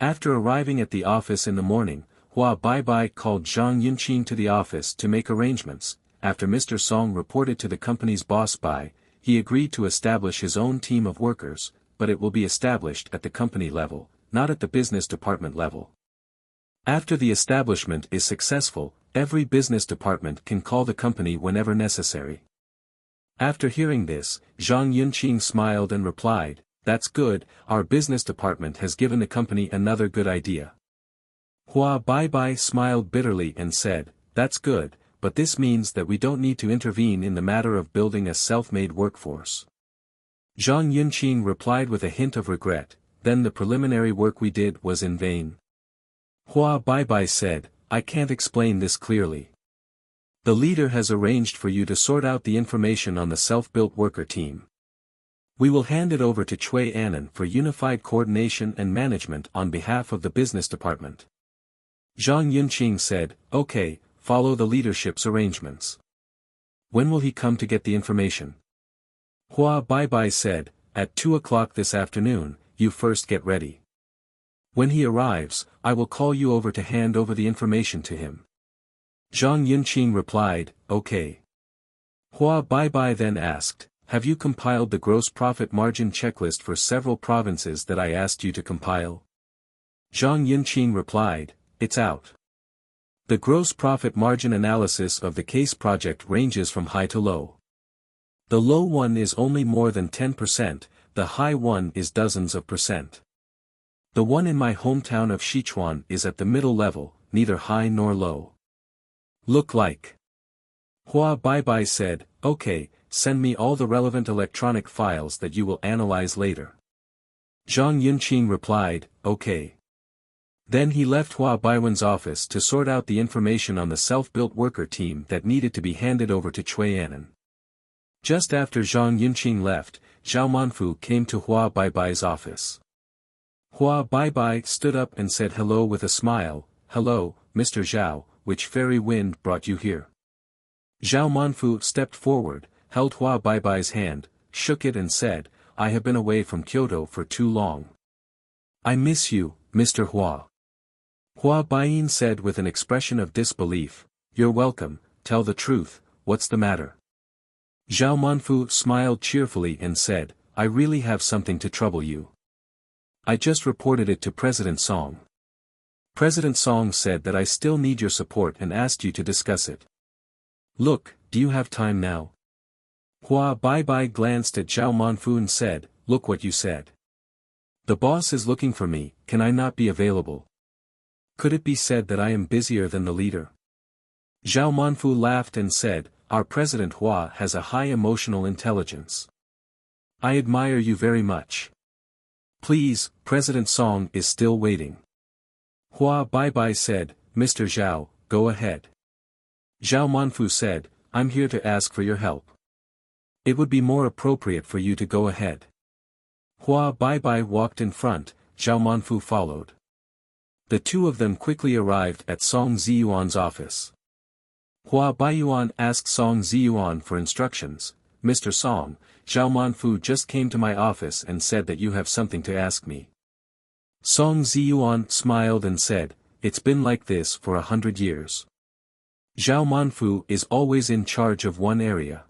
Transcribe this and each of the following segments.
After arriving at the office in the morning, Hua Baibai called Zhang Yunqing to the office to make arrangements. After Mr. Song reported to the company's boss Bai, he agreed to establish his own team of workers, but it will be established at the company level, not at the business department level. After the establishment is successful, every business department can call the company whenever necessary. After hearing this, Zhang Yunqing smiled and replied, "That's good, our business department has given the company another good idea." Hua Baibai smiled bitterly and said, "That's good, but this means that we don't need to intervene in the matter of building a self-made workforce." Zhang Yunqing replied with a hint of regret, "Then the preliminary work we did was in vain." Hua Baibai said, "I can't explain this clearly. The leader has arranged for you to sort out the information on the self-built worker team. We will hand it over to Cui Annan for unified coordination and management on behalf of the business department." Zhang Yunqing said, "Okay, follow the leadership's arrangements. When will he come to get the information?" Hua Baibai said, "At 2 o'clock this afternoon, you first get ready. When he arrives, I will call you over to hand over the information to him." Zhang Yunqing replied, "Okay." Hua Baibai then asked, "Have you compiled the gross profit margin checklist for several provinces that I asked you to compile?" Zhang Yunqing replied, "It's out. The gross profit margin analysis of the case project ranges from high to low. The low one is only more than 10%, the high one is dozens of percent. The one in my hometown of Sichuan is at the middle level, neither high nor low. Look like." Hua Baibai said, "Okay, send me all the relevant electronic files that you will analyze later." Zhang Yunqing replied, "Okay." Then he left Hua Baiwen's office to sort out the information on the self-built worker team that needed to be handed over to Cui Annan. Just after Zhang Yunqing left, Zhao Manfu came to Hua Baibai's office. Hua Baibai stood up and said hello with a smile, "Hello, Mr. Zhao, which fairy wind brought you here?" Zhao Manfu stepped forward, held Hua Baibai's hand, shook it and said, "I have been away from Kyoto for too long. I miss you, Mr. Hua." Hua Baiyin said with an expression of disbelief, "You're welcome, tell the truth, what's the matter?" Zhao Manfu smiled cheerfully and said, "I really have something to trouble you. I just reported it to President Song. President Song said that I still need your support and asked you to discuss it. Look, do you have time now?" Hua Baibai glanced at Zhao Manfu and said, "Look what you said. The boss is looking for me, can I not be available? Could it be said that I am busier than the leader?" Zhao Manfu laughed and said, "Our President Hua has a high emotional intelligence. I admire you very much. Please, President Song is still waiting." Hua Baibai said, "Mr. Zhao, go ahead." Zhao Manfu said, "I'm here to ask for your help. It would be more appropriate for you to go ahead." Hua Baibai walked in front, Zhao Manfu followed. The two of them quickly arrived at Song Ziyuan's office. Hua Baiyuan asked Song Ziyuan for instructions, "Mr. Song, Zhao Manfu just came to my office and said that you have something to ask me." Song Ziyuan smiled and said, "It's been like this for 100 years. Zhao Manfu is always in charge of one area.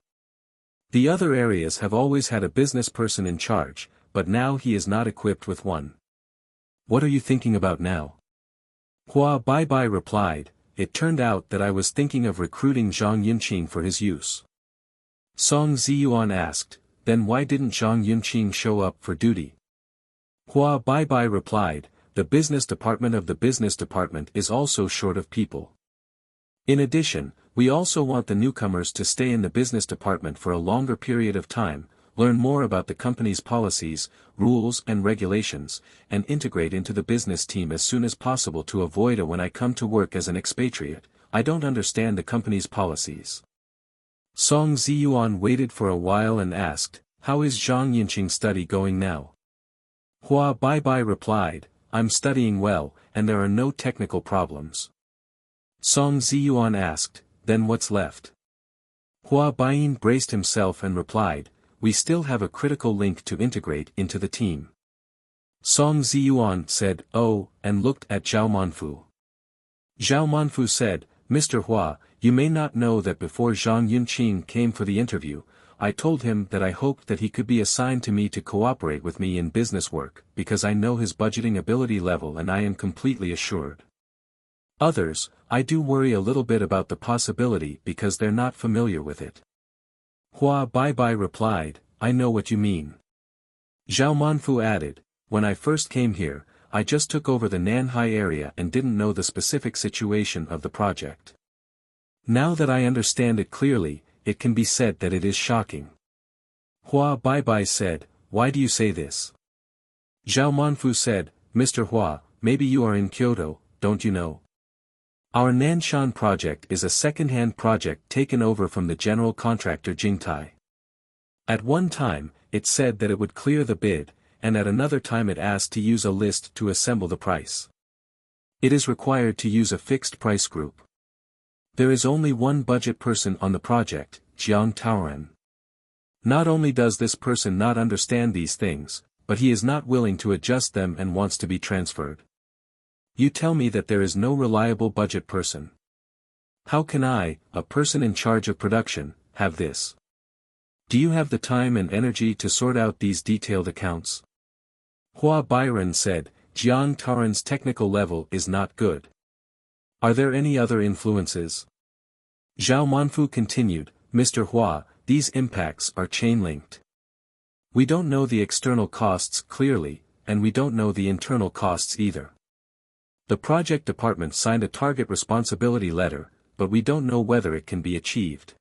The other areas have always had a business person in charge, but now he is not equipped with one. What are you thinking about now?" Hua Baibai replied, "It turned out that I was thinking of recruiting Zhang Yunqing for his use." Song Ziyuan asked, "Then why didn't Zhang Yunqing show up for duty?" Hua Baibai replied, "The business department of the business department is also short of people. In addition, we also want the newcomers to stay in the business department for a longer period of time, learn more about the company's policies, rules and regulations, and integrate into the business team as soon as possible to avoid a when I come to work as an expatriate, I don't understand the company's policies." Song Ziyuan waited for a while and asked, "How is Zhang Yunqing's study going now?" Hua Baibai replied, "I'm studying well, and there are no technical problems." Song Ziyuan asked, "Then what's left?" Hua Baiyin braced himself and replied, "We still have a critical link to integrate into the team. Song Ziyuan said, "Oh," and looked at Zhao Manfu. Zhao Manfu said, "Mr. Hua, you may not know that before Zhang Yunqing came for the interview, I told him that I hoped that he could be assigned to me to cooperate with me in business work, because I know his budgeting ability level and I am completely assured. Others, I do worry a little bit about the possibility because they're not familiar with it." Hua Baibai replied, "I know what you mean." Zhao Manfu added, "When I first came here, I just took over the Nanhai area and didn't know the specific situation of the project. Now that I understand it clearly, it can be said that it is shocking." Hua Baibai said, "Why do you say this?" Zhao Manfu said, "Mr. Hua, maybe you are in Kyoto, don't you know? Our Nanshan project is a second-hand project taken over from the general contractor Jingtai. At one time, it said that it would clear the bid, and at another time it asked to use a list to assemble the price. It is required to use a fixed price group. There is only one budget person on the project, Jiang Taoren. Not only does this person not understand these things, but he is not willing to adjust them and wants to be transferred. You tell me that there is no reliable budget person. How can I, a person in charge of production, have this? Do you have the time and energy to sort out these detailed accounts?" Hua Byron said, "Jiang Taoren's technical level is not good. Are there any other influences?" Zhao Manfu continued, "Mr. Hua, these impacts are chain-linked. We don't know the external costs clearly, and we don't know the internal costs either. The project department signed a target responsibility letter, but we don't know whether it can be achieved.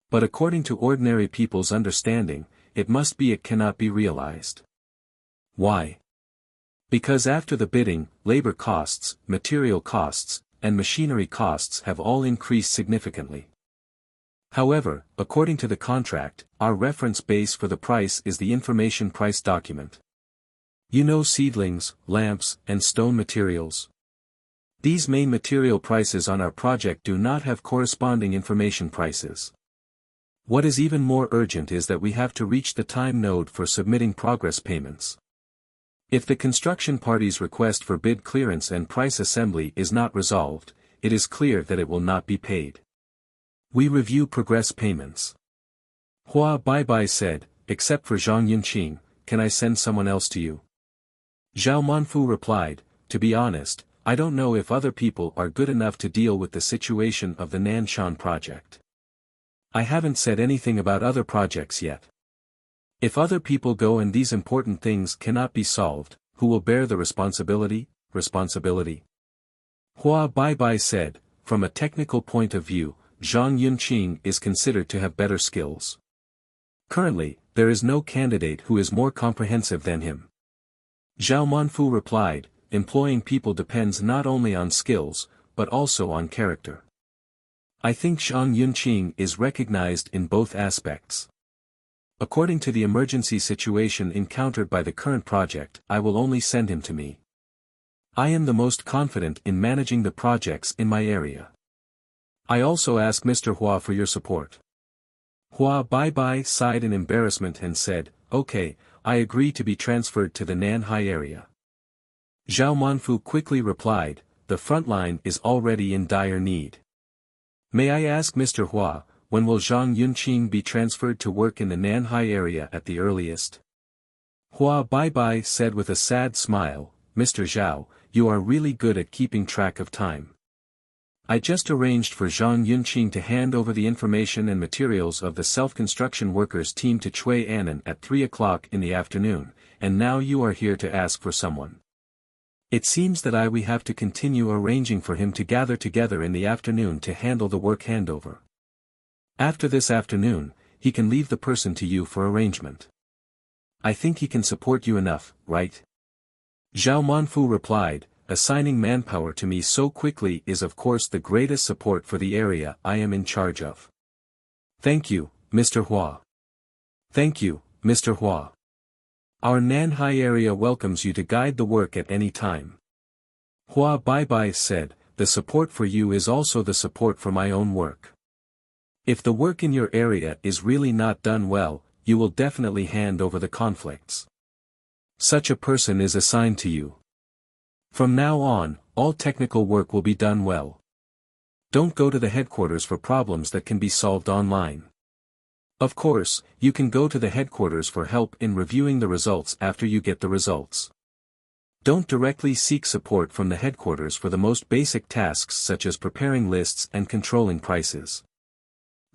But according to ordinary people's understanding, it must be it cannot be realized. Why? Because after the bidding, labor costs, material costs, and machinery costs have all increased significantly. However, according to the contract, our reference base for the price is the information price document. You know seedlings, lamps, and stone materials. These main material prices on our project do not have corresponding information prices. What is even more urgent is that we have to reach the time node for submitting progress payments. If the construction party's request for bid clearance and price assembly is not resolved, it is clear that it will not be paid. We review progress payments." Hua Baibai said, "Except for Zhang Yunqing, can I send someone else to you?" Zhao Manfu replied, "To be honest, I don't know if other people are good enough to deal with the situation of the Nanshan project. I haven't said anything about other projects yet. If other people go and these important things cannot be solved, who will bear the responsibility? Hua Baibai said, "From a technical point of view, Zhang Yunqing is considered to have better skills. Currently, there is no candidate who is more comprehensive than him." Zhao Manfu replied, "Employing people depends not only on skills, but also on character. I think Zhang Yunqing is recognized in both aspects. According to the emergency situation encountered by the current project, I will only send him to me. I am the most confident in managing the projects in my area. I also ask Mr. Hua for your support." Hua Baibai sighed in embarrassment and said, "Okay, I agree to be transferred to the Nanhai area." Zhao Manfu quickly replied, "The front line is already in dire need. May I ask Mr. Hua, when will Zhang Yunqing be transferred to work in the Nanhai area at the earliest?" Hua Baibai said with a sad smile, "Mr. Zhao, you are really good at keeping track of time. I just arranged for Zhang Yunqing to hand over the information and materials of the self-construction workers team to Chui Annan at 3 o'clock in the afternoon, and now you are here to ask for someone. It seems that we have to continue arranging for him to gather together in the afternoon to handle the work handover. After this afternoon, he can leave the person to you for arrangement. I think he can support you enough, right?" Zhao Manfu replied, "Assigning manpower to me so quickly is of course the greatest support for the area I am in charge of. Thank you, Mr. Hua. Thank you, Mr. Hua. Our Nanhai area welcomes you to guide the work at any time." Hua Baibai said, "The support for you is also the support for my own work. If the work in your area is really not done well, you will definitely hand over the conflicts. Such a person is assigned to you. From now on, all technical work will be done well. Don't go to the headquarters for problems that can be solved online. Of course, you can go to the headquarters for help in reviewing the results after you get the results. Don't directly seek support from the headquarters for the most basic tasks such as preparing lists and controlling prices.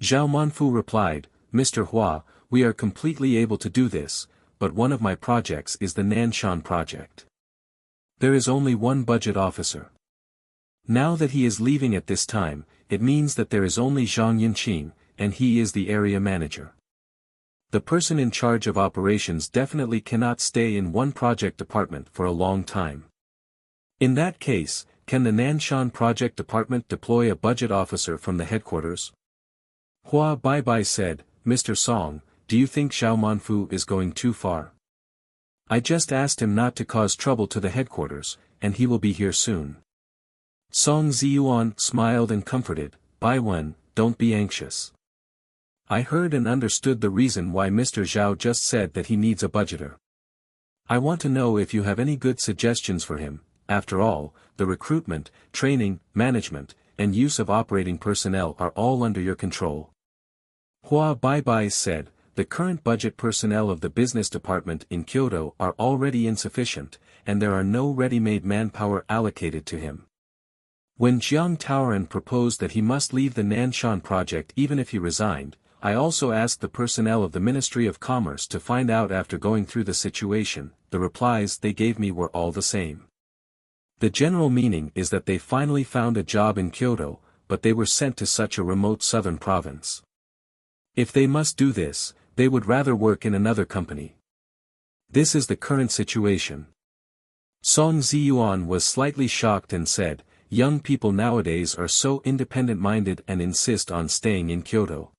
Zhao Manfu replied, Mr. Hua, we are completely able to do this, but one of my projects is the Nanshan project. There is only one budget officer. Now that he is leaving at this time, it means that there is only Zhang Yunqing, and he is the area manager. The person in charge of operations definitely cannot stay in one project department for a long time. In that case, can the Nanshan project department deploy a budget officer from the headquarters? Hua Baibai said, Mr. Song, do you think Zhao Manfu is going too far? I just asked him not to cause trouble to the headquarters, and he will be here soon. Song Ziyuan smiled and comforted, Bai Wen, don't be anxious. I heard and understood the reason why Mr. Zhao just said that he needs a budgeter. I want to know if you have any good suggestions for him. After all, the recruitment, training, management, and use of operating personnel are all under your control. Hua Baibai said, the current budget personnel of the business department in Kyoto are already insufficient, and there are no ready-made manpower allocated to him. When Jiang Taoran proposed that he must leave the Nanshan project even if he resigned, I also asked the personnel of the Ministry of Commerce to find out after going through the situation. The replies they gave me were all the same. The general meaning is that they finally found a job in Kyoto, but they were sent to such a remote southern province. If they must do this, they would rather work in another company. This is the current situation. Song Ziyuan was slightly shocked and said, young people nowadays are so independent-minded and insist on staying in Kyoto.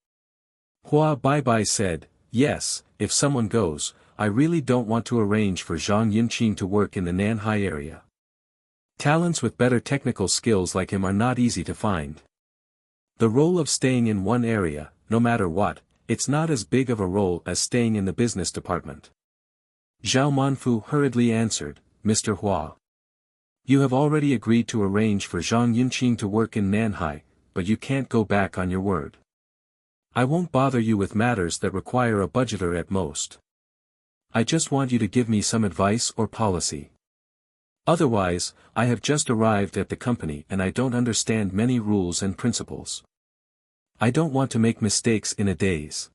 Hua Baibai said, yes, if someone goes, I really don't want to arrange for Zhang Yunqing to work in the Nanhai area. Talents with better technical skills like him are not easy to find. The role of staying in one area, no matter what, it's not as big of a role as staying in the business department. Zhao Manfu hurriedly answered, Mr. Hua. You have already agreed to arrange for Zhang Yunqing to work in Nanhai, but you can't go back on your word. I won't bother you with matters that require a budgeter at most. I just want you to give me some advice or policy. Otherwise, I have just arrived at the company and I don't understand many rules and principles. I don't want to make mistakes in a daze.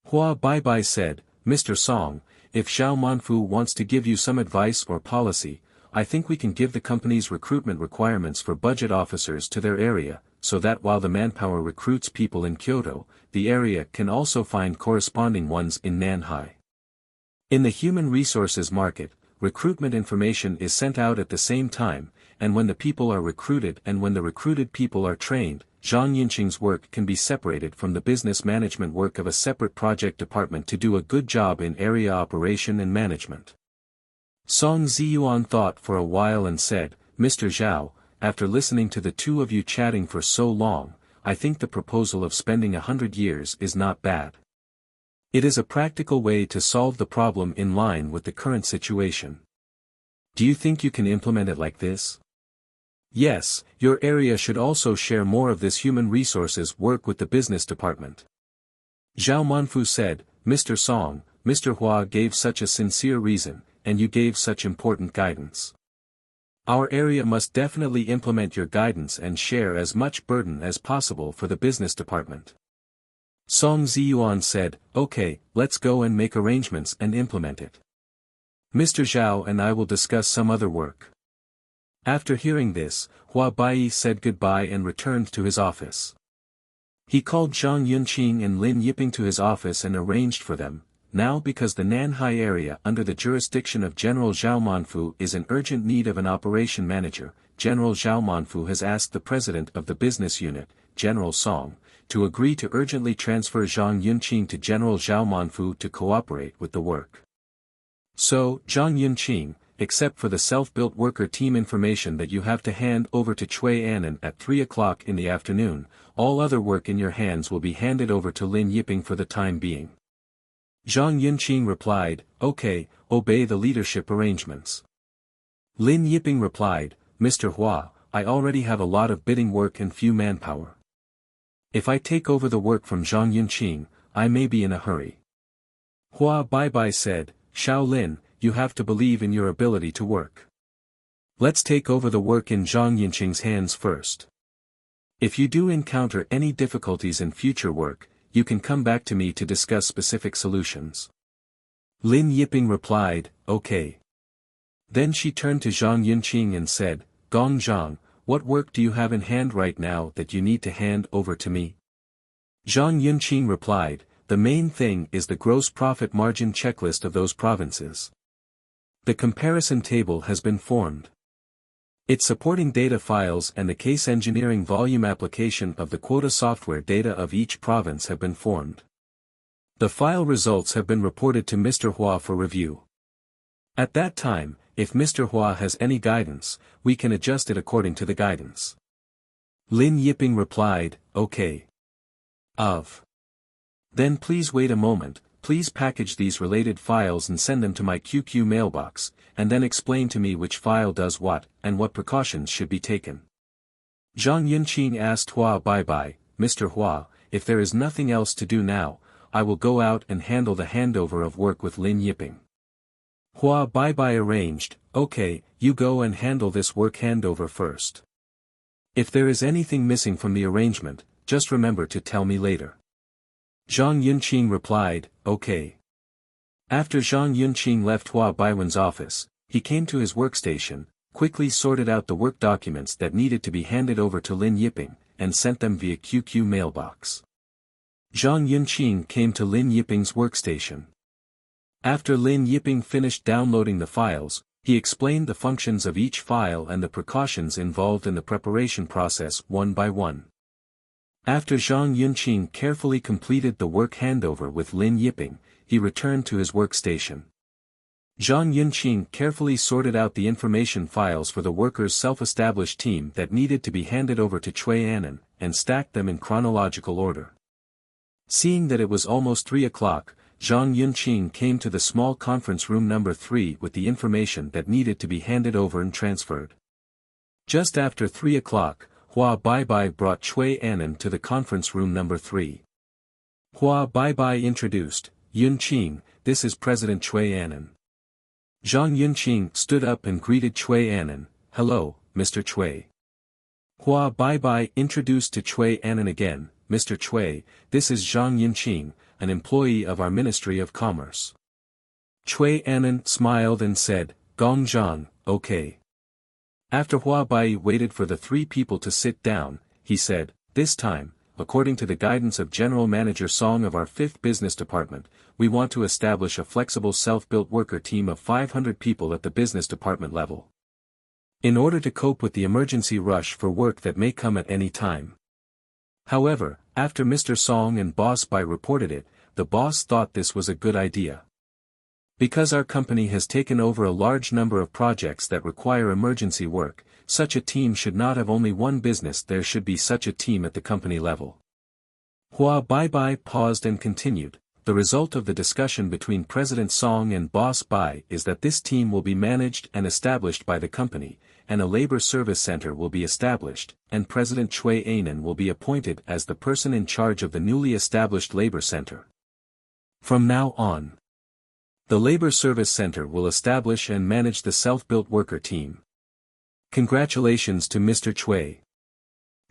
Hua Baibai said, Mr. Song, if Zhao Manfu wants to give you some advice or policy, I think we can give the company's recruitment requirements for budget officers to their area, so that while the manpower recruits people in Kyoto, the area can also find corresponding ones in Nanhai. In the human resources market, recruitment information is sent out at the same time, and when the people are recruited and when the recruited people are trained, Zhang Yunqing's work can be separated from the business management work of a separate project department to do a good job in area operation and management. Song Ziyuan thought for a while and said, Mr. Zhao, after listening to the two of you chatting for so long, I think the proposal of spending 100 years is not bad. It is a practical way to solve the problem in line with the current situation. Do you think you can implement it like this? Yes, your area should also share more of this human resources work with the business department. Zhao Manfu said, Mr. Song, Mr. Hua gave such a sincere reason, and you gave such important guidance. Our area must definitely implement your guidance and share as much burden as possible for the business department. Song Ziyuan said, okay, let's go and make arrangements and implement it. Mr. Zhao and I will discuss some other work. After hearing this, Hua Bai said goodbye and returned to his office. He called Zhang Yunqing and Lin Yiping to his office and arranged for them. Now because the Nanhai area under the jurisdiction of General Zhao Manfu is in urgent need of an operation manager, General Zhao Manfu has asked the president of the business unit, General Song, to agree to urgently transfer Zhang Yunqing to General Zhao Manfu to cooperate with the work. So, Zhang Yunqing, except for the self-built worker team information that you have to hand over to Cui Annan at 3 o'clock in the afternoon, all other work in your hands will be handed over to Lin Yiping for the time being. Zhang Yunqing replied, okay, obey the leadership arrangements. Lin Yiping replied, Mr. Hua, I already have a lot of bidding work and few manpower. If I take over the work from Zhang Yunqing, I may be in a hurry. Hua Baibai said, Xiao Lin, you have to believe in your ability to work. Let's take over the work in Zhang Yunqing's hands first. If you do encounter any difficulties in future work, you can come back to me to discuss specific solutions. Lin Yiping replied, okay. Then she turned to Zhang Yunqing and said, Gong Zhang, what work do you have in hand right now that you need to hand over to me? Zhang Yunqing replied, the main thing is the gross profit margin checklist of those provinces. The comparison table has been formed. Its supporting data files and the case engineering volume application of the quota software data of each province have been formed. The file results have been reported to Mr. Hua for review. At that time, if Mr. Hua has any guidance, we can adjust it according to the guidance. Lin Yiping replied, okay. Then please wait a moment, please package these related files and send them to my QQ mailbox, and then explain to me which file does what, and what precautions should be taken. Zhang Yunqing asked Hua Baibai, Mr. Hua, if there is nothing else to do now, I will go out and handle the handover of work with Lin Yiping. Hua Baibai arranged, okay, you go and handle this work handover first. If there is anything missing from the arrangement, just remember to tell me later. Zhang Yunqing replied, okay. After Zhang Yunqing left Hua Baiwen's office, he came to his workstation, quickly sorted out the work documents that needed to be handed over to Lin Yiping, and sent them via QQ mailbox. Zhang Yunqing came to Lin Yiping's workstation. After Lin Yiping finished downloading the files, he explained the functions of each file and the precautions involved in the preparation process one by one. After Zhang Yunqing carefully completed the work handover with Lin Yiping, he returned to his workstation. Zhang Yunqing carefully sorted out the information files for the workers' self-established team that needed to be handed over to Cui Annan, and stacked them in chronological order. Seeing that it was almost 3 o'clock, Zhang Yunqing came to the small conference room number 3 with the information that needed to be handed over and transferred. Just after 3 o'clock, Hua Baibai brought Cui Annan to the conference room number 3. Hua Baibai introduced, Yunqing, this is President Cui Annan. Zhang Yunqing stood up and greeted Cui Annan, hello, Mr. Cui. Hua Baibai introduced to Cui Annan again, Mr. Cui, this is Zhang Yunqing, an employee of our Ministry of Commerce. Cui Annan smiled and said, Gong Zhang, okay. After Hua Bai waited for the 3 people to sit down, he said, this time, according to the guidance of General Manager Song of our 5th Business Department, we want to establish a flexible self-built worker team of 500 people at the business department level. In order to cope with the emergency rush for work that may come at any time. However, after Mr. Song and Boss Bai reported it, the boss thought this was a good idea. Because our company has taken over a large number of projects that require emergency work, such a team should not have only one business, there should be such a team at the company level. Hua Baibai paused and continued, the result of the discussion between President Song and Boss Bai is that this team will be managed and established by the company, and a labor service center will be established, and President Cui Annan will be appointed as the person in charge of the newly established labor center. From now on, the Labor Service Center will establish and manage the self-built worker team. Congratulations to Mr. Cui.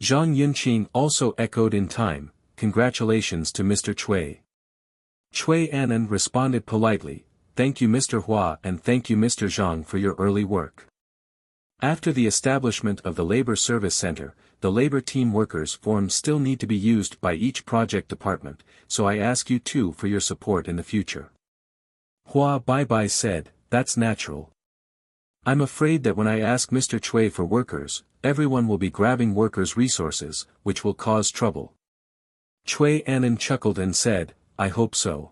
Zhang Yunqing also echoed in time, congratulations to Mr. Cui. Cui Annan responded politely, thank you Mr. Hua and thank you Mr. Zhang for your early work. After the establishment of the Labor Service Center, the labor team workers forms still need to be used by each project department, so I ask you too for your support in the future. Hua Baibai said, that's natural. I'm afraid that when I ask Mr. Cui for workers, everyone will be grabbing workers' resources, which will cause trouble. Cui Annan chuckled and said, I hope so.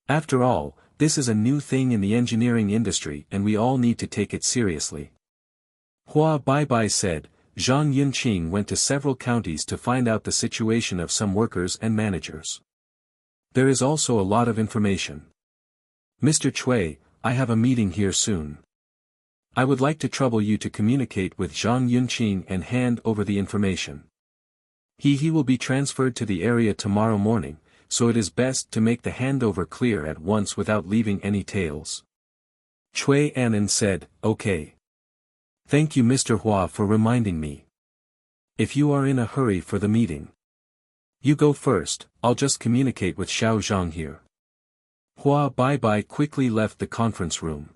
After all, this is a new thing in the engineering industry and we all need to take it seriously. Hua Baibai said, Zhang Yunqing went to several counties to find out the situation of some workers and managers. There is also a lot of information. Mr. Chui, I have a meeting here soon. I would like to trouble you to communicate with Zhang Yunqing and hand over the information. He will be transferred to the area tomorrow morning, so it is best to make the handover clear at once without leaving any tails. Chui Anan said, okay. Thank you Mr. Hua for reminding me. If you are in a hurry for the meeting, you go first, I'll just communicate with Xiao Zhang here. Hua Bai quickly left the conference room.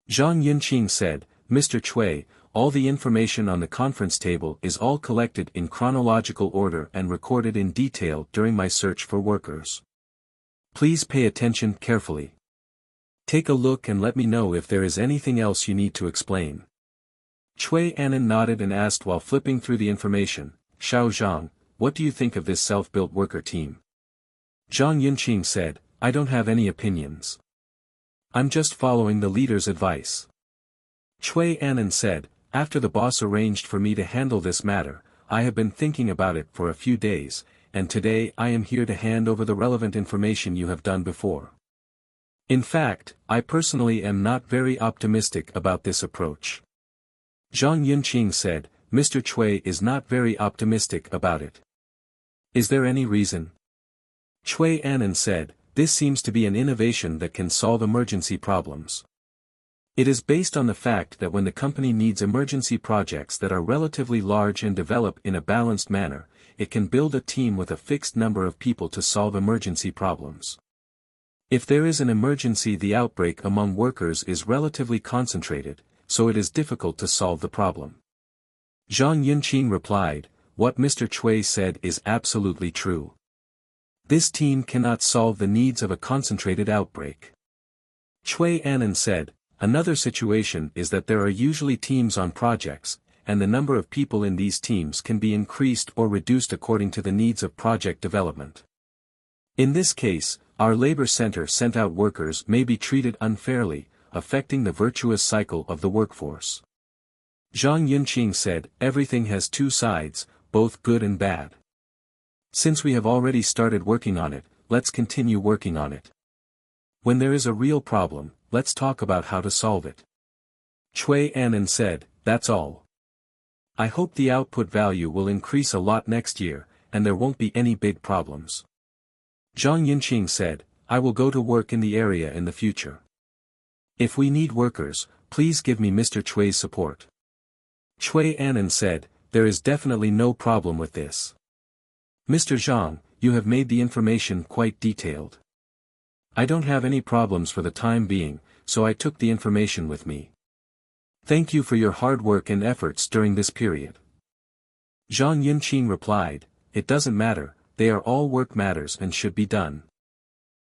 Zhang Yunqing said, Mr. Chui, all the information on the conference table is all collected in chronological order and recorded in detail during my search for workers. Please pay attention carefully. Take a look and let me know if there is anything else you need to explain. Chui Anan nodded and asked while flipping through the information, Xiao Zhang, what do you think of this self-built worker team? Zhang Yunqing said, I don't have any opinions. I'm just following the leader's advice. Chui Anan said, after the boss arranged for me to handle this matter, I have been thinking about it for a few days, and today I am here to hand over the relevant information you have done before. In fact, I personally am not very optimistic about this approach. Zhang Yunqing said, Mr. Chui is not very optimistic about it. Is there any reason? Chui Anan said, this seems to be an innovation that can solve emergency problems. It is based on the fact that when the company needs emergency projects that are relatively large and develop in a balanced manner, it can build a team with a fixed number of people to solve emergency problems. If there is an emergency, the outbreak among workers is relatively concentrated, so it is difficult to solve the problem. Zhang Yunqing replied, what Mr. Chui said is absolutely true. This team cannot solve the needs of a concentrated outbreak. Chui Anan said, another situation is that there are usually teams on projects, and the number of people in these teams can be increased or reduced according to the needs of project development. In this case, our labor center sent out workers may be treated unfairly, affecting the virtuous cycle of the workforce. Zhang Yunqing said, everything has two sides, both good and bad. Since we have already started working on it, let's continue working on it. When there is a real problem, let's talk about how to solve it. Chui Anan said, that's all. I hope the output value will increase a lot next year, and there won't be any big problems. Zhang Yunqing said, I will go to work in the area in the future. If we need workers, please give me Mr. Chui's support. Chui Anan said, there is definitely no problem with this. Mr. Zhang, you have made the information quite detailed. I don't have any problems for the time being, so I took the information with me. Thank you for your hard work and efforts during this period. Zhang Yunqing replied, it doesn't matter, they are all work matters and should be done.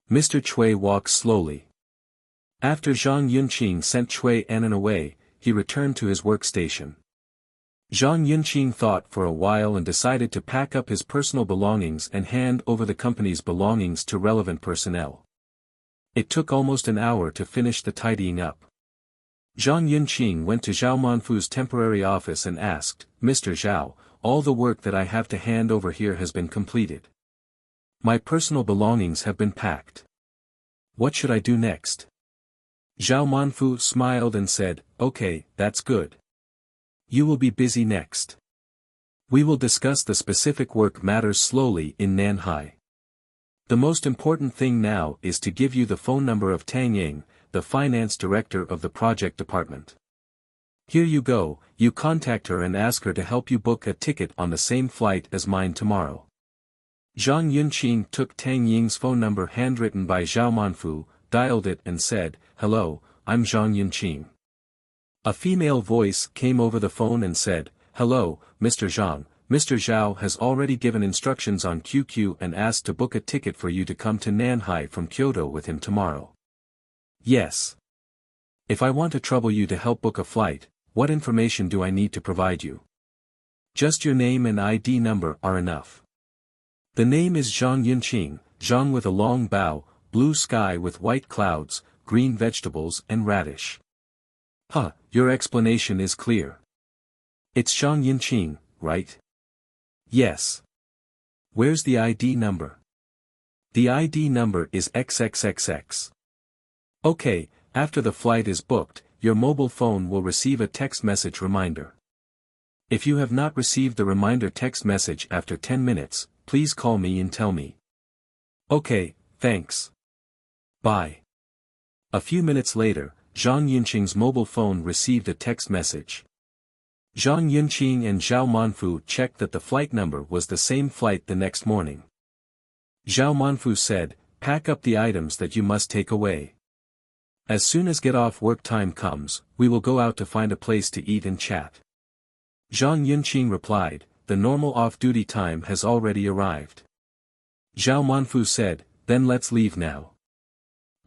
Mr. Chui walked slowly. After Zhang Yunqing sent Chui Anan away, he returned to his workstation. Zhang Yunqing thought for a while and decided to pack up his personal belongings and hand over the company's belongings to relevant personnel. It took almost an hour to finish the tidying up. Zhang Yunqing went to Zhao Manfu's temporary office and asked, Mr. Zhao, all the work that I have to hand over here has been completed. My personal belongings have been packed. What should I do next? Zhao Manfu smiled and said, okay, that's good. You will be busy next. We will discuss the specific work matters slowly in Nanhai. The most important thing now is to give you the phone number of Tang Ying, the finance director of the project department. Here you go, you contact her and ask her to help you book a ticket on the same flight as mine tomorrow. Zhang Yunqing took Tang Ying's phone number handwritten by Zhao Manfu, dialed it and said, hello, I'm Zhang Yunqing. A female voice came over the phone and said, hello, Mr. Zhang, Mr. Zhao has already given instructions on QQ and asked to book a ticket for you to come to Nanhai from Kyoto with him tomorrow. Yes. If I want to trouble you to help book a flight, what information do I need to provide you? Just your name and ID number are enough. The name is Zhang Yunqing, Zhang with a long bow, blue sky with white clouds, green vegetables and radish. Your explanation is clear. It's Zhang Yunqing, right? Yes. Where's the ID number? The ID number is XXXX. Okay, after the flight is booked, your mobile phone will receive a text message reminder. If you have not received the reminder text message after 10 minutes, please call me and tell me. Okay, thanks. Bye. A few minutes later, Zhang Yunqing's mobile phone received a text message. Zhang Yunqing and Zhao Manfu checked that the flight number was the same flight the next morning. Zhao Manfu said, "Pack up the items that you must take away. As soon as get-off work time comes, we will go out to find a place to eat and chat." Zhang Yunqing replied, "The normal off-duty time has already arrived." Zhao Manfu said, "Then let's leave now."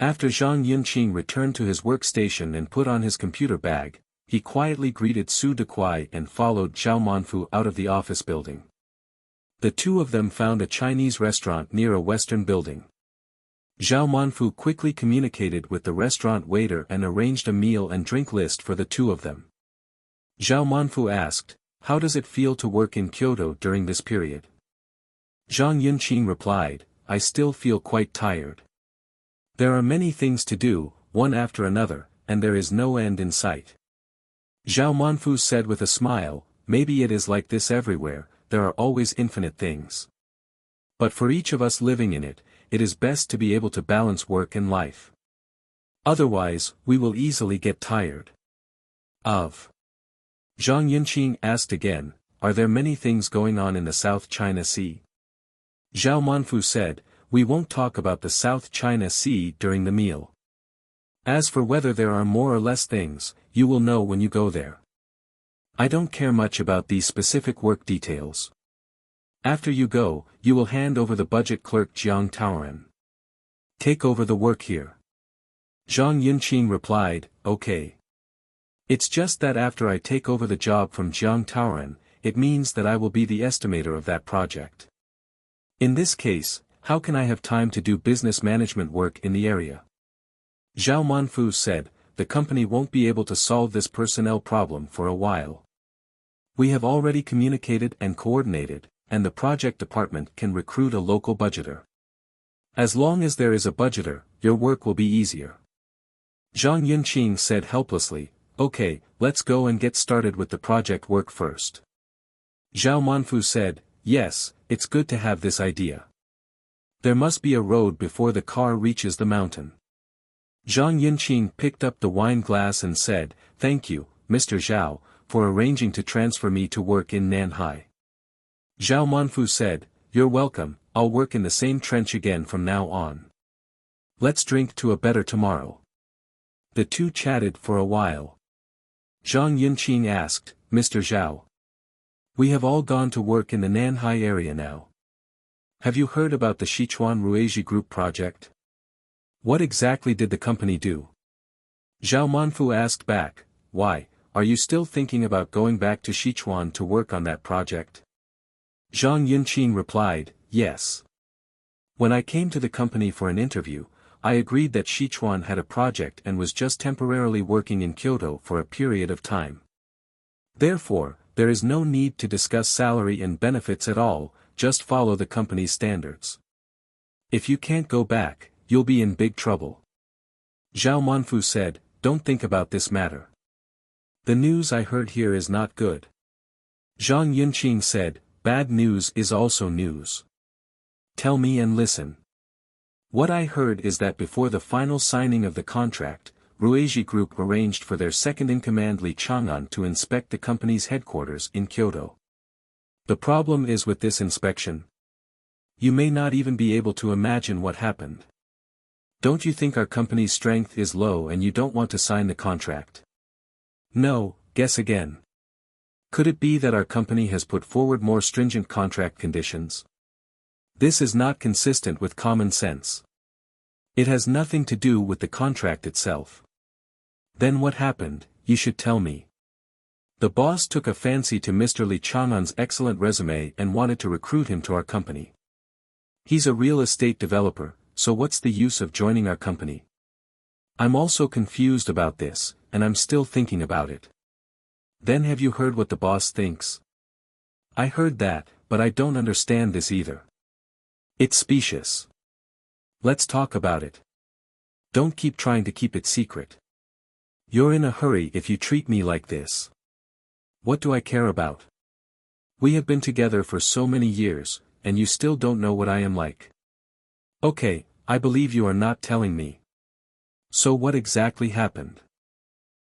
After Zhang Yunqing returned to his workstation and put on his computer bag, he quietly greeted Su Dequai and followed Zhao Manfu out of the office building. The two of them found a Chinese restaurant near a Western building. Zhao Manfu quickly communicated with the restaurant waiter and arranged a meal and drink list for the two of them. Zhao Manfu asked, "How does it feel to work in Kyoto during this period?" Zhang Yunqing replied, "I still feel quite tired. There are many things to do, one after another, and there is no end in sight." Zhao Manfu said with a smile, "Maybe it is like this everywhere, there are always infinite things. But for each of us living in it, it is best to be able to balance work and life. Otherwise, we will easily get tired of." Zhang Yunqing asked again, "Are there many things going on in the South China Sea?" Zhao Manfu said, "We won't talk about the South China Sea during the meal. As for whether there are more or less things, you will know when you go there. I don't care much about these specific work details. After you go, you will hand over the budget clerk Jiang Taoren. Take over the work here." Zhang Yunqing replied, "Okay. It's just that after I take over the job from Jiang Taoren, it means that I will be the estimator of that project. In this case, how can I have time to do business management work in the area?" Zhao Manfu said, "The company won't be able to solve this personnel problem for a while. We have already communicated and coordinated, and the project department can recruit a local budgeter. As long as there is a budgeter, your work will be easier." Zhang Yunqing said helplessly, "Okay, let's go and get started with the project work first." Zhao Manfu said, "Yes, it's good to have this idea. There must be a road before the car reaches the mountain." Zhang Yunqing picked up the wine glass and said, "Thank you, Mr. Zhao, for arranging to transfer me to work in Nanhai." Zhao Manfu said, "You're welcome, I'll work in the same trench again from now on. Let's drink to a better tomorrow." The two chatted for a while. Zhang Yunqing asked, "Mr. Zhao, we have all gone to work in the Nanhai area now. Have you heard about the Sichuan Ruiji Group project? What exactly did the company do?" Zhao Manfu asked back, "Why, are you still thinking about going back to Sichuan to work on that project?" Zhang Yunqing replied, "Yes. When I came to the company for an interview, I agreed that Sichuan had a project and was just temporarily working in Kyoto for a period of time. Therefore, there is no need to discuss salary and benefits at all, just follow the company's standards. If you can't go back, you'll be in big trouble." Zhao Manfu said, "Don't think about this matter. The news I heard here is not good." Zhang Yunqing said, "Bad news is also news. Tell me and listen. What I heard is that before the final signing of the contract, Ruiji Group arranged for their second-in-command Li Chang'an to inspect the company's headquarters in Kyoto. The problem is with this inspection. You may not even be able to imagine what happened. Don't you think our company's strength is low and you don't want to sign the contract? No, guess again. Could it be that our company has put forward more stringent contract conditions? This is not consistent with common sense. It has nothing to do with the contract itself. Then what happened, you should tell me. The boss took a fancy to Mr. Li Chang'an's excellent resume and wanted to recruit him to our company. He's a real estate developer, so what's the use of joining our company? I'm also confused about this, and I'm still thinking about it. Then have you heard what the boss thinks? I heard that, but I don't understand this either. It's specious. Let's talk about it. Don't keep trying to keep it secret. You're in a hurry if you treat me like this. What do I care about? We have been together for so many years, and you still don't know what I am like. Okay, I believe you are not telling me. So what exactly happened?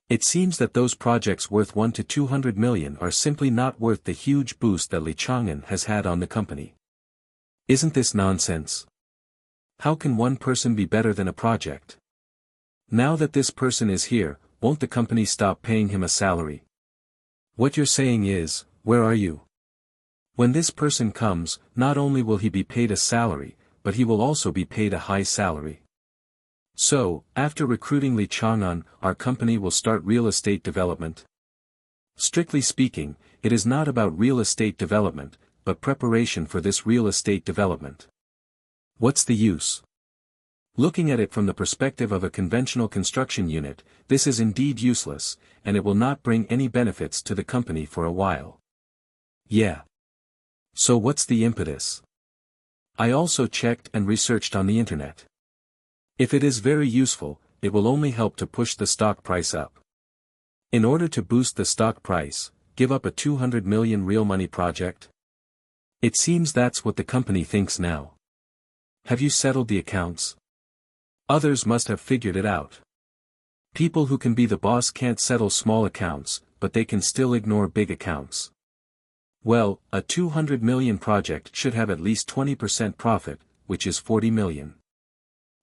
It seems that those projects worth 1 to 200 million are simply not worth the huge boost that Li Chang'an has had on the company. Isn't this nonsense? How can one person be better than a project? Now that this person is here, won't the company stop paying him a salary? What you're saying is, where are you? When this person comes, not only will he be paid a salary, but he will also be paid a high salary. So, after recruiting Li Chang'an, our company will start real estate development. Strictly speaking, it is not about real estate development, but preparation for this real estate development. What's the use? Looking at it from the perspective of a conventional construction unit, this is indeed useless, and it will not bring any benefits to the company for a while. Yeah. So what's the impetus? I also checked and researched on the internet. If it is very useful, it will only help to push the stock price up. In order to boost the stock price, give up a 200 million real money project? It seems that's what the company thinks now. Have you settled the accounts? Others must have figured it out. People who can be the boss can't settle small accounts, but they can still ignore big accounts. Well, a 200 million project should have at least 20% profit, which is 40 million.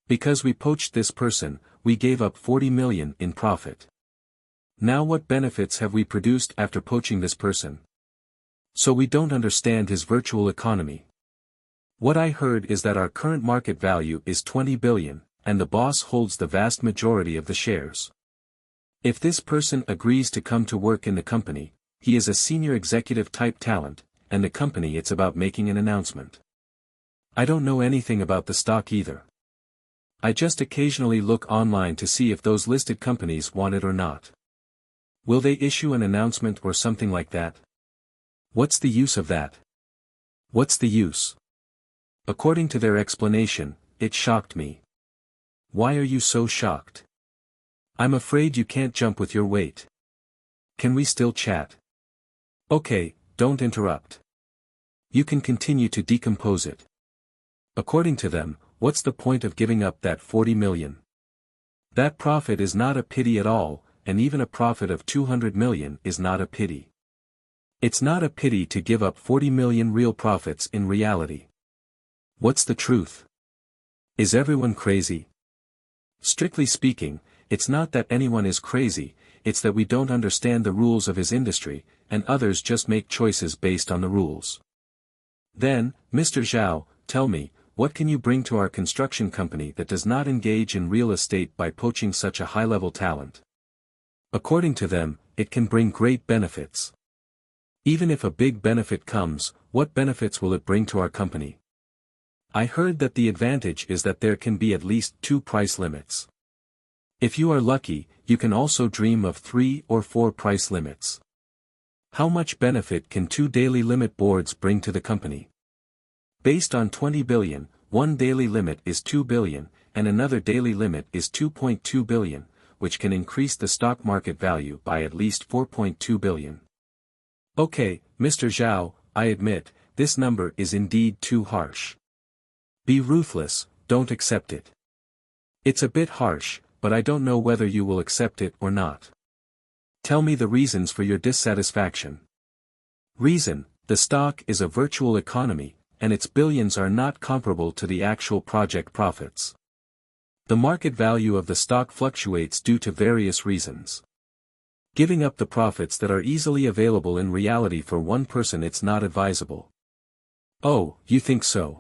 Because we poached this person, we gave up 40 million in profit. Now what benefits have we produced after poaching this person? So we don't understand his virtual economy. What I heard is that our current market value is 20 billion, and the boss holds the vast majority of the shares. If this person agrees to come to work in the company, he is a senior executive type talent, and the company it's about making an announcement. I don't know anything about the stock either. I just occasionally look online to see if those listed companies want it or not. Will they issue an announcement or something like that? What's the use of that? What's the use? According to their explanation, it shocked me. Why are you so shocked? I'm afraid you can't jump with your weight. Can we still chat? Okay, don't interrupt. You can continue to decompose it. According to them, what's the point of giving up that 40 million? That profit is not a pity at all, and even a profit of 200 million is not a pity. It's not a pity to give up 40 million real profits in reality. What's the truth? Is everyone crazy? Strictly speaking, it's not that anyone is crazy, it's that we don't understand the rules of his industry, and others just make choices based on the rules. Then, Mr. Zhao, tell me, what can you bring to our construction company that does not engage in real estate by poaching such a high-level talent? According to them, it can bring great benefits. Even if a big benefit comes, what benefits will it bring to our company? I heard that the advantage is that there can be at least 2 price limits. If you are lucky, you can also dream of 3 or 4 price limits. How much benefit can 2 daily limit boards bring to the company? Based on 20 billion, one daily limit is 2 billion, and another daily limit is 2.2 billion, which can increase the stock market value by at least 4.2 billion. Okay, Mr. Zhao, I admit, this number is indeed too harsh. Be ruthless, don't accept it. It's a bit harsh, but I don't know whether you will accept it or not. Tell me the reasons for your dissatisfaction. Reason: the stock is a virtual economy, and its billions are not comparable to the actual project profits. The market value of the stock fluctuates due to various reasons. Giving up the profits that are easily available in reality for one person, it's not advisable. Oh, you think so?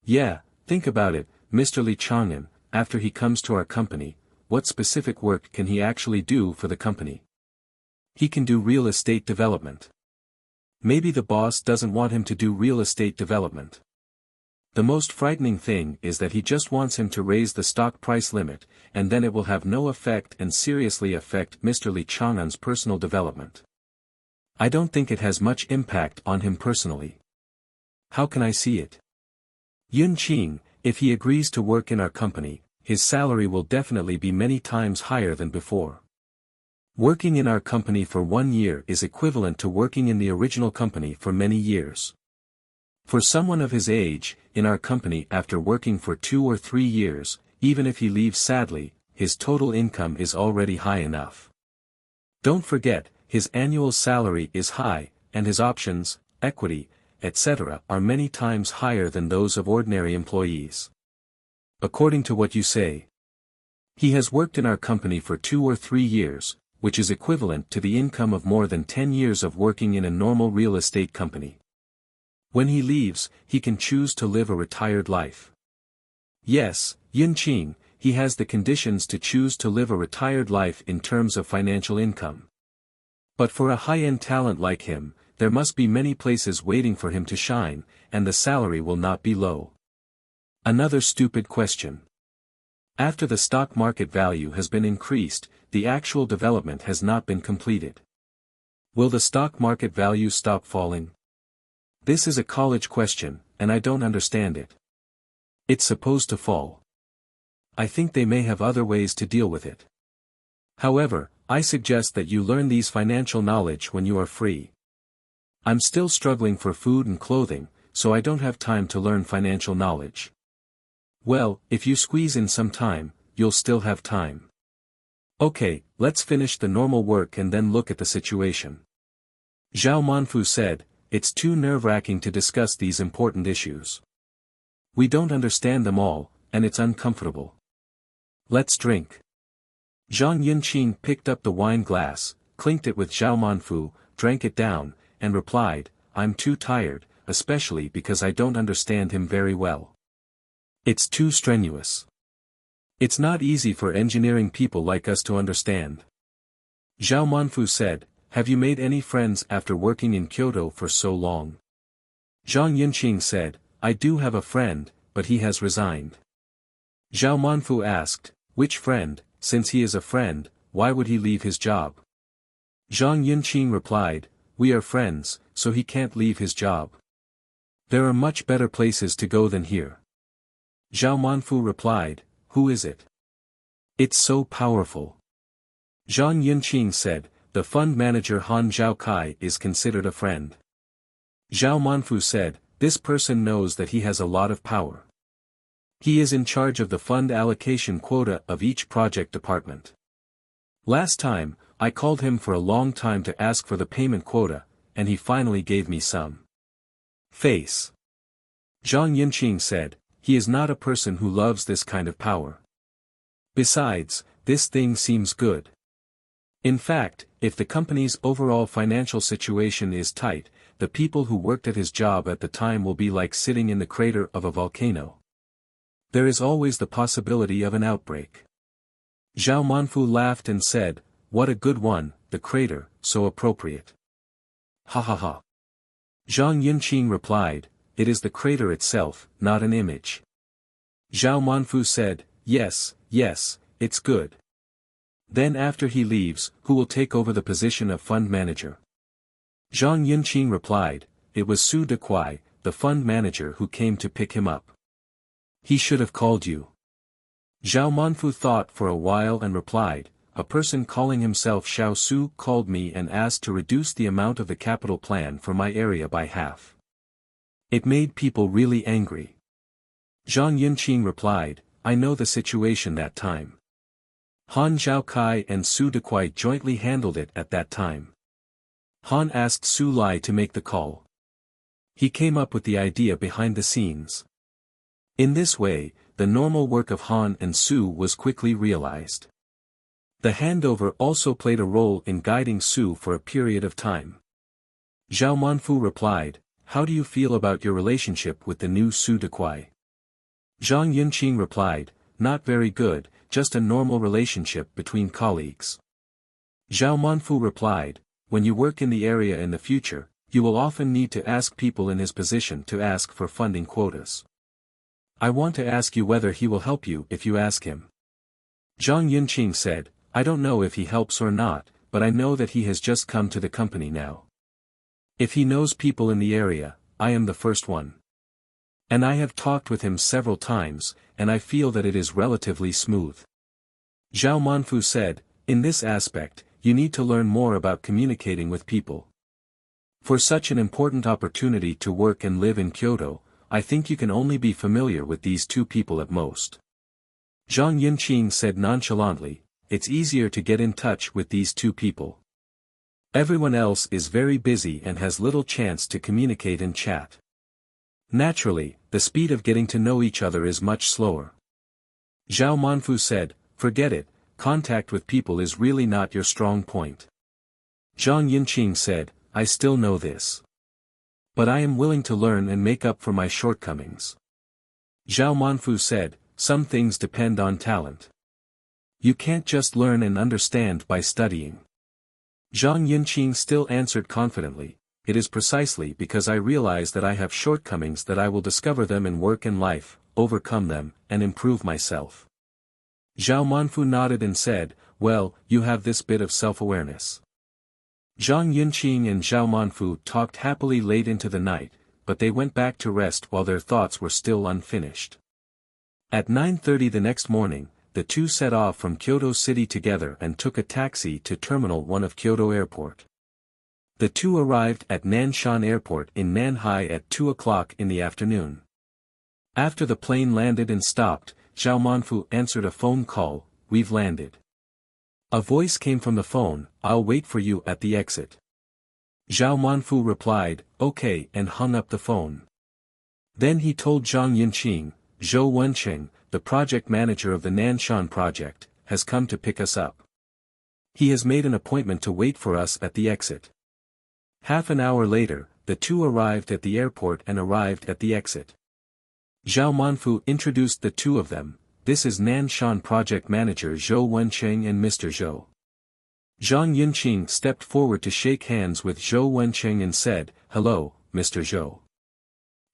Yeah, think about it, Mr. Li Chang'an, after he comes to our company, what specific work can he actually do for the company? He can do real estate development. Maybe the boss doesn't want him to do real estate development. The most frightening thing is that he just wants him to raise the stock price limit, and then it will have no effect and seriously affect Mr. Li Chang'an's personal development. I don't think it has much impact on him personally. How can I see it? Yun Qing, If he agrees to work in our company, his salary will definitely be many times higher than before. Working in our company for 1 year is equivalent to working in the original company for many years. For someone of his age, in our company after working for 2 or 3 years, even if he leaves sadly, his total income is already high enough. Don't forget, his annual salary is high, and his options, equity, etc. are many times higher than those of ordinary employees. According to what you say, he has worked in our company for 2 or 3 years, which is equivalent to the income of more than 10 years of working in a normal real estate company. When he leaves, he can choose to live a retired life. Yes, Yunqing, he has the conditions to choose to live a retired life in terms of financial income. But for a high-end talent like him, there must be many places waiting for him to shine, and the salary will not be low. Another stupid question. After the stock market value has been increased, the actual development has not been completed. Will the stock market value stop falling? This is a college question, and I don't understand it. It's supposed to fall. I think they may have other ways to deal with it. However, I suggest that you learn these financial knowledge when you are free. I'm still struggling for food and clothing, so I don't have time to learn financial knowledge. Well, if you squeeze in some time, you'll still have time. Okay, let's finish the normal work and then look at the situation. Zhao Manfu said, it's too nerve-wracking to discuss these important issues. We don't understand them all, and it's uncomfortable. Let's drink. Zhang Yunqing picked up the wine glass, clinked it with Zhao Manfu, drank it down, and replied, I'm too tired, especially because I don't understand him very well. It's too strenuous. It's not easy for engineering people like us to understand. Zhao Manfu said, have you made any friends after working in Kyoto for so long? Zhang Yunqing said, I do have a friend, but he has resigned. Zhao Manfu asked, which friend? Since he is a friend, why would he leave his job? Zhang Yunqing replied, we are friends, so he can't leave his job. There are much better places to go than here. Zhao Manfu replied, who is it? It's so powerful. Zhang Yunqing said, the fund manager Han Zhaokai is considered a friend. Zhao Manfu said, this person knows that he has a lot of power. He is in charge of the fund allocation quota of each project department. Last time, I called him for a long time to ask for the payment quota, and he finally gave me some. Face. Zhang Yunqing said, he is not a person who loves this kind of power. Besides, this thing seems good. In fact, if the company's overall financial situation is tight, the people who worked at his job at the time will be like sitting in the crater of a volcano. There is always the possibility of an outbreak. Zhao Manfu laughed and said, what a good one, the crater, so appropriate. Ha ha ha. Zhang Yunqing replied, it is the crater itself, not an image. Zhao Manfu said, yes, it's good. Then after he leaves, who will take over the position of fund manager? Zhang Yunqing replied, it was Su Dequai, the fund manager who came to pick him up. He should have called you. Zhao Manfu thought for a while and replied, a person calling himself Xiao Su called me and asked to reduce the amount of the capital plan for my area by half. It made people really angry. Zhang Yunqing replied, I know the situation that time. Han Zhaokai and Su Dequai jointly handled it at that time. Han asked Su Lai to make the call. He came up with the idea behind the scenes. In this way, the normal work of Han and Su was quickly realized. The handover also played a role in guiding Su for a period of time. Zhao Manfu replied, how do you feel about your relationship with the new Su Dequai? Zhang Yunqing replied, not very good, just a normal relationship between colleagues. Zhao Manfu replied, when you work in the area in the future, you will often need to ask people in his position to ask for funding quotas. I want to ask you whether he will help you if you ask him. Zhang Yunqing said, I don't know if he helps or not, but I know that he has just come to the company now. If he knows people in the area, I am the first one. And I have talked with him several times, and I feel that it is relatively smooth. Zhao Manfu said, in this aspect, you need to learn more about communicating with people. For such an important opportunity to work and live in Kyoto, I think you can only be familiar with these two people at most. Zhang Yunqing said nonchalantly, it's easier to get in touch with these two people. Everyone else is very busy and has little chance to communicate and chat. Naturally, the speed of getting to know each other is much slower. Zhao Manfu said, forget it, contact with people is really not your strong point. Zhang Yunqing said, I still know this. But I am willing to learn and make up for my shortcomings. Zhao Manfu said, some things depend on talent. You can't just learn and understand by studying. Zhang Yunqing still answered confidently, it is precisely because I realize that I have shortcomings that I will discover them in work and life, overcome them, and improve myself. Zhao Manfu nodded and said, well, you have this bit of self-awareness. Zhang Yunqing and Zhao Manfu talked happily late into the night, but they went back to rest while their thoughts were still unfinished. At 9:30 the next morning, the two set off from Kyoto City together and took a taxi to Terminal 1 of Kyoto Airport. The two arrived at Nanshan Airport in Nanhai at 2 o'clock in the afternoon. After the plane landed and stopped, Zhao Manfu answered a phone call, we've landed. A voice came from the phone, I'll wait for you at the exit. Zhao Manfu replied, okay, and hung up the phone. Then he told Zhang Yunqing, Zhou Wenqing, the project manager of the Nanshan project, has come to pick us up. He has made an appointment to wait for us at the exit. Half an hour later, the two arrived at the airport and arrived at the exit. Zhao Manfu introduced the two of them, this is Nanshan project manager Zhou Wenqing and Mr. Zhou. Zhang Yunqing stepped forward to shake hands with Zhou Wenqing and said, hello, Mr. Zhou.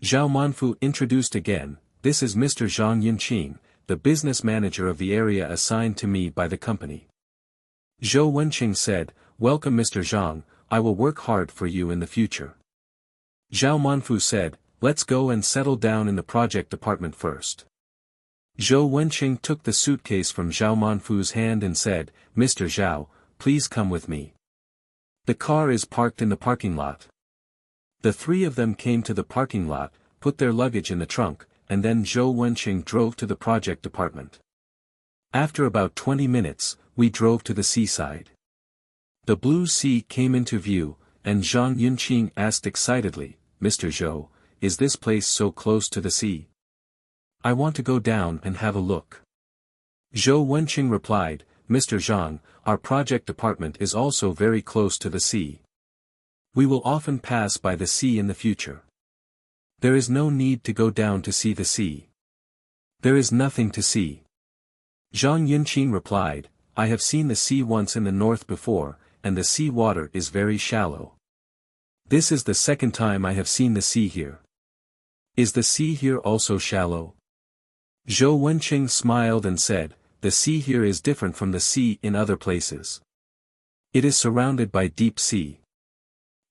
Zhao Manfu introduced again, this is Mr. Zhang Yunqing, the business manager of the area assigned to me by the company. Zhou Wenqing said, welcome Mr. Zhang, I will work hard for you in the future. Zhao Manfu said, let's go and settle down in the project department first. Zhou Wenqing took the suitcase from Zhao Manfu's hand and said, Mr. Zhao, please come with me. The car is parked in the parking lot. The three of them came to the parking lot, put their luggage in the trunk, and then Zhou Wenqing drove to the project department. After about 20 minutes, we drove to the seaside. The blue sea came into view, and Zhang Yunqing asked excitedly, Mr. Zhou, is this place so close to the sea? I want to go down and have a look. Zhou Wenqing replied, Mr. Zhang, our project department is also very close to the sea. We will often pass by the sea in the future. There is no need to go down to see the sea. There is nothing to see. Zhang Yunqing replied, I have seen the sea once in the north before, and the sea water is very shallow. This is the second time I have seen the sea here. Is the sea here also shallow? Zhou Wenqing smiled and said, the sea here is different from the sea in other places. It is surrounded by deep sea.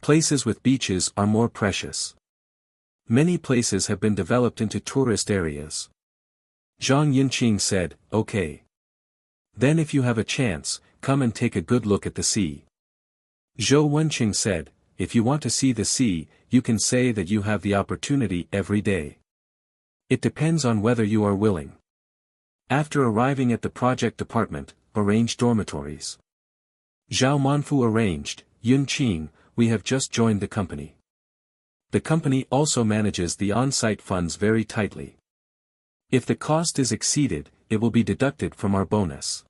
Places with beaches are more precious. Many places have been developed into tourist areas. Zhang Yunqing said, okay. Then if you have a chance, come and take a good look at the sea. Zhou Wenqing said, if you want to see the sea, you can say that you have the opportunity every day. It depends on whether you are willing. After arriving at the project department, arrange dormitories. Zhao Manfu arranged, Yunqing, we have just joined the company. The company also manages the on-site funds very tightly. If the cost is exceeded, it will be deducted from our bonus.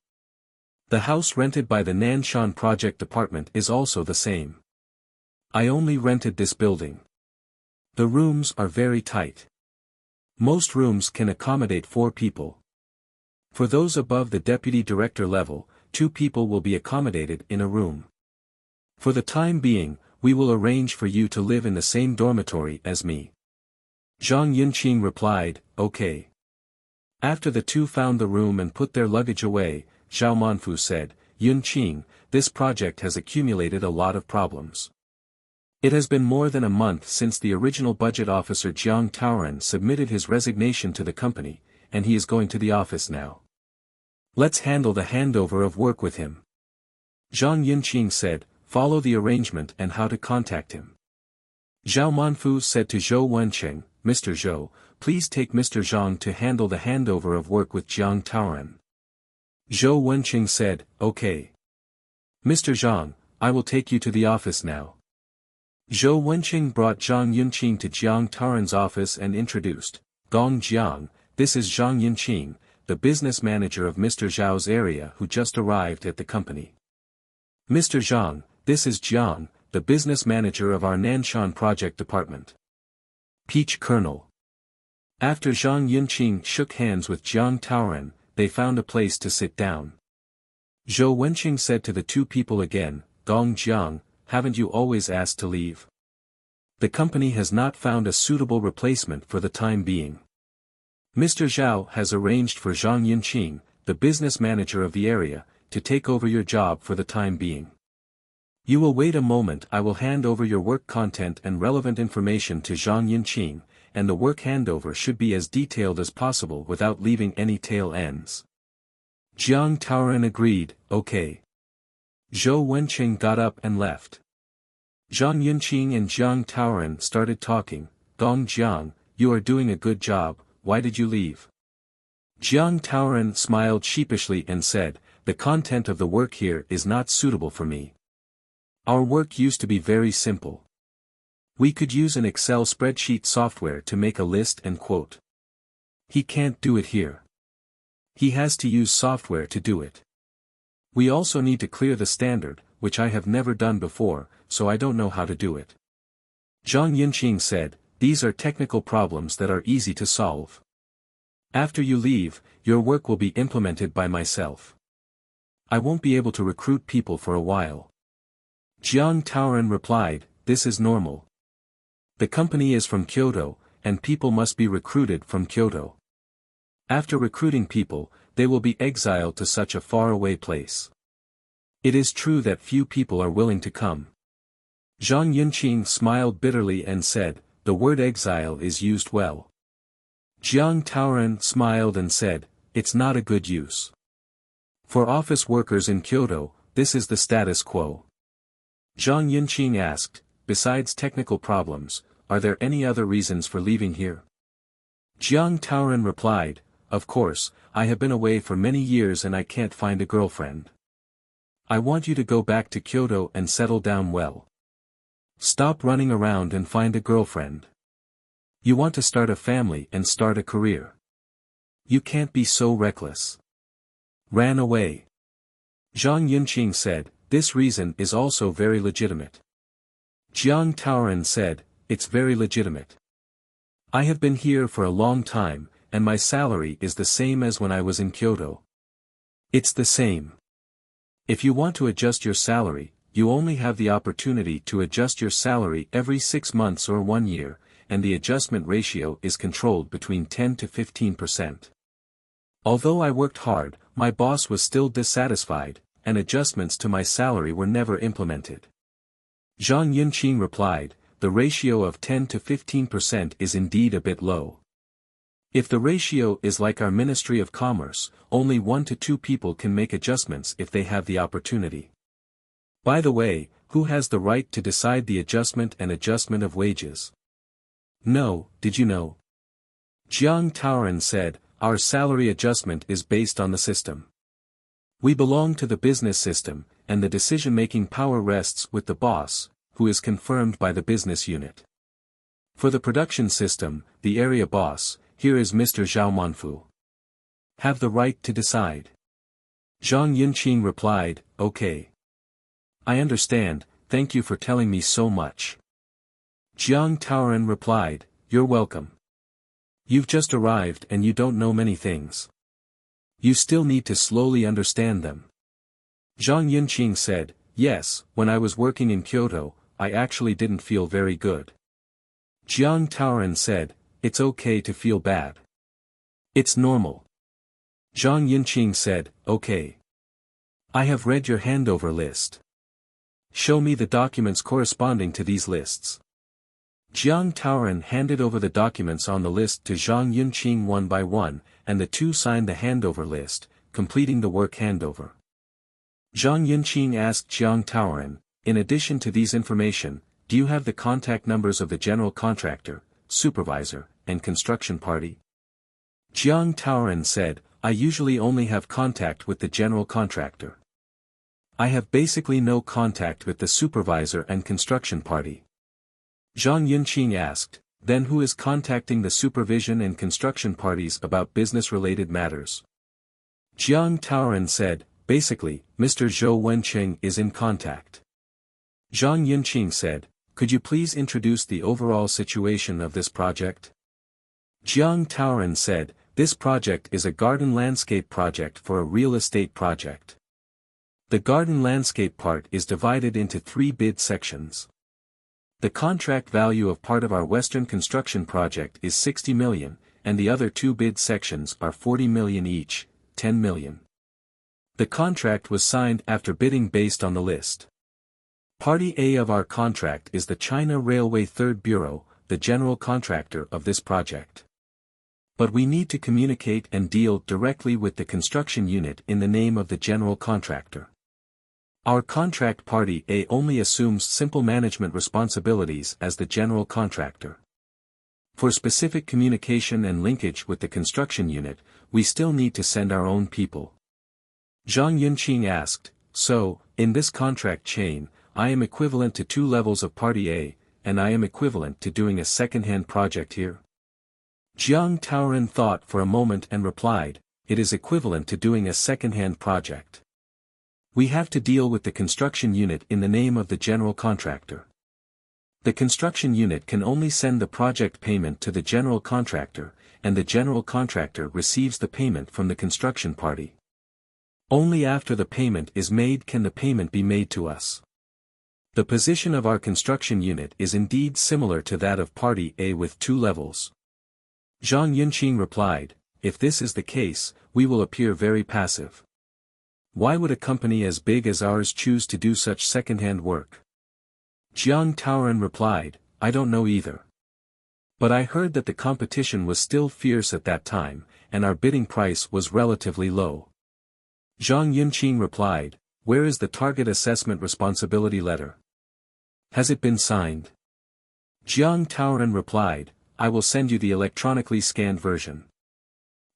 The house rented by the Nanshan project department is also the same. I only rented this building. The rooms are very tight. Most rooms can accommodate 4 people. For those above the deputy director level, 2 people will be accommodated in a room. For the time being, we will arrange for you to live in the same dormitory as me. Zhang Yunqing replied, okay. After the two found the room and put their luggage away, Zhao Manfu said, Yunqing, this project has accumulated a lot of problems. It has been more than a month since the original budget officer Jiang Taoren submitted his resignation to the company, and he is going to the office now. Let's handle the handover of work with him. Zhang Yunqing said, follow the arrangement and how to contact him. Zhao Manfu said to Zhou Wenqing, Mr. Zhou, please take Mr. Zhang to handle the handover of work with Jiang Taoren. Zhou Wenqing said, okay. Mr. Zhang, I will take you to the office now. Zhou Wenqing brought Zhang Yunqing to Jiang Taoren's office and introduced, Gong Jiang, this is Zhang Yunqing, the business manager of Mr. Zhao's area who just arrived at the company. Mr. Zhang, this is Jiang, the business manager of our Nanshan project department. Peach Kernel. After Zhang Yunqing shook hands with Jiang Taoren, they found a place to sit down. Zhou Wenqing said to the two people again, Gong Jiang, haven't you always asked to leave? The company has not found a suitable replacement for the time being. Mr. Zhao has arranged for Zhang Yunqing, the business manager of the area, to take over your job for the time being. You will wait a moment. I will hand over your work content and relevant information to Zhang Yunqing, and the work handover should be as detailed as possible without leaving any tail ends. Jiang Taoren agreed, okay. Zhou Wenqing got up and left. Zhang Yunqing and Jiang Taoren started talking, Gong Jiang, you are doing a good job, why did you leave? Jiang Taoren smiled sheepishly and said, the content of the work here is not suitable for me. Our work used to be very simple. We could use an Excel spreadsheet software to make a list and quote. He can't do it here. He has to use software to do it. We also need to clear the standard, which I have never done before, so I don't know how to do it. Zhang Yunqing said, these are technical problems that are easy to solve. After you leave, your work will be implemented by myself. I won't be able to recruit people for a while. Jiang Taoren replied, this is normal. The company is from Kyoto, and people must be recruited from Kyoto. After recruiting people, they will be exiled to such a faraway place. It is true that few people are willing to come. Zhang Yunqing smiled bitterly and said, the word exile is used well. Jiang Taoren smiled and said, it's not a good use. For office workers in Kyoto, this is the status quo. Zhang Yunqing asked, besides technical problems, are there any other reasons for leaving here? Jiang Taoren replied, of course, I have been away for many years and I can't find a girlfriend. I want you to go back to Kyoto and settle down well. Stop running around and find a girlfriend. You want to start a family and start a career. You can't be so reckless. Ran away. Zhang Yunqing said, this reason is also very legitimate. Jiang Taoren said, it's very legitimate. I have been here for a long time, and my salary is the same as when I was in Kyoto. It's the same. If you want to adjust your salary, you only have the opportunity to adjust your salary every 6 months or 1 year, and the adjustment ratio is controlled between 10 to 15%. Although I worked hard, my boss was still dissatisfied, and adjustments to my salary were never implemented. Zhang Yunqing replied, the ratio of 10 to 15% is indeed a bit low. If the ratio is like our Ministry of Commerce, only 1 to 2 people can make adjustments if they have the opportunity. By the way, who has the right to decide the adjustment of wages? No, did you know? Jiang Taoren said, our salary adjustment is based on the system. We belong to the business system, and the decision-making power rests with the boss, who is confirmed by the business unit. For the production system, the area boss, here is Mr. Zhao Manfu. Have the right to decide. Zhang Yunqing replied, okay. I understand, thank you for telling me so much. Jiang Taoren replied, you're welcome. You've just arrived and you don't know many things. You still need to slowly understand them. Zhang Yunqing said, yes, when I was working in Kyoto, I actually didn't feel very good. Jiang Taoren said, it's okay to feel bad. It's normal. Zhang Yunqing said, okay. I have read your handover list. Show me the documents corresponding to these lists. Jiang Taoren handed over the documents on the list to Zhang Yunqing one by one, and the two signed the handover list, completing the work handover. Zhang Yunqing asked Jiang Taoren, in addition to these information, do you have the contact numbers of the general contractor, supervisor, and construction party? Jiang Taoren said, I usually only have contact with the general contractor. I have basically no contact with the supervisor and construction party. Zhang Yunqing asked, then who is contacting the supervision and construction parties about business-related matters? Jiang Taoren said, basically, Mr. Zhou Wenqing is in contact. Zhang Yunqing said, could you please introduce the overall situation of this project? Jiang Taoren said, this project is a garden landscape project for a real estate project. The garden landscape part is divided into 3 bid sections. The contract value of part of our Western construction project is 60 million, and the other 2 bid sections are 40 million each, 10 million. The contract was signed after bidding based on the list. Party A of our contract is the China Railway Third Bureau, the general contractor of this project. But we need to communicate and deal directly with the construction unit in the name of the general contractor. Our contract party A only assumes simple management responsibilities as the general contractor. For specific communication and linkage with the construction unit, we still need to send our own people. Zhang Yunqing asked, so, in this contract chain, I am equivalent to 2 levels of party A, and I am equivalent to doing a second-hand project here? Jiang Taoren thought for a moment and replied, it is equivalent to doing a second-hand project. We have to deal with the construction unit in the name of the general contractor. The construction unit can only send the project payment to the general contractor, and the general contractor receives the payment from the construction party. Only after the payment is made can the payment be made to us. The position of our construction unit is indeed similar to that of party A with 2 levels. Zhang Yunqing replied, if this is the case, we will appear very passive. Why would a company as big as ours choose to do such second-hand work? Jiang Taoren replied, I don't know either. But I heard that the competition was still fierce at that time, and our bidding price was relatively low. Zhang Yunqing replied, where is the target assessment responsibility letter? Has it been signed? Jiang Taoren replied, I will send you the electronically scanned version.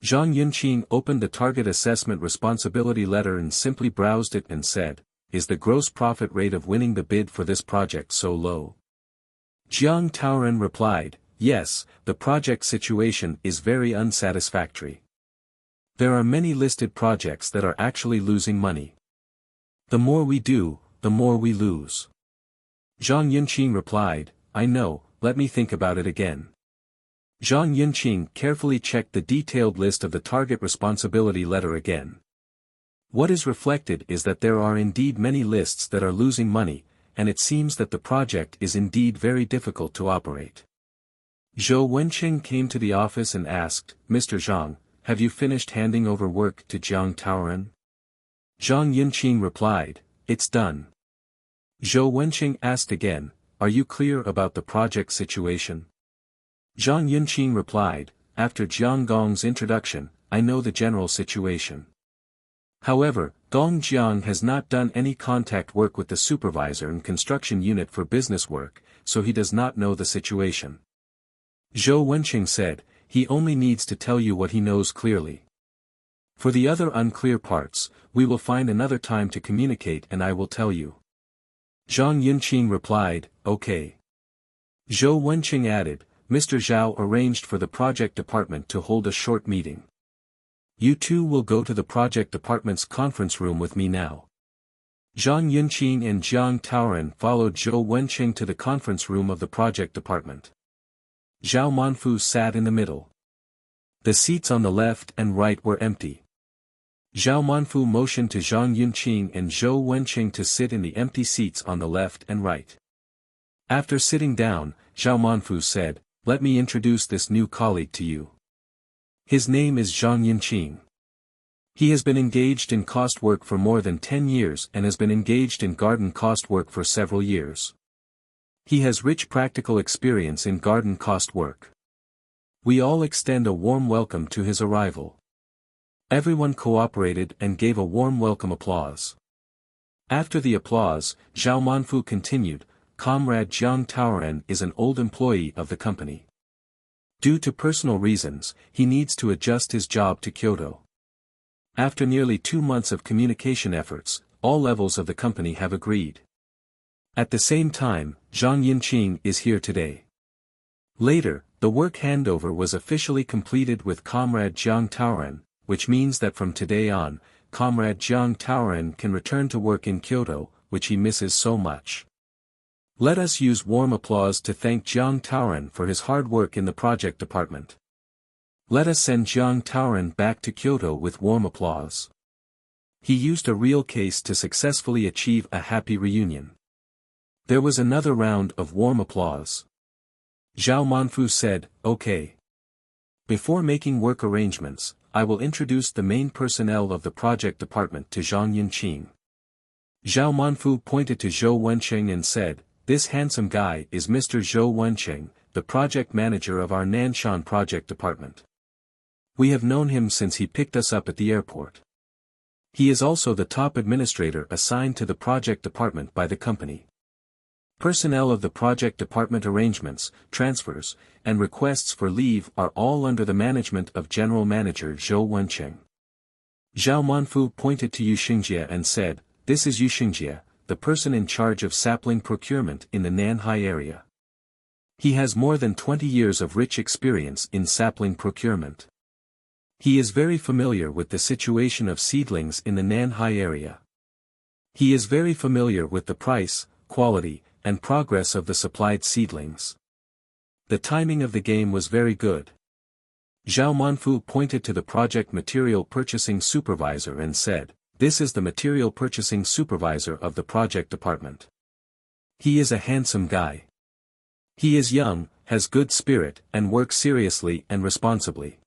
Zhang Yunqing opened the target assessment responsibility letter and simply browsed it and said, is the gross profit rate of winning the bid for this project so low? Jiang Taoren replied, yes, the project situation is very unsatisfactory. There are many listed projects that are actually losing money. The more we do, the more we lose. Zhang Yunqing replied, I know, let me think about it again. Zhang Yunqing carefully checked the detailed list of the target responsibility letter again. What is reflected is that there are indeed many lists that are losing money, and it seems that the project is indeed very difficult to operate. Zhou Wenqing came to the office and asked, Mr. Zhang, have you finished handing over work to Jiang Taoren? Zhang Yunqing replied, it's done. Zhou Wenqing asked again, are you clear about the project situation? Zhang Yunqing replied, after Jiang Gong's introduction, I know the general situation. However, Gong Jiang has not done any contact work with the supervisor and construction unit for business work, so he does not know the situation. Zhou Wenqing said, he only needs to tell you what he knows clearly. For the other unclear parts, we will find another time to communicate and I will tell you. Zhang Yunqing replied, okay. Zhou Wenqing added, Mr. Zhao arranged for the project department to hold a short meeting. You two will go to the project department's conference room with me now. Zhang Yunqing and Jiang Taoren followed Zhou Wenqing to the conference room of the project department. Zhao Manfu sat in the middle. The seats on the left and right were empty. Zhao Manfu motioned to Zhang Yunqing and Zhou Wenqing to sit in the empty seats on the left and right. After sitting down, Zhao Manfu said, let me introduce this new colleague to you. His name is Zhang Yunqing. He has been engaged in cost work for more than 10 years and has been engaged in garden cost work for several years. He has rich practical experience in garden cost work. We all extend a warm welcome to his arrival. Everyone cooperated and gave a warm welcome applause. After the applause, Zhao Manfu continued, Comrade Jiang Taoren is an old employee of the company. Due to personal reasons, he needs to adjust his job to Kyoto. After nearly 2 months of communication efforts, all levels of the company have agreed. At the same time, Zhang Yinqing is here today. Later, the work handover was officially completed with Comrade Jiang Taoren, which means that from today on, Comrade Jiang Taoren can return to work in Kyoto, which he misses so much. Let us use warm applause to thank Jiang Taoren for his hard work in the project department. Let us send Jiang Taoren back to Kyoto with warm applause. He used a real case to successfully achieve a happy reunion. There was another round of warm applause. Zhao Manfu said, okay. Before making work arrangements, I will introduce the main personnel of the project department to Zhang Yinqing. Zhao Manfu pointed to Zhou Wencheng and said, this handsome guy is Mr. Zhou Wencheng, the project manager of our Nanshan project department. We have known him since he picked us up at the airport. He is also the top administrator assigned to the project department by the company. Personnel of the project department arrangements, transfers, and requests for leave are all under the management of General Manager Zhou Wencheng. Zhao Manfu pointed to Yu Xingjie and said, this is Yu Xingjie, the person in charge of sapling procurement in the Nanhai area. He has more than 20 years of rich experience in sapling procurement. He is very familiar with the situation of seedlings in the Nanhai area. He is very familiar with the price, quality, and progress of the supplied seedlings. The timing of the game was very good. Zhao Manfu pointed to the project material purchasing supervisor and said, this is the material purchasing supervisor of the project department. He is a handsome guy. He is young, has good spirit, and works seriously and responsibly.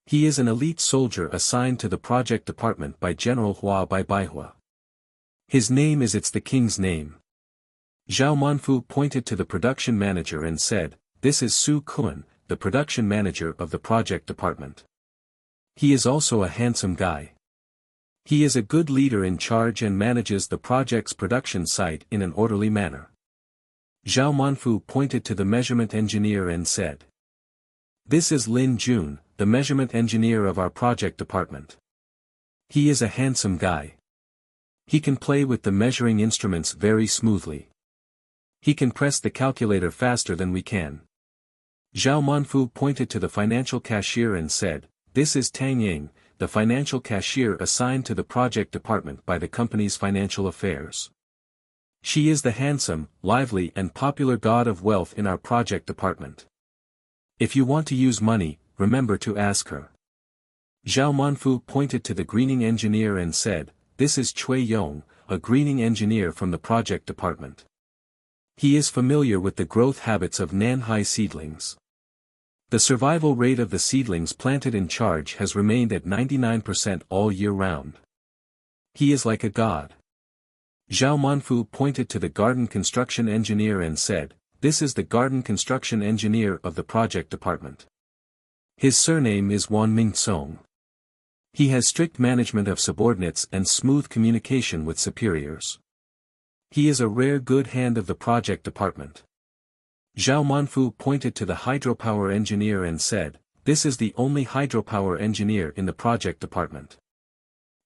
He is an elite soldier assigned to the project department by General Hua by Baihua. His name is It's the King's name. Zhao Manfu pointed to the production manager and said, this is Su Kun, the production manager of the project department. He is also a handsome guy. He is a good leader in charge and manages the project's production site in an orderly manner. Zhao Manfu pointed to the measurement engineer and said, this is Lin Jun, the measurement engineer of our project department. He is a handsome guy. He can play with the measuring instruments very smoothly. He can press the calculator faster than we can. Zhao Manfu pointed to the financial cashier and said, this is Tang Ying, the financial cashier assigned to the project department by the company's financial affairs. She is the handsome, lively and popular god of wealth in our project department. If you want to use money, remember to ask her. Zhao Manfu pointed to the greening engineer and said, this is Cui Yong, a greening engineer from the project department. He is familiar with the growth habits of Nanhai seedlings. The survival rate of the seedlings planted in charge has remained at 99% all year round. He is like a god. Zhao Manfu pointed to the garden construction engineer and said, this is the garden construction engineer of the project department. His surname is Wan Mingsong. He has strict management of subordinates and smooth communication with superiors. He is a rare good hand of the project department. Zhao Manfu pointed to the hydropower engineer and said, this is the only hydropower engineer in the project department.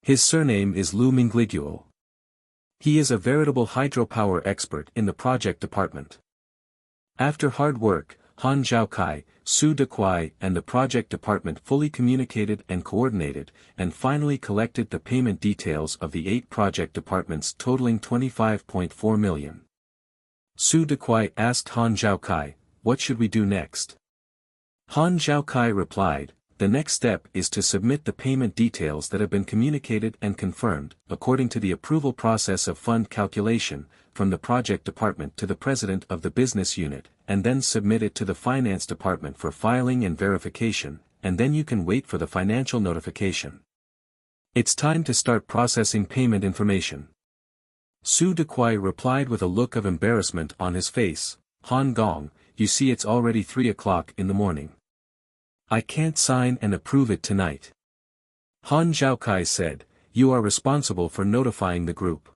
His surname is Lu Mingliguo. He is a veritable hydropower expert in the project department. After hard work, Han Zhaokai, Su Dequai and the project department fully communicated and coordinated, and finally collected the payment details of the 8 project departments totaling 25.4 million. Su Dequai asked Han Zhaokai, what should we do next? Han Zhaokai replied, the next step is to submit the payment details that have been communicated and confirmed, according to the approval process of fund calculation, from the project department to the president of the business unit, and then submit it to the finance department for filing and verification, and then you can wait for the financial notification. It's time to start processing payment information. Su Dequai replied with a look of embarrassment on his face, Han Gong, you see it's already 3 o'clock in the morning. I can't sign and approve it tonight. Han Zhaokai said, you are responsible for notifying the group.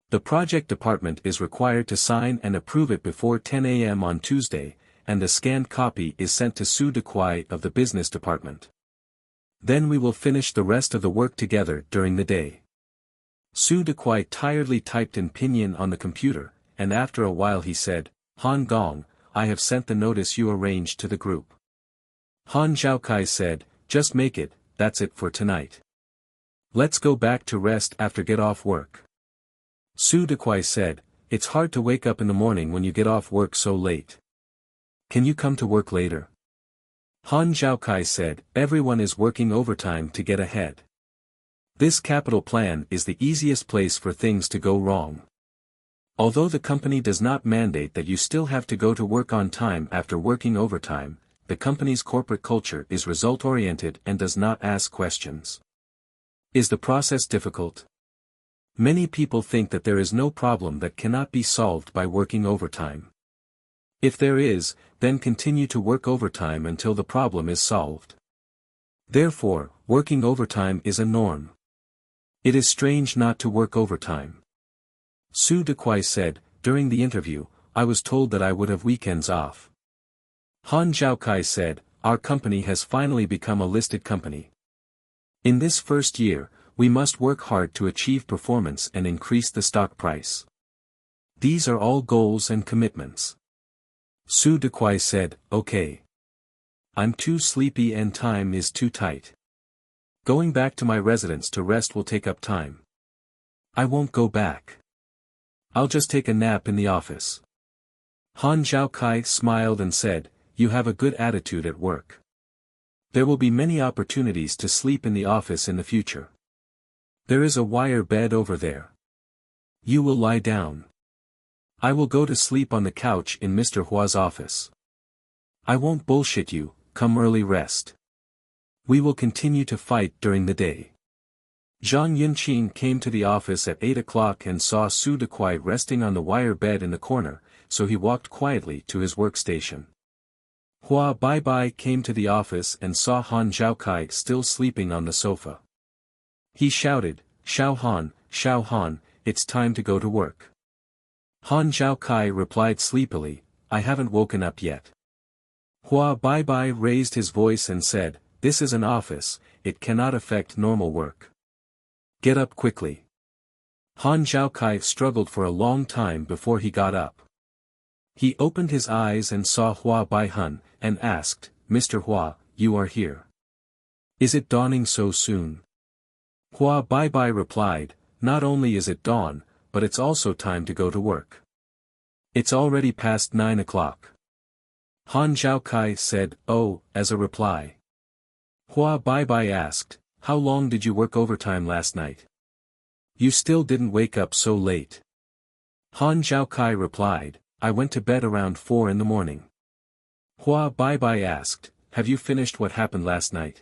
The project department is required to sign and approve it before 10 a.m. on Tuesday, and the scanned copy is sent to Su Dequai of the business department. Then we will finish the rest of the work together during the day. Su Dequai tiredly typed in pinyin on the computer, and after a while he said, Han Gong, I have sent the notice you arranged to the group. Han Zhaokai said, just make it, that's it for tonight. Let's go back to rest after get off work. Su Dequai said, it's hard to wake up in the morning when you get off work so late. Can you come to work later? Han Zhaokai said, everyone is working overtime to get ahead. This capital plan is the easiest place for things to go wrong. Although the company does not mandate that you still have to go to work on time after working overtime, the company's corporate culture is result-oriented and does not ask questions. Is the process difficult? Many people think that there is no problem that cannot be solved by working overtime. If there is, then continue to work overtime until the problem is solved. Therefore, working overtime is a norm. It is strange not to work overtime. Su Dequai said, during the interview, I was told that I would have weekends off. Han Zhaokai said, our company has finally become a listed company. In this first year, we must work hard to achieve performance and increase the stock price. These are all goals and commitments. Su Dequai said, okay. I'm too sleepy and time is too tight. Going back to my residence to rest will take up time. I won't go back. I'll just take a nap in the office. Han Zhaokai smiled and said, you have a good attitude at work. There will be many opportunities to sleep in the office in the future. There is a wire bed over there. You will lie down. I will go to sleep on the couch in Mr. Hua's office. I won't bullshit you, come early rest. We will continue to fight during the day. Zhang Yunqing came to the office at 8 o'clock and saw Su Dequai resting on the wire bed in the corner, so he walked quietly to his workstation. Hua Baibai came to the office and saw Han Zhaokai still sleeping on the sofa. He shouted, Xiao Han, it's time to go to work. Han Zhaokai replied sleepily, I haven't woken up yet. Hua Baibai raised his voice and said, this is an office, it cannot affect normal work. Get up quickly. Han Zhaokai struggled for a long time before he got up. He opened his eyes and saw Hua Baihun, and asked, Mr. Hua, you are here. Is it dawning so soon? Hua Baibai replied, not only is it dawn, but it's also time to go to work. It's already past 9 o'clock. Han Zhaokai said, oh, as a reply. Hua Baibai asked, how long did you work overtime last night? You still didn't wake up so late. Han Zhaokai replied, I went to bed around 4 in the morning. Hua Baibai asked, have you finished what happened last night?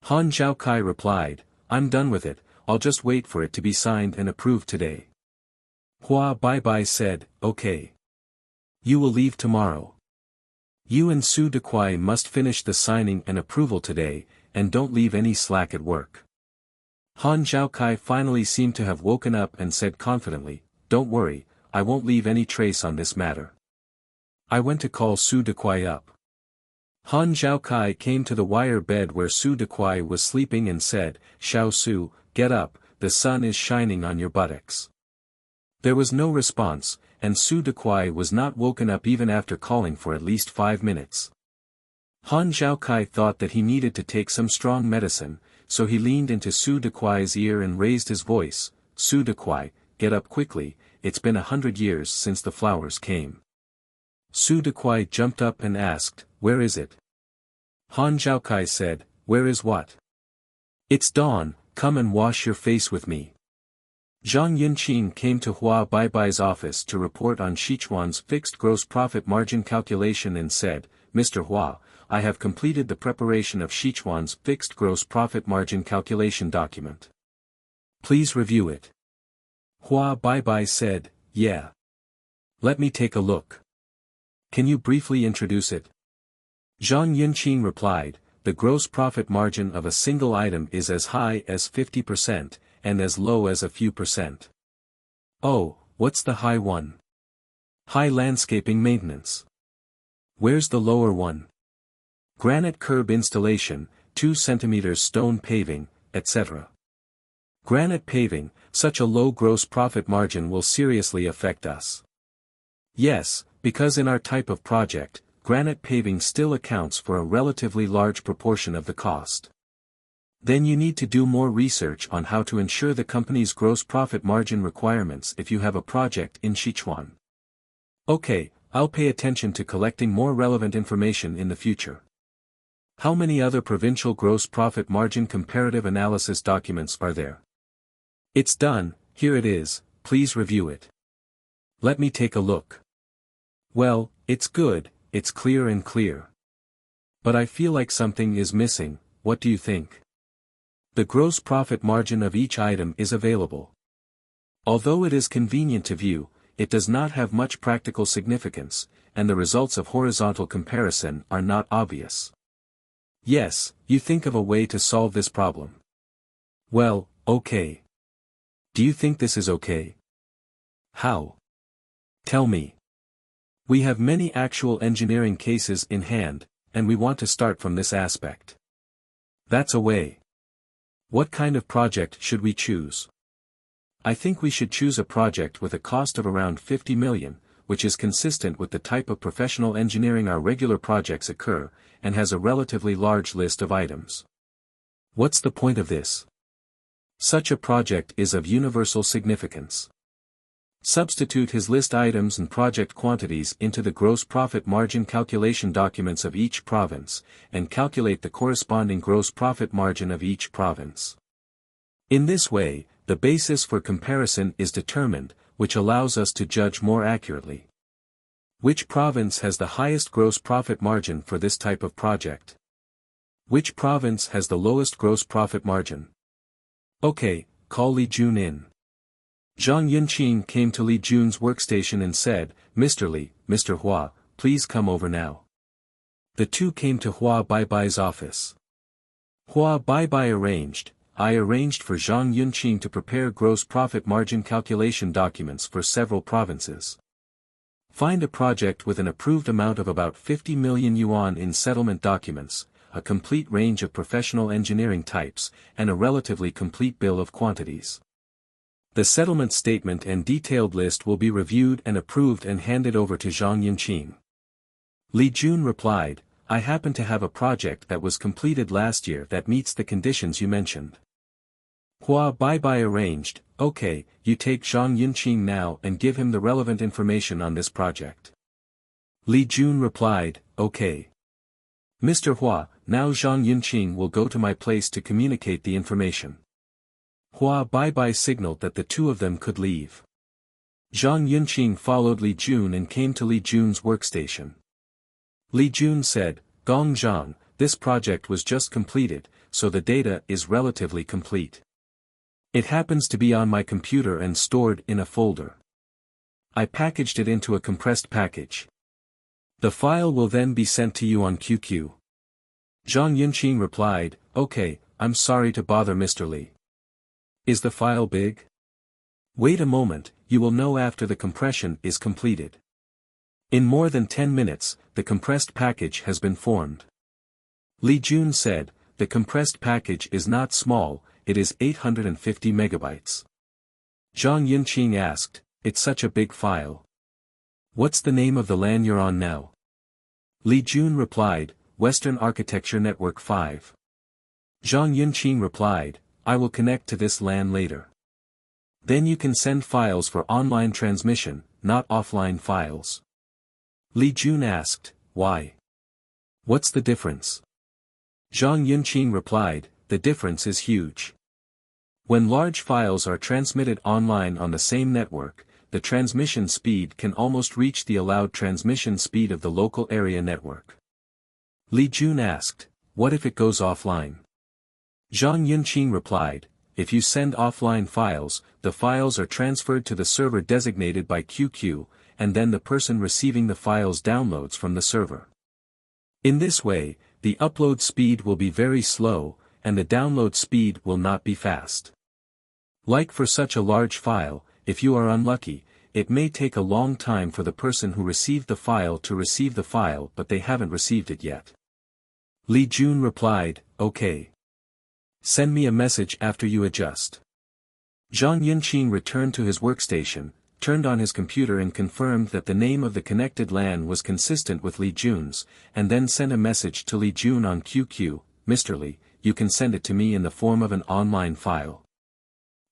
Han Zhaokai replied, I'm done with it, I'll just wait for it to be signed and approved today. Hua Baibai said, okay. You will leave tomorrow. You and Su Dequai must finish the signing and approval today, and don't leave any slack at work. Han Zhaokai finally seemed to have woken up and said confidently, don't worry, I won't leave any trace on this matter. I went to call Su Dequai up. Han Zhaokai came to the wire bed where Su Dequai was sleeping and said, Xiao Su, get up, the sun is shining on your buttocks. There was no response, and Su Dequai was not woken up even after calling for at least 5 minutes. Han Zhaokai thought that he needed to take some strong medicine, so he leaned into Su Dequai's ear and raised his voice, Su Dequai, get up quickly, it's been 100 years since the flowers came. Su Dequai jumped up and asked, where is it? Han Zhaokai said, where is what? It's dawn, come and wash your face with me. Zhang Yunqing came to Hua Baibai's office to report on Sichuan's fixed gross profit margin calculation and said, Mr. Hua, I have completed the preparation of Sichuan's fixed gross profit margin calculation document. Please review it. Hua Baibai said, yeah. Let me take a look. Can you briefly introduce it? Zhang Yunqing replied, the gross profit margin of a single item is as high as 50%, and as low as a few percent. Oh, what's the high one? High landscaping maintenance. Where's the lower one? Granite curb installation, 2 cm stone paving, etc. Granite paving, such a low gross profit margin will seriously affect us. Yes, because in our type of project, granite paving still accounts for a relatively large proportion of the cost. Then you need to do more research on how to ensure the company's gross profit margin requirements if you have a project in Sichuan. Okay, I'll pay attention to collecting more relevant information in the future. How many other provincial gross profit margin comparative analysis documents are there? It's done, here it is, please review it. Let me take a look. Well, it's good, it's clear and clear. But I feel like something is missing, what do you think? The gross profit margin of each item is available. Although it is convenient to view, it does not have much practical significance, and the results of horizontal comparison are not obvious. Yes, you think of a way to solve this problem. Well, okay. Do you think this is okay? How? Tell me. We have many actual engineering cases in hand, and we want to start from this aspect. That's a way. What kind of project should we choose? I think we should choose a project with a cost of around 50 million, which is consistent with the type of professional engineering our regular projects occur, and has a relatively large list of items. What's the point of this? Such a project is of universal significance. Substitute his list items and project quantities into the gross profit margin calculation documents of each province, and calculate the corresponding gross profit margin of each province. In this way, the basis for comparison is determined, which allows us to judge more accurately. Which province has the highest gross profit margin for this type of project? Which province has the lowest gross profit margin? Okay, call Li Jun in. Zhang Yunqing came to Li Jun's workstation and said, Mr. Li, Mr. Hua, please come over now. The two came to Hua Baibai's office. Hua Baibai I arranged for Zhang Yunqing to prepare gross profit margin calculation documents for several provinces. Find a project with an approved amount of about 50 million yuan in settlement documents, a complete range of professional engineering types, and a relatively complete bill of quantities. The settlement statement and detailed list will be reviewed and approved and handed over to Zhang Yunqing. Li Jun replied, I happen to have a project that was completed last year that meets the conditions you mentioned. Hua Baibai arranged, okay, you take Zhang Yunqing now and give him the relevant information on this project. Li Jun replied, okay. Mr. Hua, now Zhang Yunqing will go to my place to communicate the information. Hua Baibai signaled that the two of them could leave. Zhang Yunqing followed Li Jun and came to Li Jun's workstation. Li Jun said, Gong Zhang, this project was just completed, so the data is relatively complete. It happens to be on my computer and stored in a folder. I packaged it into a compressed package. The file will then be sent to you on QQ. Zhang Yunqing replied, okay, I'm sorry to bother Mr. Li. Is the file big? Wait a moment, you will know after the compression is completed. In more than 10 minutes, the compressed package has been formed. Li Jun said, the compressed package is not small, it is 850 megabytes. Zhang Yunqing asked, it's such a big file. What's the name of the LAN you're on now? Li Jun replied, Western Architecture Network 5. Zhang Yunqing replied, I will connect to this LAN later. Then you can send files for online transmission, not offline files. Li Jun asked, why? What's the difference? Zhang Yunqing replied, the difference is huge. When large files are transmitted online on the same network, the transmission speed can almost reach the allowed transmission speed of the local area network. Li Jun asked, what if it goes offline? Zhang Yunqing replied, if you send offline files, the files are transferred to the server designated by QQ, and then the person receiving the files downloads from the server. In this way, the upload speed will be very slow, and the download speed will not be fast. Like for such a large file, if you are unlucky, it may take a long time for the person who received the file to receive the file but they haven't received it yet. Li Jun replied, okay. Send me a message after you adjust. Zhang Yunqing returned to his workstation, turned on his computer and confirmed that the name of the connected LAN was consistent with Li Jun's, and then sent a message to Li Jun on QQ, Mr. Li, you can send it to me in the form of an online file.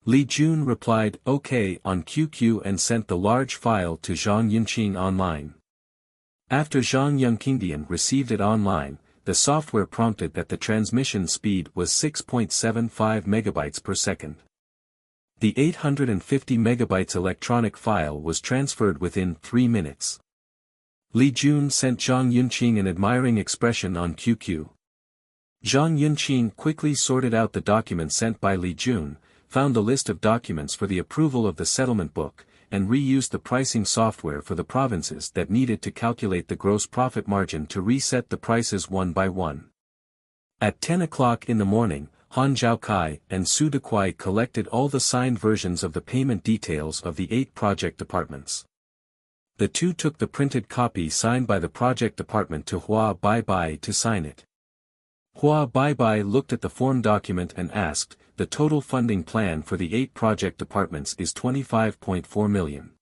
Li Jun replied OK on QQ and sent the large file to Zhang Yunqing online. After Zhang Yunqing received it online, the software prompted that the transmission speed was 6.75 megabytes per second. The 850 megabytes electronic file was transferred within 3 minutes. Li Jun sent Zhang Yunqing an admiring expression on QQ. Zhang Yunqing quickly sorted out the document sent by Li Jun, found the list of documents for the approval of the settlement book, and reused the pricing software for the provinces that needed to calculate the gross profit margin to reset the prices one by one. At 10 o'clock in the morning, Han Zhaokai and Su Dequai collected all the signed versions of the payment details of the 8 project departments. The two took the printed copy signed by the project department to Hua Baibai to sign it. Hua Baibai looked at the form document and asked, the total funding plan for the 8 project departments is 25.4 million.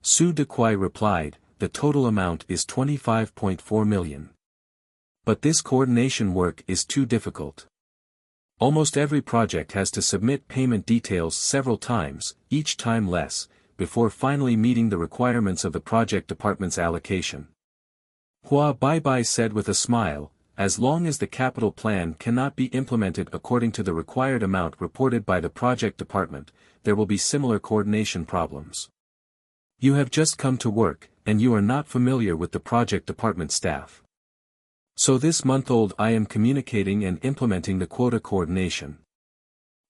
Su Dequai replied, the total amount is 25.4 million. But this coordination work is too difficult. Almost every project has to submit payment details several times, each time less, before finally meeting the requirements of the project department's allocation. Hua Baibai said with a smile, as long as the capital plan cannot be implemented according to the required amount reported by the project department, there will be similar coordination problems. You have just come to work, and you are not familiar with the project department staff. So this month-old I am communicating and implementing the quota coordination.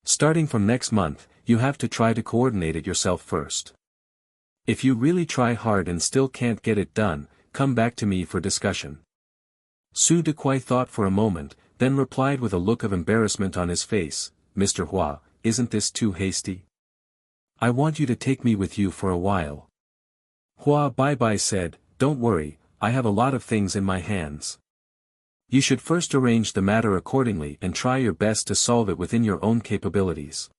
Starting from next month, you have to try to coordinate it yourself first. If you really try hard and still can't get it done, come back to me for discussion. Su Dequai thought for a moment, then replied with a look of embarrassment on his face, Mr. Hua, isn't this too hasty? I want you to take me with you for a while. Hua Baibai said, don't worry, I have a lot of things in my hands. You should first arrange the matter accordingly and try your best to solve it within your own capabilities.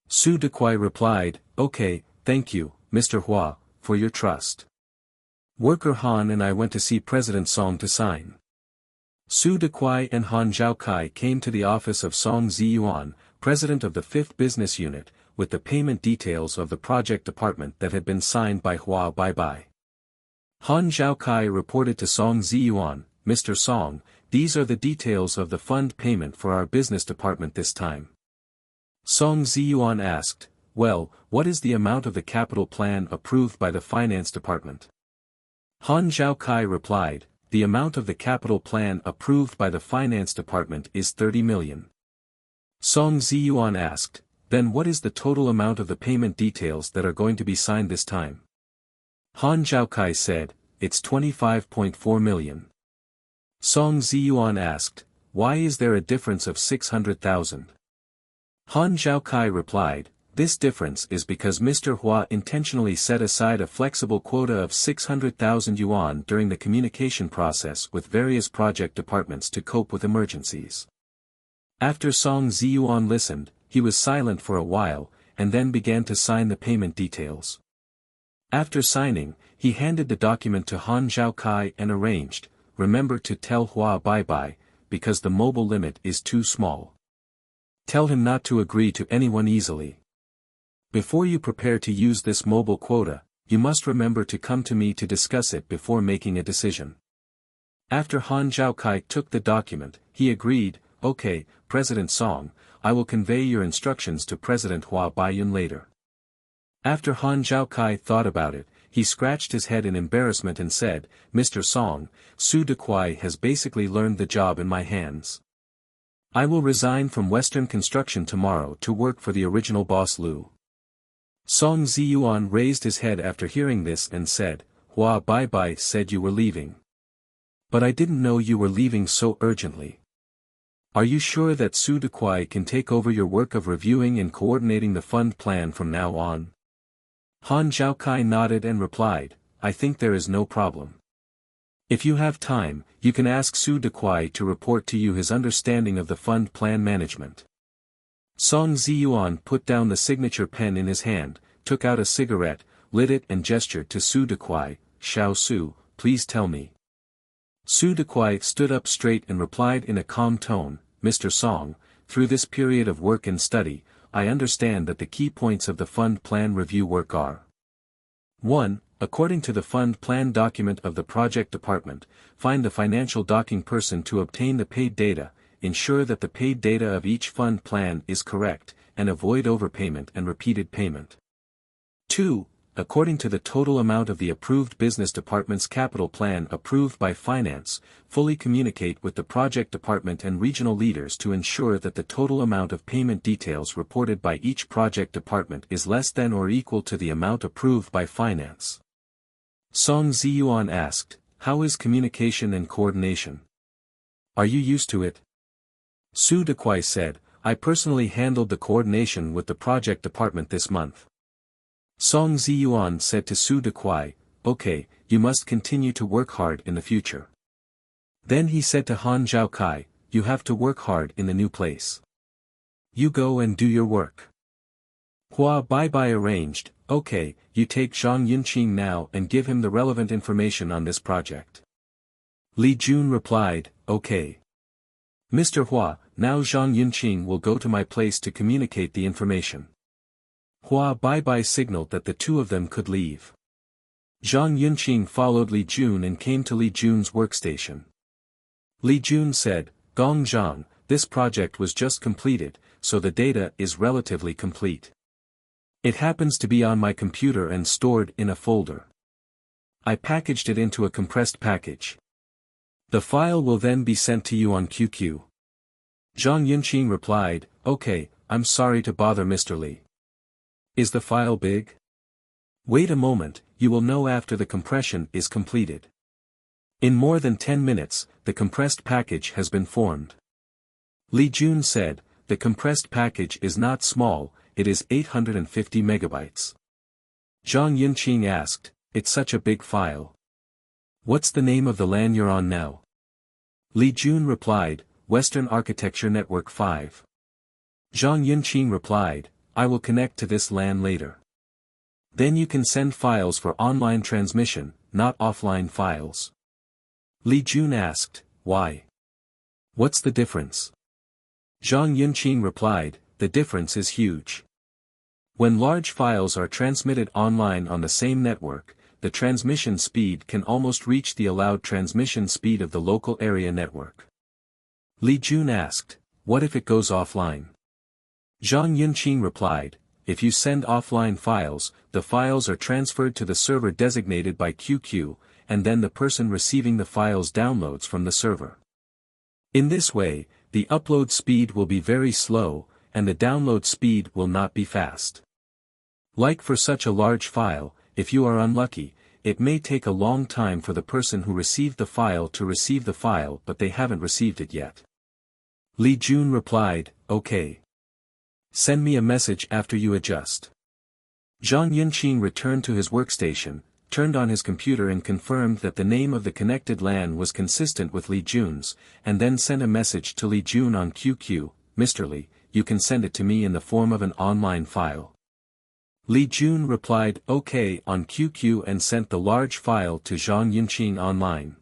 Su Dequai replied, okay, thank you, Mr. Hua, for your trust. Worker Han and I went to see President Song to sign. Su Dequai and Han Zhaokai came to the office of Song Ziyuan, president of the 5th business unit, with the payment details of the project department that had been signed by Hua Baibai. Han Zhaokai reported to Song Ziyuan, Mr. Song, these are the details of the fund payment for our business department this time. Song Ziyuan asked, well, what is the amount of the capital plan approved by the finance department? Han Zhaokai replied, the amount of the capital plan approved by the finance department is 30 million. Song Ziyuan asked, then what is the total amount of the payment details that are going to be signed this time? Han Zhaokai said, it's 25.4 million. Song Ziyuan asked, why is there a difference of 600,000? Han Zhaokai replied, this difference is because Mr. Hua intentionally set aside a flexible quota of 600,000 yuan during the communication process with various project departments to cope with emergencies. After Song Ziyuan listened, he was silent for a while, and then began to sign the payment details. After signing, he handed the document to Han Zhaokai and arranged, remember to tell Hua Baibai, because the mobile limit is too small. Tell him not to agree to anyone easily. Before you prepare to use this mobile quota, you must remember to come to me to discuss it before making a decision. After Han Zhaokai took the document, he agreed, okay, President Song, I will convey your instructions to President Hua Baiyun later. After Han Zhaokai thought about it, he scratched his head in embarrassment and said, "Mr. Song, Su Dequai has basically learned the job in my hands. I will resign from Western Construction tomorrow to work for the original boss Lu." Song Ziyuan raised his head after hearing this and said, "Hua Bai said you were leaving. But I didn't know you were leaving so urgently. Are you sure that Su Dequai can take over your work of reviewing and coordinating the fund plan from now on?" Han Zhaokai nodded and replied, "I think there is no problem. If you have time, you can ask Su Dequai to report to you his understanding of the fund plan management." Song Ziyuan put down the signature pen in his hand, took out a cigarette, lit it and gestured to Su Dequai, "Xiao Su, please tell me." Su Dequai stood up straight and replied in a calm tone, "Mr. Song, through this period of work and study, I understand that the key points of the fund plan review work are: 1. According to the fund plan document of the project department, find the financial docking person to obtain the paid data, ensure that the paid data of each fund plan is correct, and avoid overpayment and repeated payment. 2. According to the total amount of the approved business department's capital plan approved by finance, fully communicate with the project department and regional leaders to ensure that the total amount of payment details reported by each project department is less than or equal to the amount approved by finance." Song Ziyuan asked, "How is communication and coordination? Are you used to it?" Su Dequai said, "I personally handled the coordination with the project department this month." Song Ziyuan said to Su Dequai, "Okay, you must continue to work hard in the future." Then he said to Han Zhaokai, "You have to work hard in the new place. You go and do your work." Hua Bai arranged, "Okay, you take Zhang Yunqing now and give him the relevant information on this project." Li Jun replied, "Okay. Mr. Hua, now Zhang Yunqing will go to my place to communicate the information." Hua Bai signaled that the two of them could leave. Zhang Yunqing followed Li Jun and came to Li Jun's workstation. Li Jun said, "Gong Zhang, this project was just completed, so the data is relatively complete. It happens to be on my computer and stored in a folder. I packaged it into a compressed package. The file will then be sent to you on QQ." Zhang Yunqing replied, "Okay, I'm sorry to bother Mr. Li. Is the file big? Wait a moment, you will know after the compression is completed. In more than 10 minutes, the compressed package has been formed." Li Jun said, "The compressed package is not small, it is 850 megabytes." Zhang Yunqing asked, "It's such a big file. What's the name of the LAN you're on now?" Li Jun replied, "Western Architecture Network 5. Zhang Yunqing replied, "I will connect to this LAN later. Then you can send files for online transmission, not offline files." Li Jun asked, "Why? What's the difference?" Zhang Yunqing replied, "The difference is huge. When large files are transmitted online on the same network, the transmission speed can almost reach the allowed transmission speed of the local area network." Li Jun asked, "What if it goes offline?" Zhang Yunqing replied, "If you send offline files, the files are transferred to the server designated by QQ, and then the person receiving the files downloads from the server. In this way, the upload speed will be very slow, and the download speed will not be fast. Like for such a large file, if you are unlucky, it may take a long time for the person who received the file to receive the file but they haven't received it yet." Li Jun replied, "Okay. Send me a message after you adjust." Zhang Yunqing returned to his workstation, turned on his computer and confirmed that the name of the connected LAN was consistent with Li Jun's, and then sent a message to Li Jun on QQ, "Mr. Li, you can send it to me in the form of an online file." Li Jun replied "Okay" on QQ and sent the large file to Zhang Yunqing online.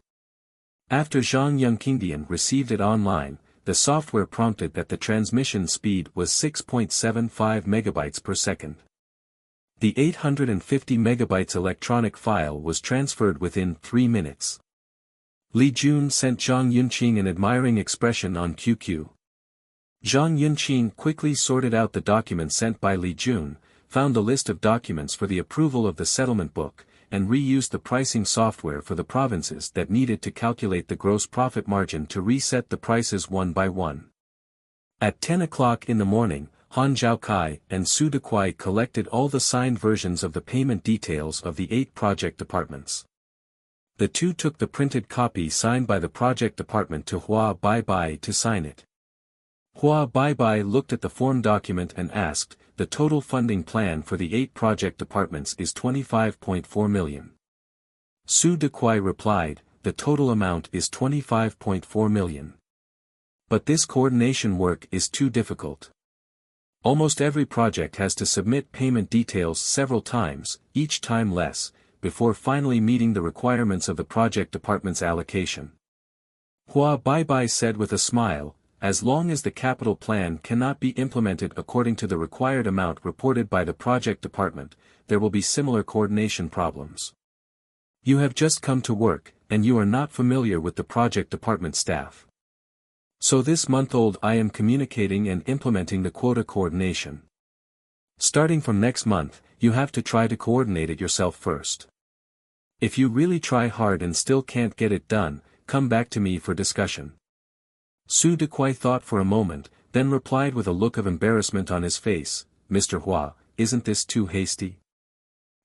After Zhang Yunqing received it online, the software prompted that the transmission speed was 6.75 megabytes per second. The 850 megabytes electronic file was transferred within 3 minutes. Li Jun sent Zhang Yunqing an admiring expression on QQ. Zhang Yunqing quickly sorted out the documents sent by Li Jun, found the list of documents for the approval of the settlement book, and reused the pricing software for the provinces that needed to calculate the gross profit margin to reset the prices one by one. At 10 o'clock in the morning, Han Zhaokai and Su Dequai collected all the signed versions of the payment details of the 8 project departments. The two took the printed copy signed by the project department to Hua Baibai to sign it. Hua Baibai looked at the form document and asked, "The total funding plan for the 8 project departments is 25.4 million. Su Dequai replied, "The total amount is 25.4 million. But this coordination work is too difficult. Almost every project has to submit payment details several times, each time less, before finally meeting the requirements of the project department's allocation." Hua Baibai said with a smile, "As long as the capital plan cannot be implemented according to the required amount reported by the project department, there will be similar coordination problems. You have just come to work, and you are not familiar with the project department staff. So this month-old I am communicating and implementing the quota coordination. Starting from next month, you have to try to coordinate it yourself first. If you really try hard and still can't get it done, come back to me for discussion." Su Dequai thought for a moment, then replied with a look of embarrassment on his face, "Mr. Hua, isn't this too hasty?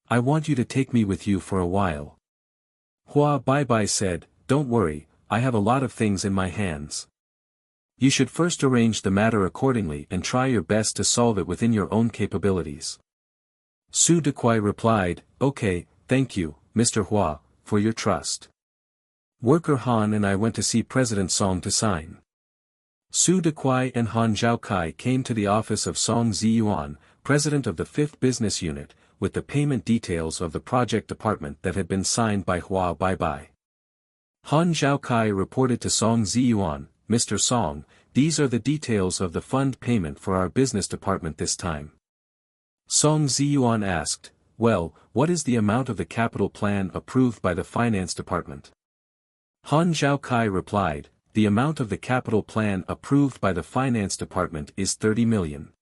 I want you to take me with you for a while." Hua Baibai said, "Don't worry, I have a lot of things in my hands. You should first arrange the matter accordingly and try your best to solve it within your own capabilities." Su Dequai replied, "Okay, thank you, Mr. Hua, for your trust. Worker Han and I went to see President Song to sign." Su Dequai and Han Zhaokai came to the office of Song Ziyuan, president of the 5th business unit, with the payment details of the project department that had been signed by Hua Baibai. Han Zhaokai reported to Song Ziyuan, "Mr. Song, these are the details of the fund payment for our business department this time." Song Ziyuan asked, "Well, what is the amount of the capital plan approved by the finance department?" Han Zhaokai replied, "The amount of the capital plan approved by the finance department is 30 million.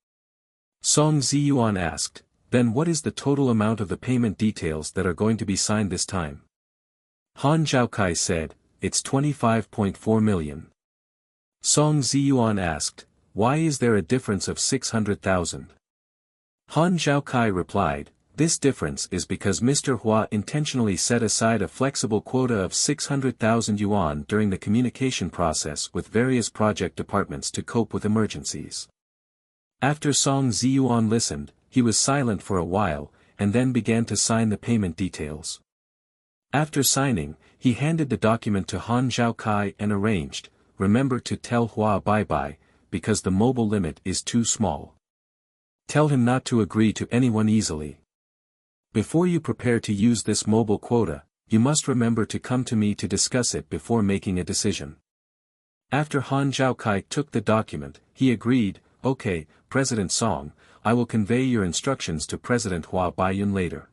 Song Ziyuan asked, "Then what is the total amount of the payment details that are going to be signed this time?" Han Zhaokai said, "It's 25.4 million. Song Ziyuan asked, "Why is there a difference of 600,000? Han Zhaokai replied, "This difference is because Mr. Hua intentionally set aside a flexible quota of 600,000 yuan during the communication process with various project departments to cope with emergencies." After Song Ziyuan listened, he was silent for a while, and then began to sign the payment details. After signing, he handed the document to Han Zhaokai and arranged, "Remember to tell Hua Baibai, because the mobile limit is too small. Tell him not to agree to anyone easily. Before you prepare to use this mobile quota, you must remember to come to me to discuss it before making a decision." After Han Zhaokai took the document, he agreed, "Okay, President Song, I will convey your instructions to President Hua Baiyun later."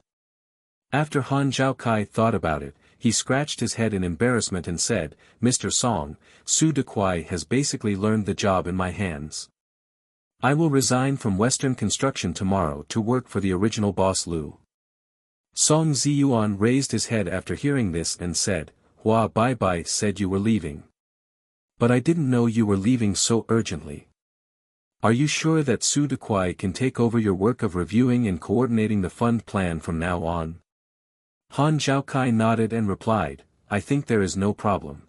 After Han Zhaokai thought about it, he scratched his head in embarrassment and said, "Mr. Song, Su Dequai has basically learned the job in my hands. I will resign from Western Construction tomorrow to work for the original boss Lu." Song Ziyuan raised his head after hearing this and said, "Hua Baibai said you were leaving. But I didn't know you were leaving so urgently. Are you sure that Su Dequai can take over your work of reviewing and coordinating the fund plan from now on?" Han Zhaokai nodded and replied, "I think there is no problem.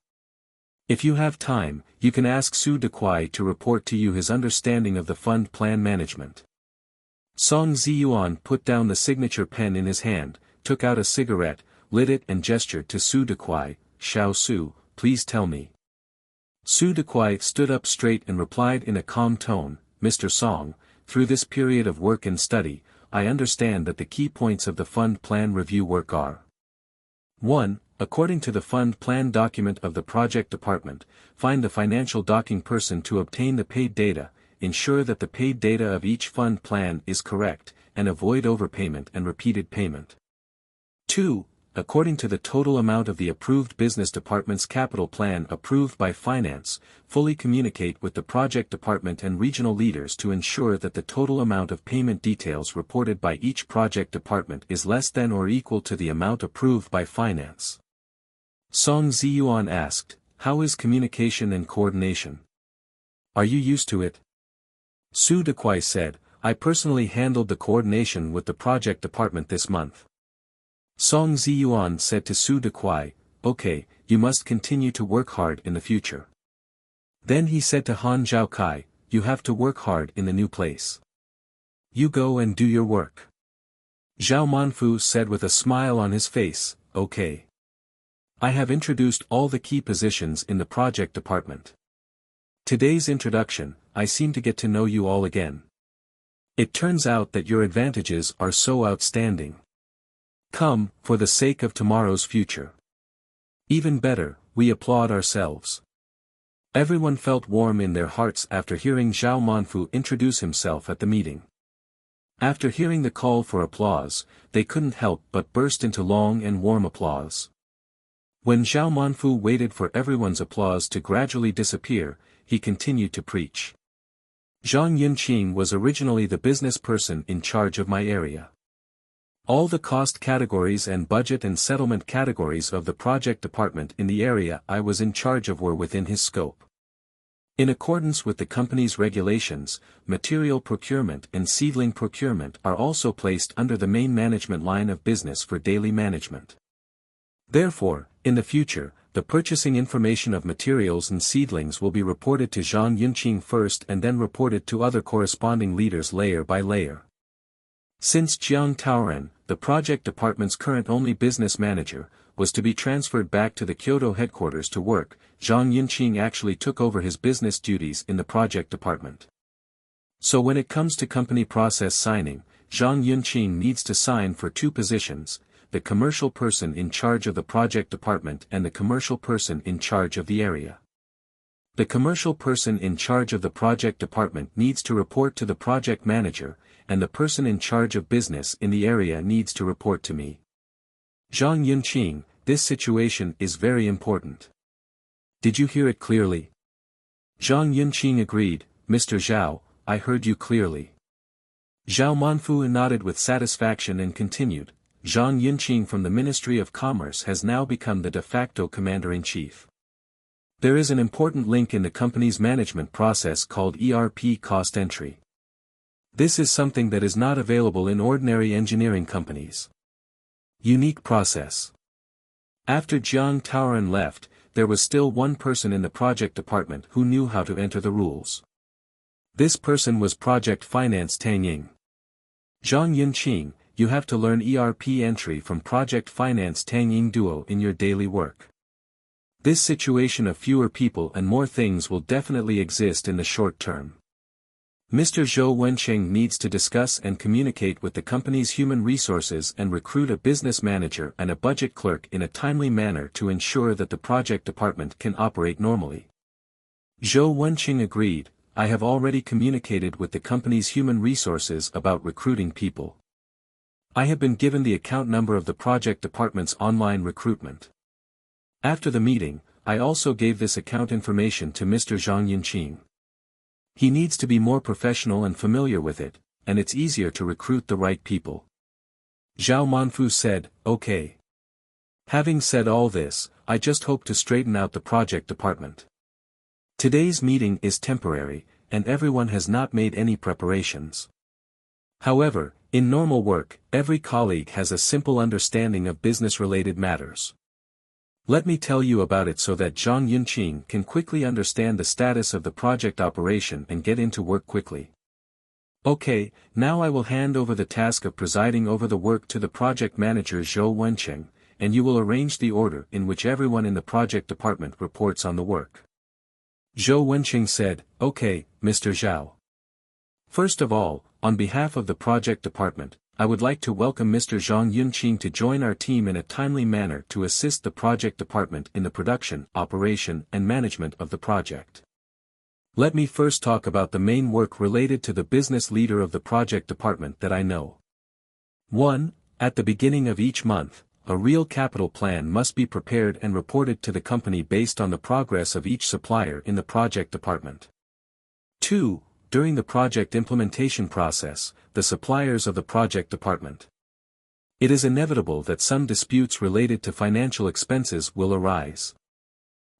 If you have time, you can ask Su Dequai to report to you his understanding of the fund plan management." Song Ziyuan put down the signature pen in his hand, took out a cigarette, lit it and gestured to Su Dequai, "Xiao Su, please tell me." Su Dequai stood up straight and replied in a calm tone, "Mr. Song, through this period of work and study, I understand that the key points of the fund plan review work are: 1. According to the fund plan document of the project department, find the financial docking person to obtain the paid data, ensure that the paid data of each fund plan is correct, and avoid overpayment and repeated payment. 2. according to the total amount of the approved business department's capital plan approved by finance, fully communicate with the project department and regional leaders to ensure that the total amount of payment details reported by each project department is less than or equal to the amount approved by finance. Song Ziyuan asked, "How is communication and coordination? Are you used to it?" Su Dequai said, "I personally handled the coordination with the project department this month." Song Ziyuan said to Su Dequai, "Okay, you must continue to work hard in the future." Then he said to Han Zhaokai, "You have to work hard in the new place. You go and do your work." Zhao Manfu said with a smile on his face, "Okay. I have introduced all the key positions in the project department. Today's introduction, I seem to get to know you all again. It turns out that your advantages are so outstanding. Come, for the sake of tomorrow's future. Even better, we applaud ourselves." Everyone felt warm in their hearts after hearing Zhao Manfu introduce himself at the meeting. After hearing the call for applause, they couldn't help but burst into long and warm applause. When Zhao Manfu waited for everyone's applause to gradually disappear, he continued to preach. Zhang Yunqing was originally the business person in charge of my area. All the cost categories and budget and settlement categories of the project department in the area I was in charge of were within his scope. In accordance with the company's regulations, material procurement and seedling procurement are also placed under the main management line of business for daily management. Therefore, in the future, the purchasing information of materials and seedlings will be reported to Zhang Yunqing first and then reported to other corresponding leaders layer by layer. Since Jiang Taoren, the project department's current only business manager, was to be transferred back to the Kyoto headquarters to work, Zhang Yunqing actually took over his business duties in the project department. So when it comes to company process signing, Zhang Yunqing needs to sign for two positions: the commercial person in charge of the project department and the commercial person in charge of the area. The commercial person in charge of the project department needs to report to the project manager, and the person in charge of business in the area needs to report to me. Zhang Yunqing, this situation is very important. Did you hear it clearly? Zhang Yunqing agreed, "Mr. Zhao, I heard you clearly." Zhao Manfu nodded with satisfaction and continued, "Zhang Yunqing from the Ministry of Commerce has now become the de facto commander-in-chief. There is an important link in the company's management process called ERP cost entry. This is something that is not available in ordinary engineering companies. Unique process." After Jiang Taoren left, there was still one person in the project department who knew how to enter the rules. This person was Project Finance Tang Ying. "Zhang Yunqing, you have to learn ERP entry from Project Finance Tang Ying Duo in your daily work. This situation of fewer people and more things will definitely exist in the short term. Mr. Zhou Wencheng needs to discuss and communicate with the company's human resources and recruit a business manager and a budget clerk in a timely manner to ensure that the project department can operate normally." Zhou Wencheng agreed, "I have already communicated with the company's human resources about recruiting people. I have been given the account number of the project department's online recruitment." After the meeting, I also gave this account information to Mr. Zhang Yunqing. He needs to be more professional and familiar with it, and it's easier to recruit the right people. Zhao Manfu said, "Okay. Having said all this, I just hope to straighten out the project department. Today's meeting is temporary, and everyone has not made any preparations. However, in normal work, every colleague has a simple understanding of business-related matters. Let me tell you about it so that Zhang Yunqing can quickly understand the status of the project operation and get into work quickly. Okay, now I will hand over the task of presiding over the work to the project manager Zhou Wencheng, and you will arrange the order in which everyone in the project department reports on the work." Zhou Wencheng said, "Okay, Mr. Zhao. First of all, on behalf of the project department, I would like to welcome Mr. Zhang Yunqing to join our team in a timely manner to assist the project department in the production, operation, and management of the project. Let me first talk about the main work related to the business leader of the project department that I know. 1. At the beginning of each month, a real capital plan must be prepared and reported to the company based on the progress of each supplier in the project department. 2. During the project implementation process, the suppliers of the project department. It is inevitable that some disputes related to financial expenses will arise.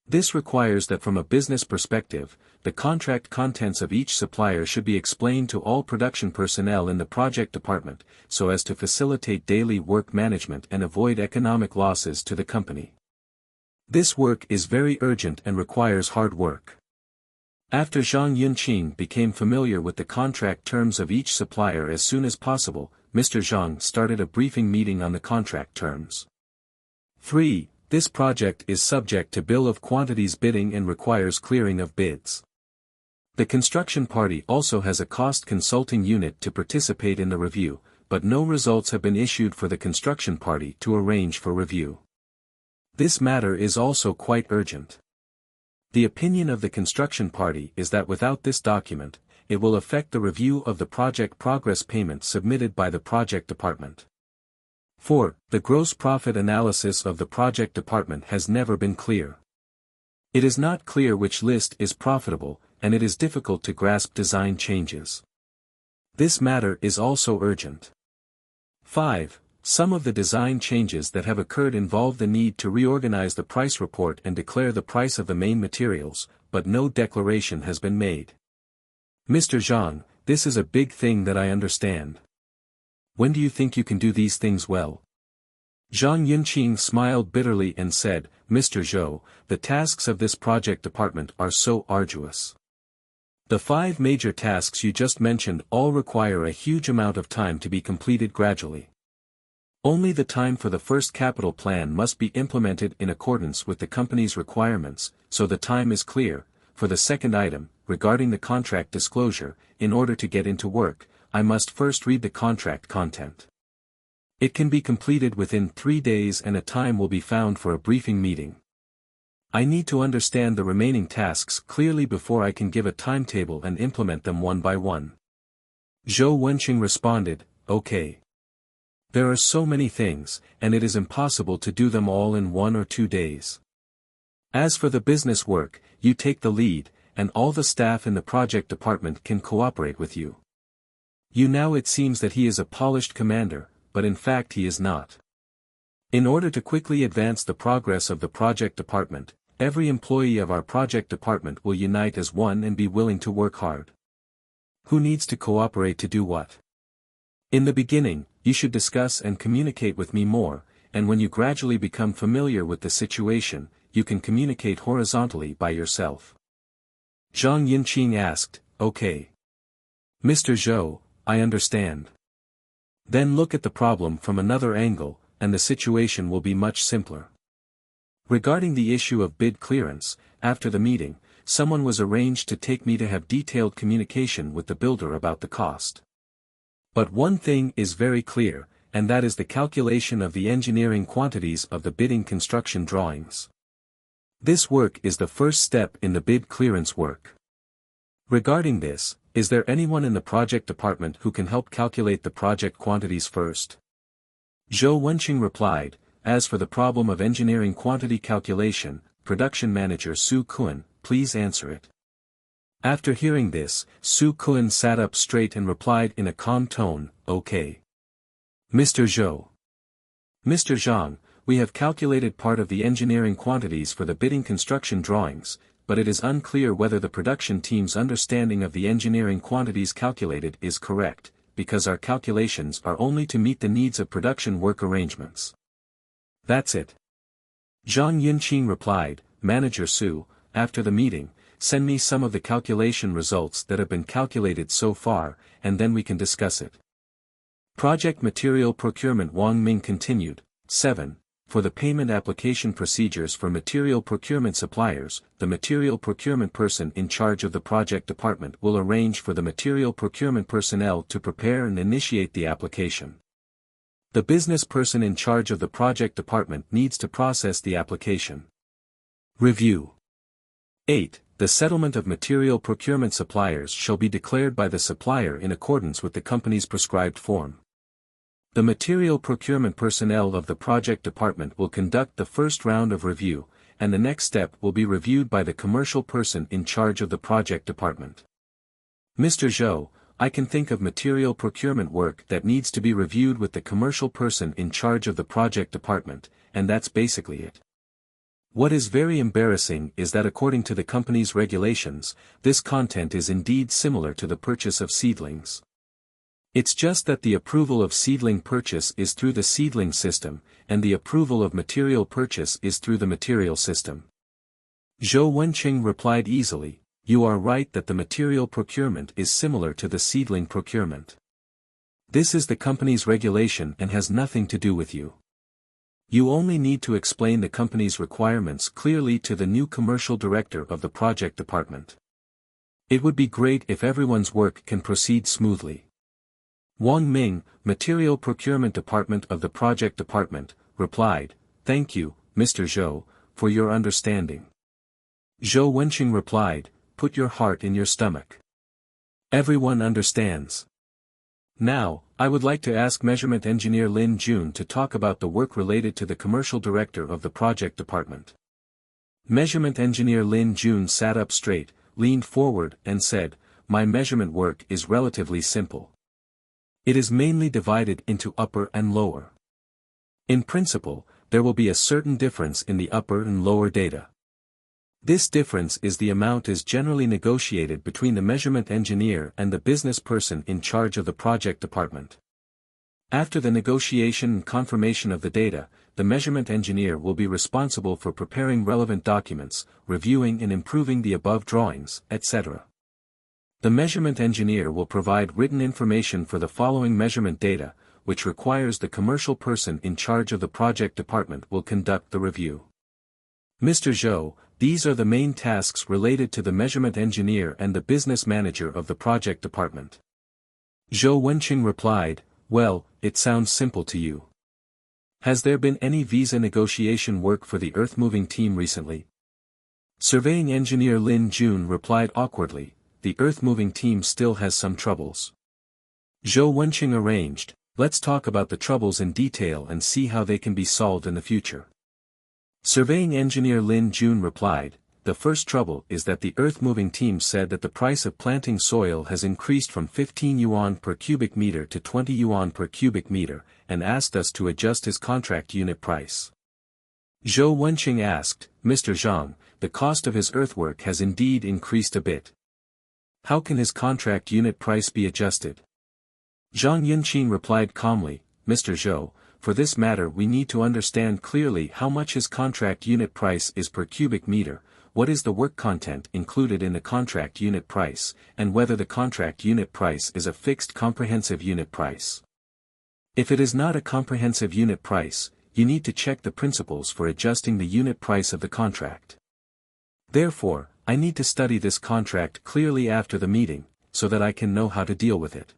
This requires that from a business perspective, the contract contents of each supplier should be explained to all production personnel in the project department, so as to facilitate daily work management and avoid economic losses to the company. This work is very urgent and requires hard work. After Zhang Yunqing became familiar with the contract terms of each supplier as soon as possible, Mr. Zhang started a briefing meeting on the contract terms. 3. This project is subject to bill of quantities bidding and requires clearing of bids. The construction party also has a cost consulting unit to participate in the review, but no results have been issued for the construction party to arrange for review. This matter is also quite urgent. The opinion of the construction party is that without this document, it will affect the review of the project progress payment submitted by the project department. 4. The gross profit analysis of the project department has never been clear. It is not clear which list is profitable, and it is difficult to grasp design changes. This matter is also urgent. 5. Some of the design changes that have occurred involve the need to reorganize the price report and declare the price of the main materials, but no declaration has been made. Mr. Zhang, this is a big thing that I understand. When do you think you can do these things well? Zhang Yunqing smiled bitterly and said, Mr. Zhou, the tasks of this project department are so arduous. The 5 major tasks you just mentioned all require a huge amount of time to be completed gradually. Only the time for the first capital plan must be implemented in accordance with the company's requirements, so the time is clear. For the second item, regarding the contract disclosure, in order to get into work, I must first read the contract content. It can be completed within 3 days and a time will be found for a briefing meeting. I need to understand the remaining tasks clearly before I can give a timetable and implement them one by one. Zhou Wenqing responded, okay. There are so many things, and it is impossible to do them all in 1 or 2 days. As for the business work, you take the lead, and all the staff in the project department can cooperate with you. Now it seems that he is a polished commander, but in fact he is not. In order to quickly advance the progress of the project department, every employee of our project department will unite as one and be willing to work hard. Who needs to cooperate to do what? In the beginning, you should discuss and communicate with me more, and when you gradually become familiar with the situation, you can communicate horizontally by yourself. Zhang Yunqing asked, okay. Mr. Zhou, I understand. Then look at the problem from another angle, and the situation will be much simpler. Regarding the issue of bid clearance, after the meeting, someone was arranged to take me to have detailed communication with the builder about the cost. But one thing is very clear, and that is the calculation of the engineering quantities of the bidding construction drawings. This work is the first step in the bid clearance work. Regarding this, is there anyone in the project department who can help calculate the project quantities first? Zhou Wenqing replied, as for the problem of engineering quantity calculation, production manager Su Kun, please answer it. After hearing this, Su Kun sat up straight and replied in a calm tone, okay. Mr. Zhou. Mr. Zhang, we have calculated part of the engineering quantities for the bidding construction drawings, but it is unclear whether the production team's understanding of the engineering quantities calculated is correct, because our calculations are only to meet the needs of production work arrangements. That's it. Zhang Yunqing replied, Manager Su, after the meeting, send me some of the calculation results that have been calculated so far, and then we can discuss it. Project Material Procurement Wang Ming continued. 7. For the payment application procedures for material procurement suppliers, the material procurement person in charge of the project department will arrange for the material procurement personnel to prepare and initiate the application. The business person in charge of the project department needs to process the application. Review. 8. The settlement of material procurement suppliers shall be declared by the supplier in accordance with the company's prescribed form. The material procurement personnel of the project department will conduct the first round of review, and the next step will be reviewed by the commercial person in charge of the project department. Mr. Zhou, I can think of material procurement work that needs to be reviewed with the commercial person in charge of the project department, and that's basically it. What is very embarrassing is that according to the company's regulations, this content is indeed similar to the purchase of seedlings. It's just that the approval of seedling purchase is through the seedling system, and the approval of material purchase is through the material system. Zhou Wenqing replied easily, "You are right that the material procurement is similar to the seedling procurement. This is the company's regulation and has nothing to do with you. You only need to explain the company's requirements clearly to the new commercial director of the project department. It would be great if everyone's work can proceed smoothly." Wang Ming, Material Procurement Department of the Project Department, replied, "Thank you, Mr. Zhou, for your understanding." Zhou Wenqing replied, "Put your heart in your stomach. Everyone understands." Now, I would like to ask Measurement Engineer Lin Jun to talk about the work related to the Commercial Director of the Project Department. Measurement Engineer Lin Jun sat up straight, leaned forward and said, "My measurement work is relatively simple. It is mainly divided into upper and lower. In principle, there will be a certain difference in the upper and lower data. This difference is the amount is generally negotiated between the measurement engineer and the business person in charge of the project department. After the negotiation and confirmation of the data, the measurement engineer will be responsible for preparing relevant documents, reviewing and improving the above drawings, etc. The measurement engineer will provide written information for the following measurement data, which requires the commercial person in charge of the project department will conduct the review. Mr. Zhou, these are the main tasks related to the measurement engineer and the business manager of the project department." Zhou Wenqing replied, "Well, it sounds simple to you. Has there been any visa negotiation work for the earth-moving team recently?" Surveying engineer Lin Jun replied awkwardly, "The earth-moving team still has some troubles." Zhou Wenqing arranged, "Let's talk about the troubles in detail and see how they can be solved in the future." Surveying engineer Lin Jun replied, "The first trouble is that the earth-moving team said that the price of planting soil has increased from 15 yuan per cubic meter to 20 yuan per cubic meter, and asked us to adjust his contract unit price." Zhou Wenqing asked, "Mr. Zhang, the cost of his earthwork has indeed increased a bit. How can his contract unit price be adjusted?" Zhang Yunqin replied calmly, "Mr. Zhou, for this matter we need to understand clearly how much his contract unit price is per cubic meter, what is the work content included in the contract unit price, and whether the contract unit price is a fixed comprehensive unit price. If it is not a comprehensive unit price, you need to check the principles for adjusting the unit price of the contract. Therefore, I need to study this contract clearly after the meeting, so that I can know how to deal with it."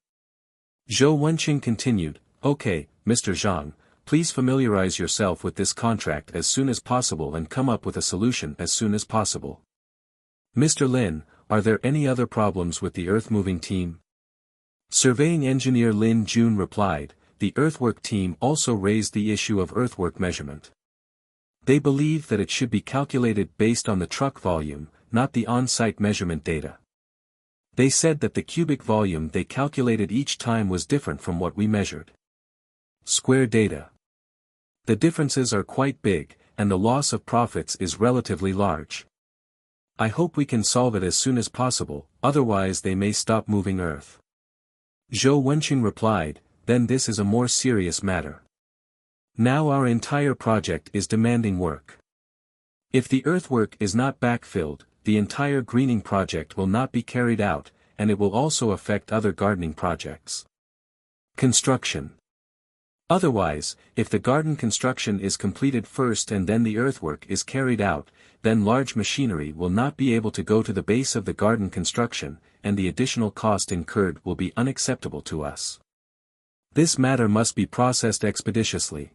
Zhou Wenqing continued, "Okay, Mr. Zhang, please familiarize yourself with this contract as soon as possible and come up with a solution as soon as possible. Mr. Lin, are there any other problems with the earth-moving team?" Surveying engineer Lin Jun replied, "The earthwork team also raised the issue of earthwork measurement. They believe that it should be calculated based on the truck volume, not the on-site measurement data. They said that the cubic volume they calculated each time was different from what we measured. Square data. The differences are quite big, and the loss of profits is relatively large. I hope we can solve it as soon as possible, otherwise they may stop moving earth." Zhou Wenqing replied, "Then this is a more serious matter. Now our entire project is demanding work. If the earthwork is not backfilled, the entire greening project will not be carried out, and it will also affect other gardening projects. Construction. Otherwise, if the garden construction is completed first and then the earthwork is carried out, then large machinery will not be able to go to the base of the garden construction, and the additional cost incurred will be unacceptable to us. This matter must be processed expeditiously.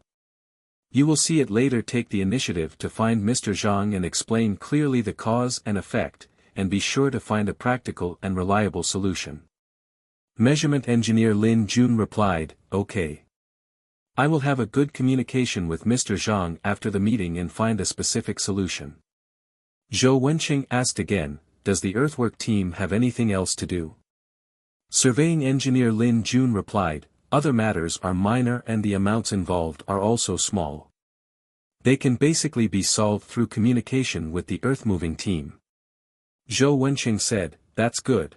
You will see it later. Take the initiative to find Mr. Zhang and explain clearly the cause and effect, and be sure to find a practical and reliable solution." Measurement engineer Lin Jun replied, "Okay. I will have a good communication with Mr. Zhang after the meeting and find a specific solution. Zhou Wenqing asked again, does the earthwork team have anything else to do? Surveying engineer Lin Jun replied, other matters are minor and the amounts involved are also small. They can basically be solved through communication with the earth-moving team. Zhou Wenqing said, that's good.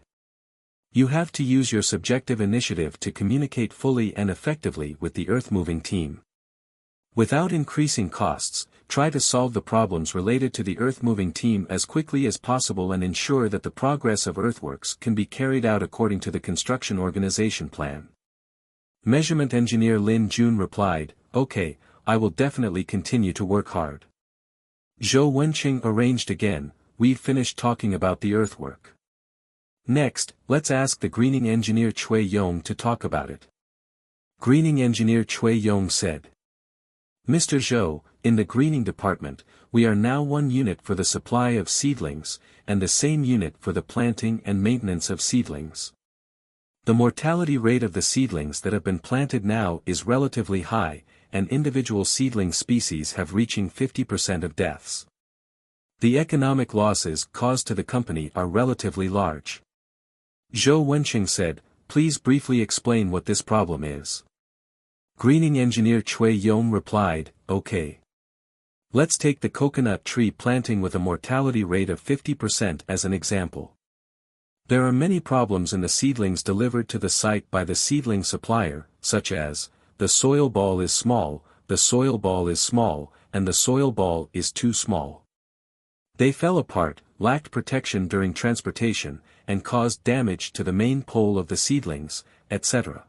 You have to use your subjective initiative to communicate fully and effectively with the earth-moving team. Without increasing costs, try to solve the problems related to the earth-moving team as quickly as possible and ensure that the progress of earthworks can be carried out according to the construction organization plan. Measurement engineer Lin Jun replied, okay, I will definitely continue to work hard. Zhou Wenqing arranged again, we've finished talking about the earthwork. Next, let's ask the greening engineer Cui Yong to talk about it. Greening engineer Cui Yong said. Mr. Zhou, in the greening department, we are now one unit for the supply of seedlings, and the same unit for the planting and maintenance of seedlings. The mortality rate of the seedlings that have been planted now is relatively high, and individual seedling species have reaching 50% of deaths. The economic losses caused to the company are relatively large. Zhou Wenqing said, please briefly explain what this problem is. Greening engineer Cui Yong replied, okay. Let's take the coconut tree planting with a mortality rate of 50% as an example. There are many problems in the seedlings delivered to the site by the seedling supplier, such as, the soil ball is small, the soil ball is small, and the soil ball is too small. They fell apart, lacked protection during transportation, and caused damage to the main pole of the seedlings, etc.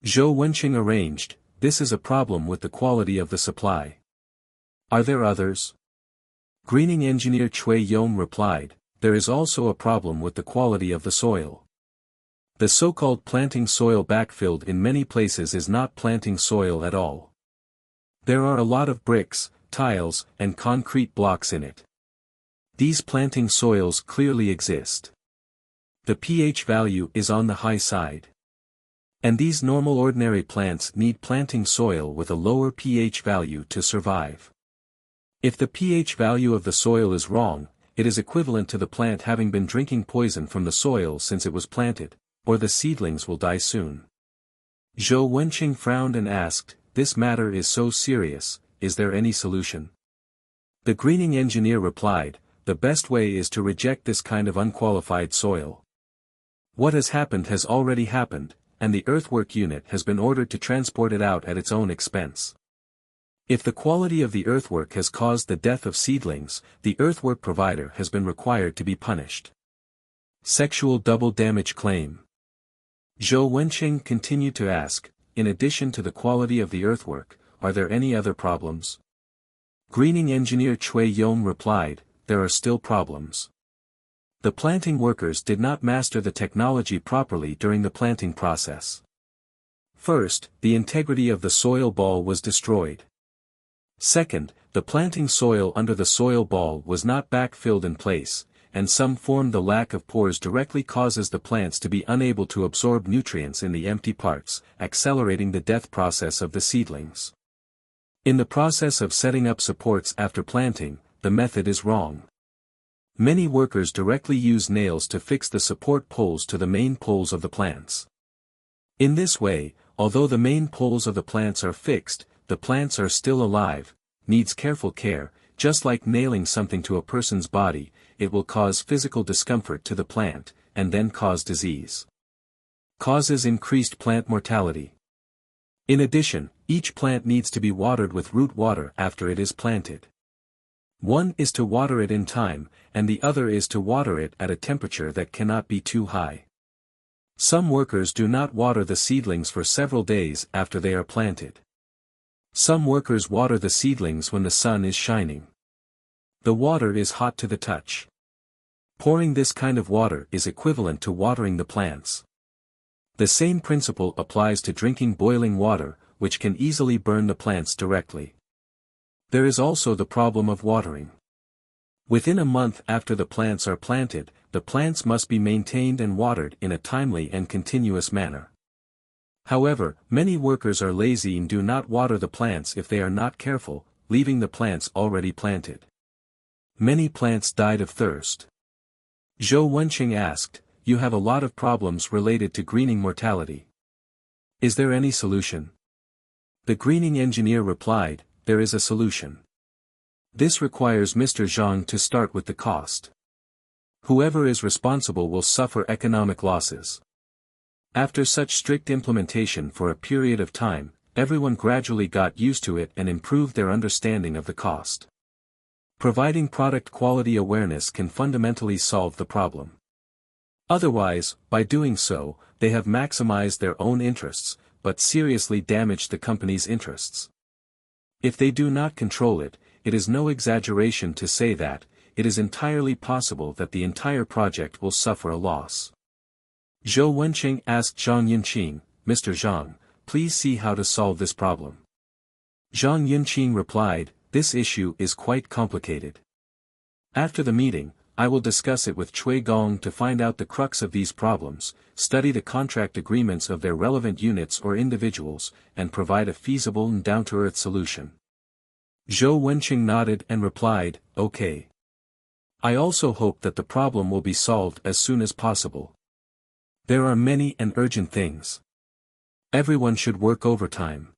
Zhou Wenqing arranged, this is a problem with the quality of the supply. Are there others? Greening engineer Cui Yong replied, there is also a problem with the quality of the soil. The so-called planting soil backfilled in many places is not planting soil at all. There are a lot of bricks, tiles, and concrete blocks in it. These planting soils clearly exist. The pH value is on the high side. And these normal ordinary plants need planting soil with a lower pH value to survive. If the pH value of the soil is wrong, it is equivalent to the plant having been drinking poison from the soil since it was planted, or the seedlings will die soon. Zhou Wenqing frowned and asked, this matter is so serious, is there any solution? The greening engineer replied, the best way is to reject this kind of unqualified soil. What has happened has already happened, and the earthwork unit has been ordered to transport it out at its own expense. If the quality of the earthwork has caused the death of seedlings, the earthwork provider has been required to be punished. Sexual double damage claim. Zhou Wenqing continued to ask, in addition to the quality of the earthwork, are there any other problems? Greening engineer Cui Yong replied, there are still problems. The planting workers did not master the technology properly during the planting process. First, the integrity of the soil ball was destroyed. Second, the planting soil under the soil ball was not backfilled in place, and some form the lack of pores directly causes the plants to be unable to absorb nutrients in the empty parts, accelerating the death process of the seedlings. In the process of setting up supports after planting, the method is wrong. Many workers directly use nails to fix the support poles to the main poles of the plants. In this way, although the main poles of the plants are fixed, the plants are still alive, needs careful care. Just like nailing something to a person's body, it will cause physical discomfort to the plant, and then cause disease. Causes increased plant mortality. In addition, each plant needs to be watered with root water after it is planted. One is to water it in time, and the other is to water it at a temperature that cannot be too high. Some workers do not water the seedlings for several days after they are planted. Some workers water the seedlings when the sun is shining. The water is hot to the touch. Pouring this kind of water is equivalent to watering the plants. The same principle applies to drinking boiling water, which can easily burn the plants directly. There is also the problem of watering. Within a month after the plants are planted, the plants must be maintained and watered in a timely and continuous manner. However, many workers are lazy and do not water the plants if they are not careful, leaving the plants already planted. Many plants died of thirst. Zhou Wenqing asked, "You have a lot of problems related to greening mortality. Is there any solution?" The greening engineer replied, "There is a solution. This requires Mr. Zhang to start with the cost. Whoever is responsible will suffer economic losses." After such strict implementation for a period of time, everyone gradually got used to it and improved their understanding of the cost. Providing product quality awareness can fundamentally solve the problem. Otherwise, by doing so, they have maximized their own interests, but seriously damaged the company's interests. If they do not control it, it is no exaggeration to say that, it is entirely possible that the entire project will suffer a loss. Zhou Wenqing asked Zhang Yunqing, "Mr. Zhang, please see how to solve this problem." Zhang Yunqing replied, "This issue is quite complicated. After the meeting, I will discuss it with Cui Gong to find out the crux of these problems, study the contract agreements of their relevant units or individuals, and provide a feasible and down-to-earth solution." Zhou Wenqing nodded and replied, "Okay. I also hope that the problem will be solved as soon as possible. There are many and urgent things. Everyone should work overtime.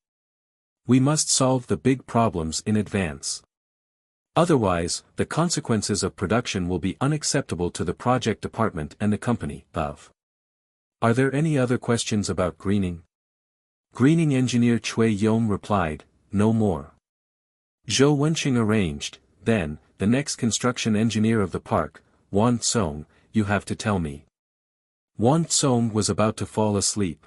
We must solve the big problems in advance. Otherwise, the consequences of production will be unacceptable to the project department and the company. Are there any other questions about greening?" Greening engineer Cui Yong replied, "No more." Zhou Wenqing arranged, "Then, the next construction engineer of the park, Wan Song, you have to tell me." Wan Song was about to fall asleep.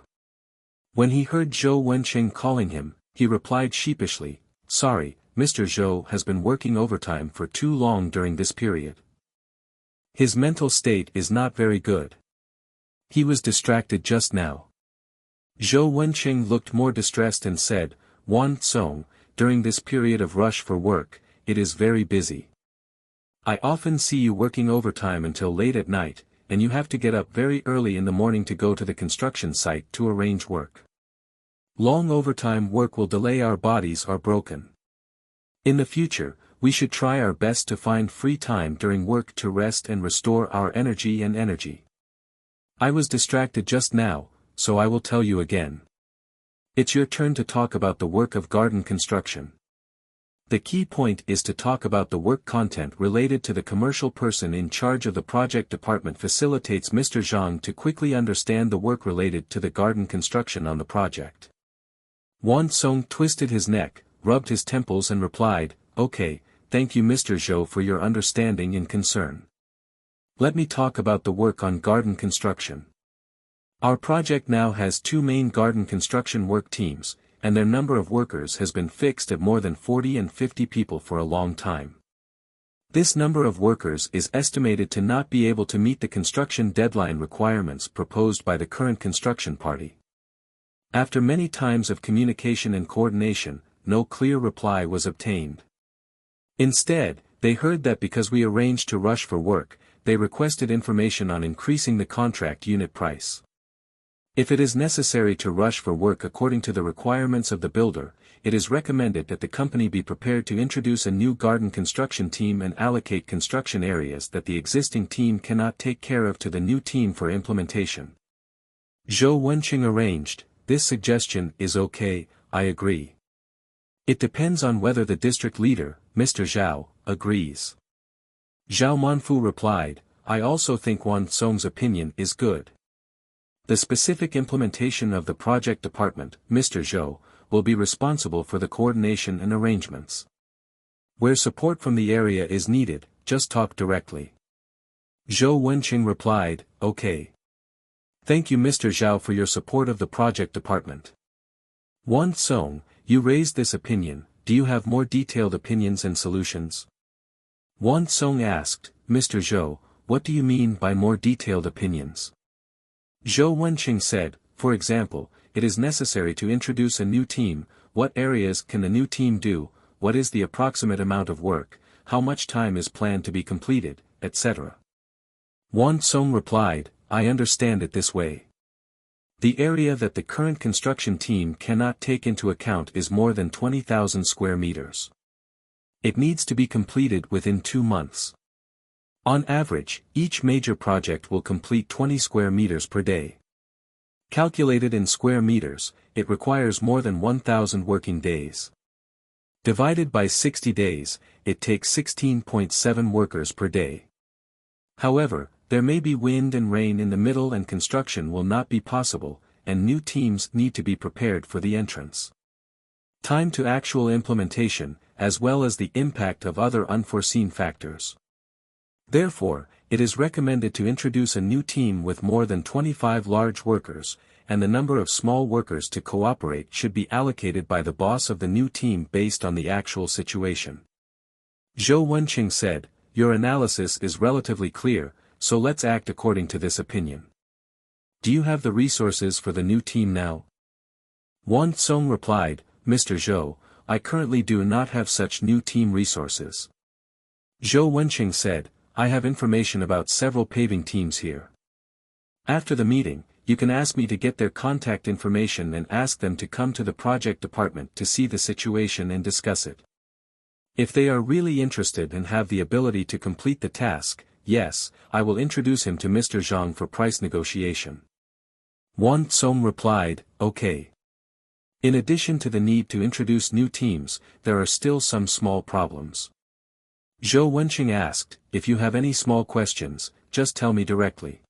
When he heard Zhou Wenqing calling him, he replied sheepishly, "Sorry, Mr. Zhou has been working overtime for too long during this period. His mental state is not very good. He was distracted just now." Zhou Wenqing looked more distressed and said, "Wan Song, during this period of rush for work, it is very busy. I often see you working overtime until late at night, and you have to get up very early in the morning to go to the construction site to arrange work. Long overtime work will delay our bodies are broken. In the future, we should try our best to find free time during work to rest and restore our energy and energy. I was distracted just now, so I will tell you again. It's your turn to talk about the work of garden construction. The key point is to talk about the work content related to the commercial person in charge of the project department facilitates Mr. Zhang to quickly understand the work related to the garden construction on the project." Wan Song twisted his neck, rubbed his temples and replied, "Okay, thank you Mr. Zhou for your understanding and concern. Let me talk about the work on garden construction. Our project now has two main garden construction work teams, and their number of workers has been fixed at more than 40 and 50 people for a long time. This number of workers is estimated to not be able to meet the construction deadline requirements proposed by the current construction party." After many times of communication and coordination, no clear reply was obtained. Instead, they heard that because we arranged to rush for work, they requested information on increasing the contract unit price. If it is necessary to rush for work according to the requirements of the builder, it is recommended that the company be prepared to introduce a new garden construction team and allocate construction areas that the existing team cannot take care of to the new team for implementation. Zhou Wenqing arranged, "This suggestion is okay, I agree. It depends on whether the district leader, Mr. Zhao, agrees." Zhao Manfu replied, "I also think Wan Song's opinion is good. The specific implementation of the project department, Mr. Zhou, will be responsible for the coordination and arrangements. Where support from the area is needed, just talk directly." Zhou Wenqing replied, "Okay. Thank you Mr. Zhao for your support of the project department. Wan Song, you raised this opinion, do you have more detailed opinions and solutions?" Wan Song asked, "Mr. Zhou, what do you mean by more detailed opinions?" Zhou Wenqing said, "For example, it is necessary to introduce a new team, what areas can the new team do, what is the approximate amount of work, how much time is planned to be completed, etc." Wan Song replied, "I understand it this way. The area that the current construction team cannot take into account is more than 20,000 square meters. It needs to be completed within 2 months. On average, each major project will complete 20 square meters per day. Calculated in square meters, it requires more than 1,000 working days. Divided by 60 days, it takes 16.7 workers per day. However, there may be wind and rain in the middle and construction will not be possible, and new teams need to be prepared for the entrance. Time to actual implementation, as well as the impact of other unforeseen factors. Therefore, it is recommended to introduce a new team with more than 25 large workers, and the number of small workers to cooperate should be allocated by the boss of the new team based on the actual situation. Zhou Wenqing said, "Your analysis is relatively clear, so let's act according to this opinion. Do you have the resources for the new team now?" Wang Song replied, "Mr. Zhou, I currently do not have such new team resources." Zhou Wenqing said, "I have information about several paving teams here. After the meeting, you can ask me to get their contact information and ask them to come to the project department to see the situation and discuss it. If they are really interested and have the ability to complete the task, yes, I will introduce him to Mr. Zhang for price negotiation." Wang Song replied, "Okay." In addition to the need to introduce new teams, there are still some small problems. Zhou Wenqing asked, "If you have any small questions, just tell me directly."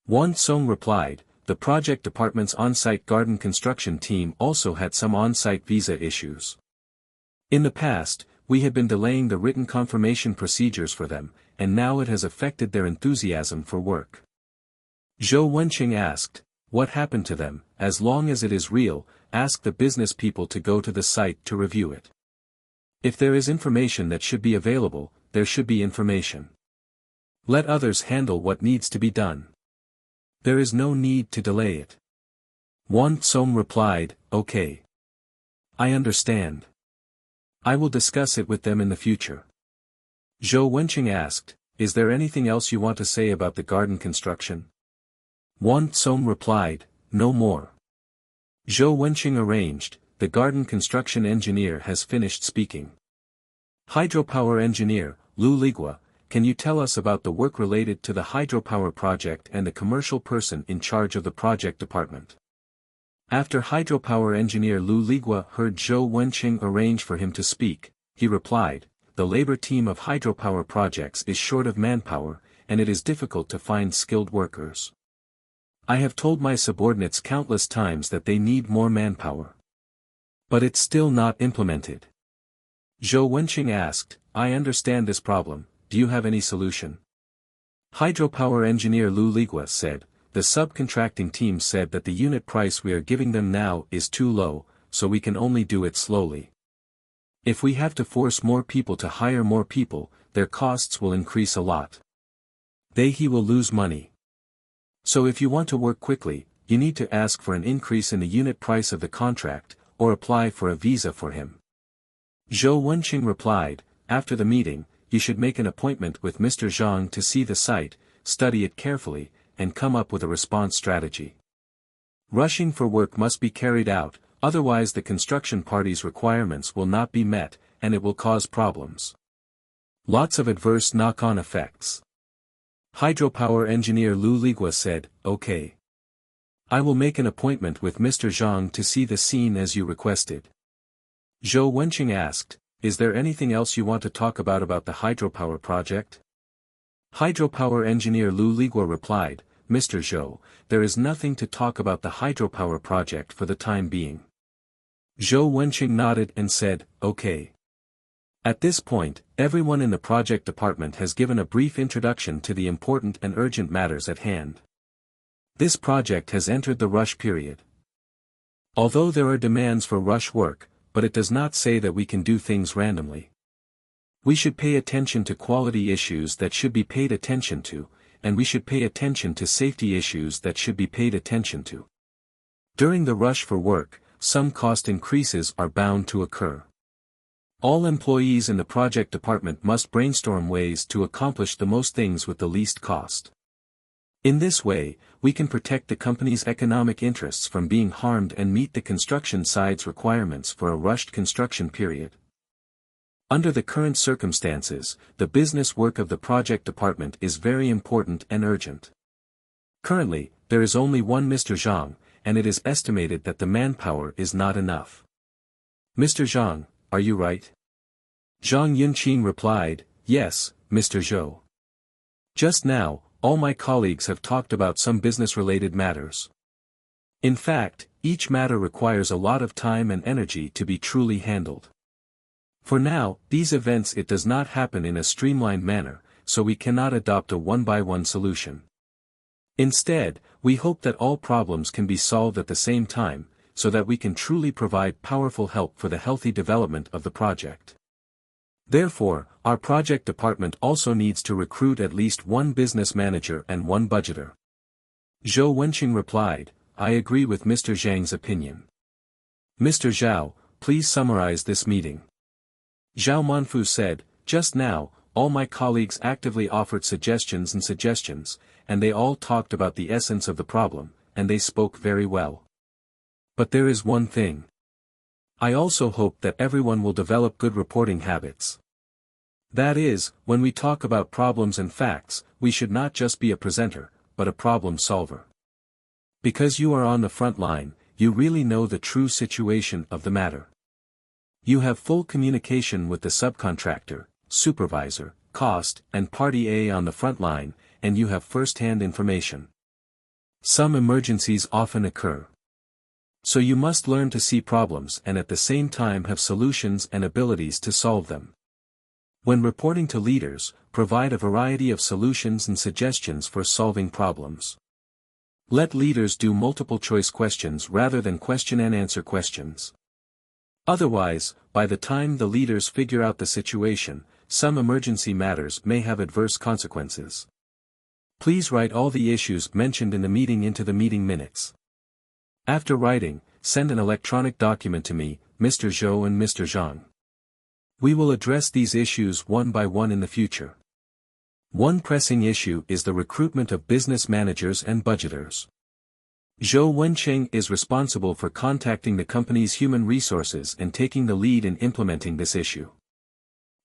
Wang Song replied, "The project department's on-site garden construction team also had some on-site visa issues. In the past, we had been delaying the written confirmation procedures for them, and now it has affected their enthusiasm for work." Zhou Wenqing asked, "What happened to them? As long as it is real, ask the business people to go to the site to review it. If there is information that should be available, there should be information. Let others handle what needs to be done. There is no need to delay it." Wang Song replied, "Okay. I understand. I will discuss it with them in the future." Zhou Wenqing asked, "Is there anything else you want to say about the garden construction?" Wang Song replied, "No more." Zhou Wenqing arranged, "The garden construction engineer has finished speaking. Hydropower engineer, Lu Ligua, can you tell us about the work related to the hydropower project and the commercial person in charge of the project department?" After hydropower engineer Lu Ligua heard Zhou Wenqing arrange for him to speak, he replied, "The labor team of hydropower projects is short of manpower, and it is difficult to find skilled workers. I have told my subordinates countless times that they need more manpower. But it's still not implemented." Zhou Wenqing asked, "I understand this problem, do you have any solution?" Hydropower engineer Lu Ligua said, "The subcontracting team said that the unit price we are giving them now is too low, so we can only do it slowly. If we have to force more people to hire more people, their costs will increase a lot. He will lose money. So if you want to work quickly, you need to ask for an increase in the unit price of the contract, or apply for a visa for him." Zhou Wenqing replied, "After the meeting, you should make an appointment with Mr. Zhang to see the site, study it carefully, and come up with a response strategy. Rushing for work must be carried out, otherwise the construction party's requirements will not be met, and it will cause problems. Lots of adverse knock-on effects." Hydropower engineer Lu Ligua said, "Okay. I will make an appointment with Mr. Zhang to see the scene as you requested." Zhou Wenqing asked, "Is there anything else you want to talk about the hydropower project?" Hydropower engineer Lu Ligua replied, "Mr. Zhou, there is nothing to talk about the hydropower project for the time being." Zhou Wenqing nodded and said, "Okay." At this point, everyone in the project department has given a brief introduction to the important and urgent matters at hand. This project has entered the rush period. Although there are demands for rush work, but it does not say that we can do things randomly. We should pay attention to quality issues that should be paid attention to, and we should pay attention to safety issues that should be paid attention to. During the rush for work, some cost increases are bound to occur. All employees in the project department must brainstorm ways to accomplish the most things with the least cost. In this way, we can protect the company's economic interests from being harmed and meet the construction side's requirements for a rushed construction period. Under the current circumstances, the business work of the project department is very important and urgent. Currently, there is only one Mr. Zhang, and it is estimated that the manpower is not enough. Mr. Zhang, are you right? Zhang Yunqing replied, yes, Mr. Zhou. Just now, all my colleagues have talked about some business-related matters. In fact, each matter requires a lot of time and energy to be truly handled. For now, these events it does not happen in a streamlined manner, so we cannot adopt a one-by-one solution. Instead, we hope that all problems can be solved at the same time, so that we can truly provide powerful help for the healthy development of the project. Therefore, our project department also needs to recruit at least one business manager and one budgeter. Zhou Wenqing replied, I agree with Mr. Zhang's opinion. Mr. Zhao, please summarize this meeting. Zhao Manfu said, just now, all my colleagues actively offered suggestions, and they all talked about the essence of the problem, and they spoke very well. But there is one thing. I also hope that everyone will develop good reporting habits. That is, when we talk about problems and facts, we should not just be a presenter, but a problem solver. Because you are on the front line, you really know the true situation of the matter. You have full communication with the subcontractor, supervisor, cost, and party A on the front line, and you have first-hand information. Some emergencies often occur. So you must learn to see problems and at the same time have solutions and abilities to solve them. When reporting to leaders, provide a variety of solutions and suggestions for solving problems. Let leaders do multiple-choice questions rather than question-and-answer questions. Otherwise, by the time the leaders figure out the situation, some emergency matters may have adverse consequences. Please write all the issues mentioned in the meeting into the meeting minutes. After writing, send an electronic document to me, Mr. Zhou and Mr. Zhang. We will address these issues one by one in the future. One pressing issue is the recruitment of business managers and budgeters. Zhou Wenqing is responsible for contacting the company's human resources and taking the lead in implementing this issue.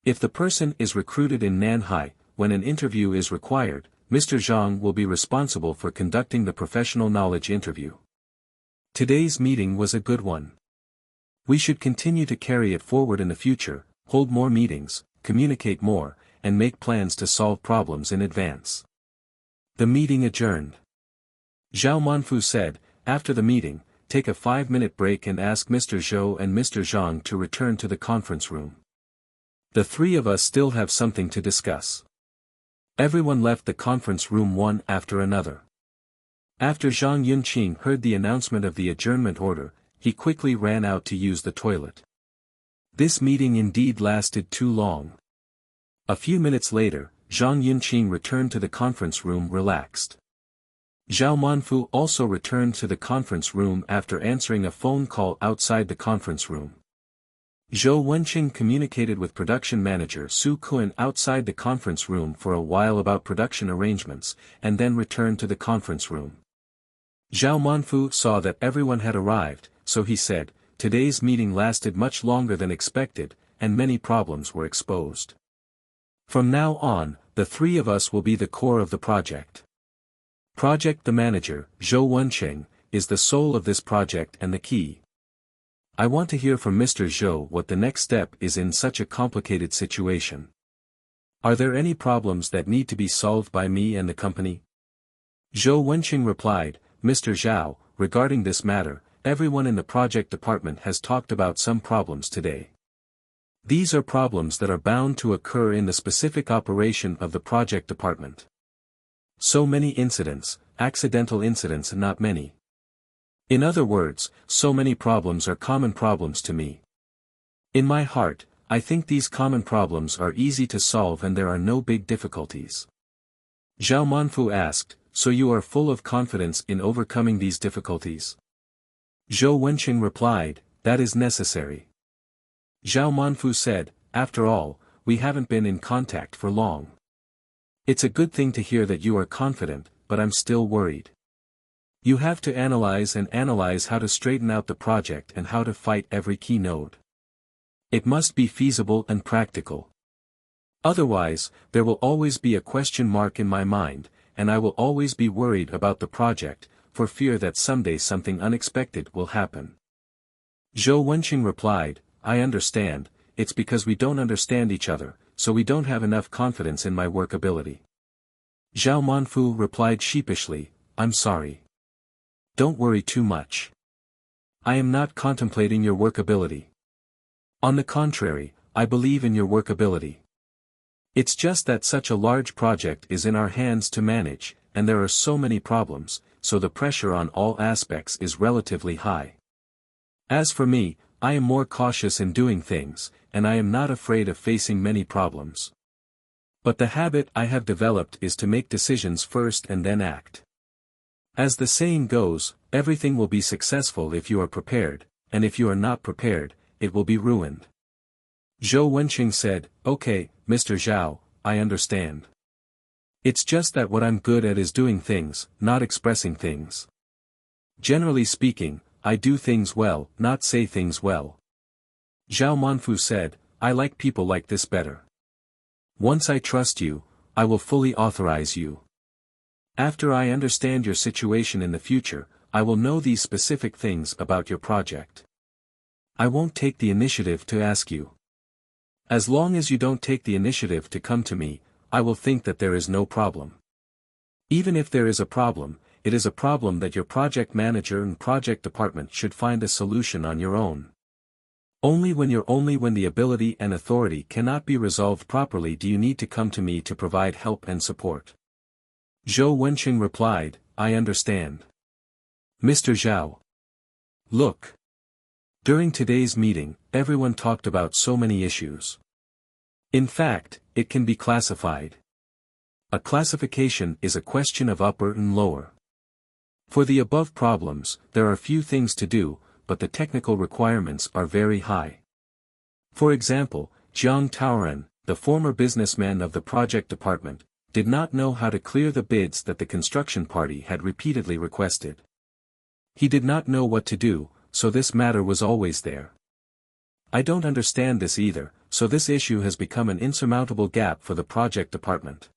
If the person is recruited in Nanhai, when an interview is required, Mr. Zhang will be responsible for conducting the professional knowledge interview. Today's meeting was a good one. We should continue to carry it forward in the future, hold more meetings, communicate more, and make plans to solve problems in advance. The meeting adjourned. Zhao Manfu said, after the meeting, take a 5-minute break and ask Mr. Zhou and Mr. Zhang to return to the conference room. The three of us still have something to discuss. Everyone left the conference room one after another. After Zhang Yunqing heard the announcement of the adjournment order, he quickly ran out to use the toilet. This meeting indeed lasted too long. A few minutes later, Zhang Yunqing returned to the conference room relaxed. Zhao Manfu also returned to the conference room after answering a phone call outside the conference room. Zhou Wenqing communicated with production manager Su Kun outside the conference room for a while about production arrangements, and then returned to the conference room. Zhao Manfu saw that everyone had arrived, so he said, today's meeting lasted much longer than expected, and many problems were exposed. From now on, the three of us will be the core of the project. The manager, Zhou Wenqing, is the soul of this project and the key. I want to hear from Mr. Zhou what the next step is in such a complicated situation. Are there any problems that need to be solved by me and the company? Zhou Wenqing replied, Mr. Zhao, regarding this matter, everyone in the project department has talked about some problems today. These are problems that are bound to occur in the specific operation of the project department. So many incidents, accidental incidents and not many. In other words, so many problems are common problems to me. In my heart, I think these common problems are easy to solve and there are no big difficulties. Zhao Manfu asked, so you are full of confidence in overcoming these difficulties? Zhou Wenqing replied, that is necessary. Zhao Manfu said, after all, we haven't been in contact for long. It's a good thing to hear that you are confident, but I'm still worried. You have to analyze how to straighten out the project and how to fight every key node. It must be feasible and practical. Otherwise, there will always be a question mark in my mind, and I will always be worried about the project, for fear that someday something unexpected will happen. Zhou Wenqing replied, I understand, it's because we don't understand each other, so we don't have enough confidence in my workability. Zhao Manfu replied sheepishly, I'm sorry. Don't worry too much. I am not contemplating your workability. On the contrary, I believe in your workability. It's just that such a large project is in our hands to manage, and there are so many problems, so the pressure on all aspects is relatively high. As for me, I am more cautious in doing things, and I am not afraid of facing many problems. But the habit I have developed is to make decisions first and then act. As the saying goes, everything will be successful if you are prepared, and if you are not prepared, it will be ruined. Zhou Wenqing said, Okay, Mr. Zhao, I understand. It's just that what I'm good at is doing things, not expressing things. Generally speaking, I do things well, not say things well. Zhao Manfu said, I like people like this better. Once I trust you, I will fully authorize you. After I understand your situation in the future, I will know these specific things about your project. I won't take the initiative to ask you. As long as you don't take the initiative to come to me, I will think that there is no problem. Even if there is a problem, it is a problem that your project manager and project department should find a solution on your own. Only when the ability and authority cannot be resolved properly do you need to come to me to provide help and support. Zhou Wenqing replied, I understand. Mr. Zhao. Look. During today's meeting, everyone talked about so many issues. In fact, it can be classified. A classification is a question of upper and lower. For the above problems, there are few things to do, but the technical requirements are very high. For example, Jiang Taoren, the former businessman of the project department, did not know how to clear the bids that the construction party had repeatedly requested. He did not know what to do, so this matter was always there. I don't understand this either, so this issue has become an insurmountable gap for the project department.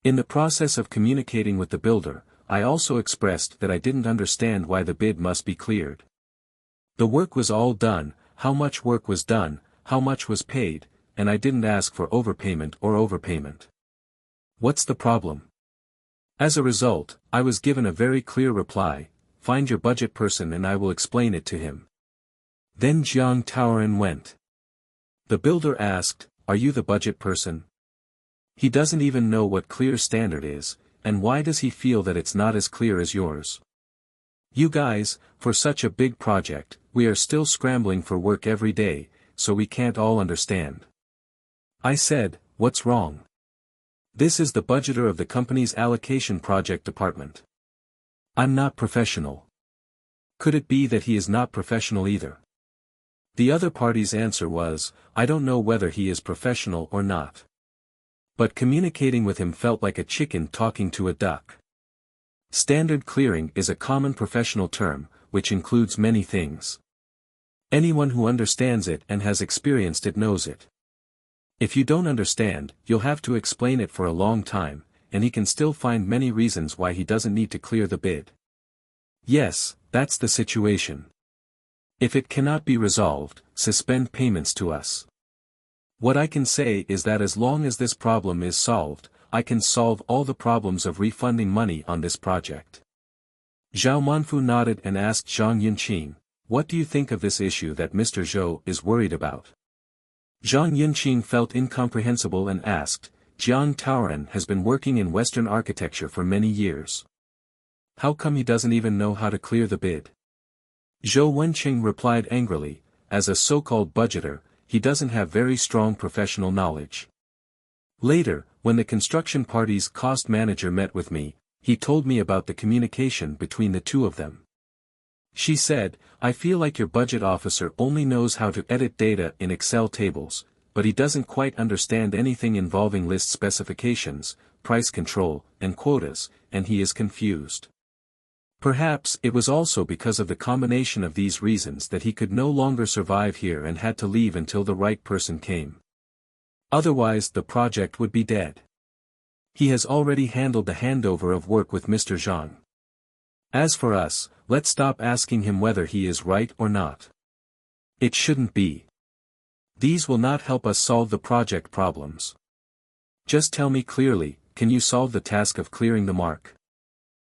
In the process of communicating with the builder, I also expressed that I didn't understand why the bid must be cleared. The work was all done, how much work was done, how much was paid, and I didn't ask for overpayment or overpayment. What's the problem? As a result, I was given a very clear reply, find your budget person and I will explain it to him. Then Jiang Taoren went. The builder asked, are you the budget person? He doesn't even know what clear standard is, and why does he feel that it's not as clear as yours? You guys, for such a big project, we are still scrambling for work every day, so we can't all understand. I said, what's wrong? This is the budgeter of the company's allocation project department. I'm not professional. Could it be that he is not professional either? The other party's answer was, I don't know whether he is professional or not. But communicating with him felt like a chicken talking to a duck. Standard clearing is a common professional term, which includes many things. Anyone who understands it and has experienced it knows it. If you don't understand, you'll have to explain it for a long time, and he can still find many reasons why he doesn't need to clear the bid. Yes, that's the situation. If it cannot be resolved, suspend payments to us. What I can say is that as long as this problem is solved, I can solve all the problems of refunding money on this project. Zhao Manfu nodded and asked Zhang Yunqing, what do you think of this issue that Mr. Zhou is worried about? Zhang Yunqing felt incomprehensible and asked, Jiang Taoren has been working in Western architecture for many years. How come he doesn't even know how to clear the bid? Zhou Wenqing replied angrily, as a so-called budgeter, he doesn't have very strong professional knowledge. Later, when the construction party's cost manager met with me, he told me about the communication between the two of them. She said, I feel like your budget officer only knows how to edit data in Excel tables, but he doesn't quite understand anything involving list specifications, price control, and quotas, and he is confused. Perhaps it was also because of the combination of these reasons that he could no longer survive here and had to leave until the right person came. Otherwise the project would be dead. He has already handled the handover of work with Mr. Zhang. As for us, let's stop asking him whether he is right or not. It shouldn't be. These will not help us solve the project problems. Just tell me clearly, can you solve the task of clearing the mark?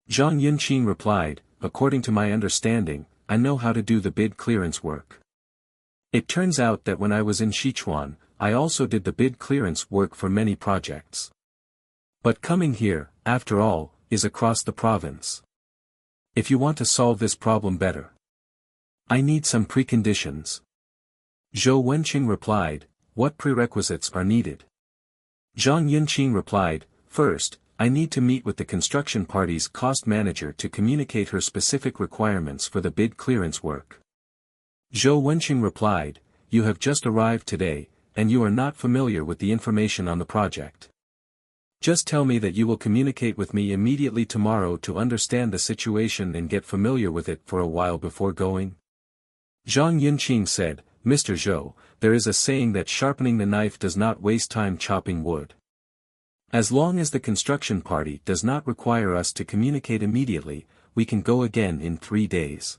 Zhang Yunqing replied, according to my understanding, I know how to do the bid clearance work. It turns out that when I was in Sichuan, I also did the bid clearance work for many projects. But coming here, after all, is across the province. If you want to solve this problem better, I need some preconditions. Zhou Wenqing replied, what prerequisites are needed? Zhang Yunqing replied, first, I need to meet with the construction party's cost manager to communicate her specific requirements for the bid clearance work. Zhou Wenqing replied, you have just arrived today, and you are not familiar with the information on the project. Just tell me that you will communicate with me immediately tomorrow to understand the situation and get familiar with it for a while before going. Zhang Yunqing said, Mr. Zhou, there is a saying that sharpening the knife does not waste time chopping wood. As long as the construction party does not require us to communicate immediately, we can go again in 3 days.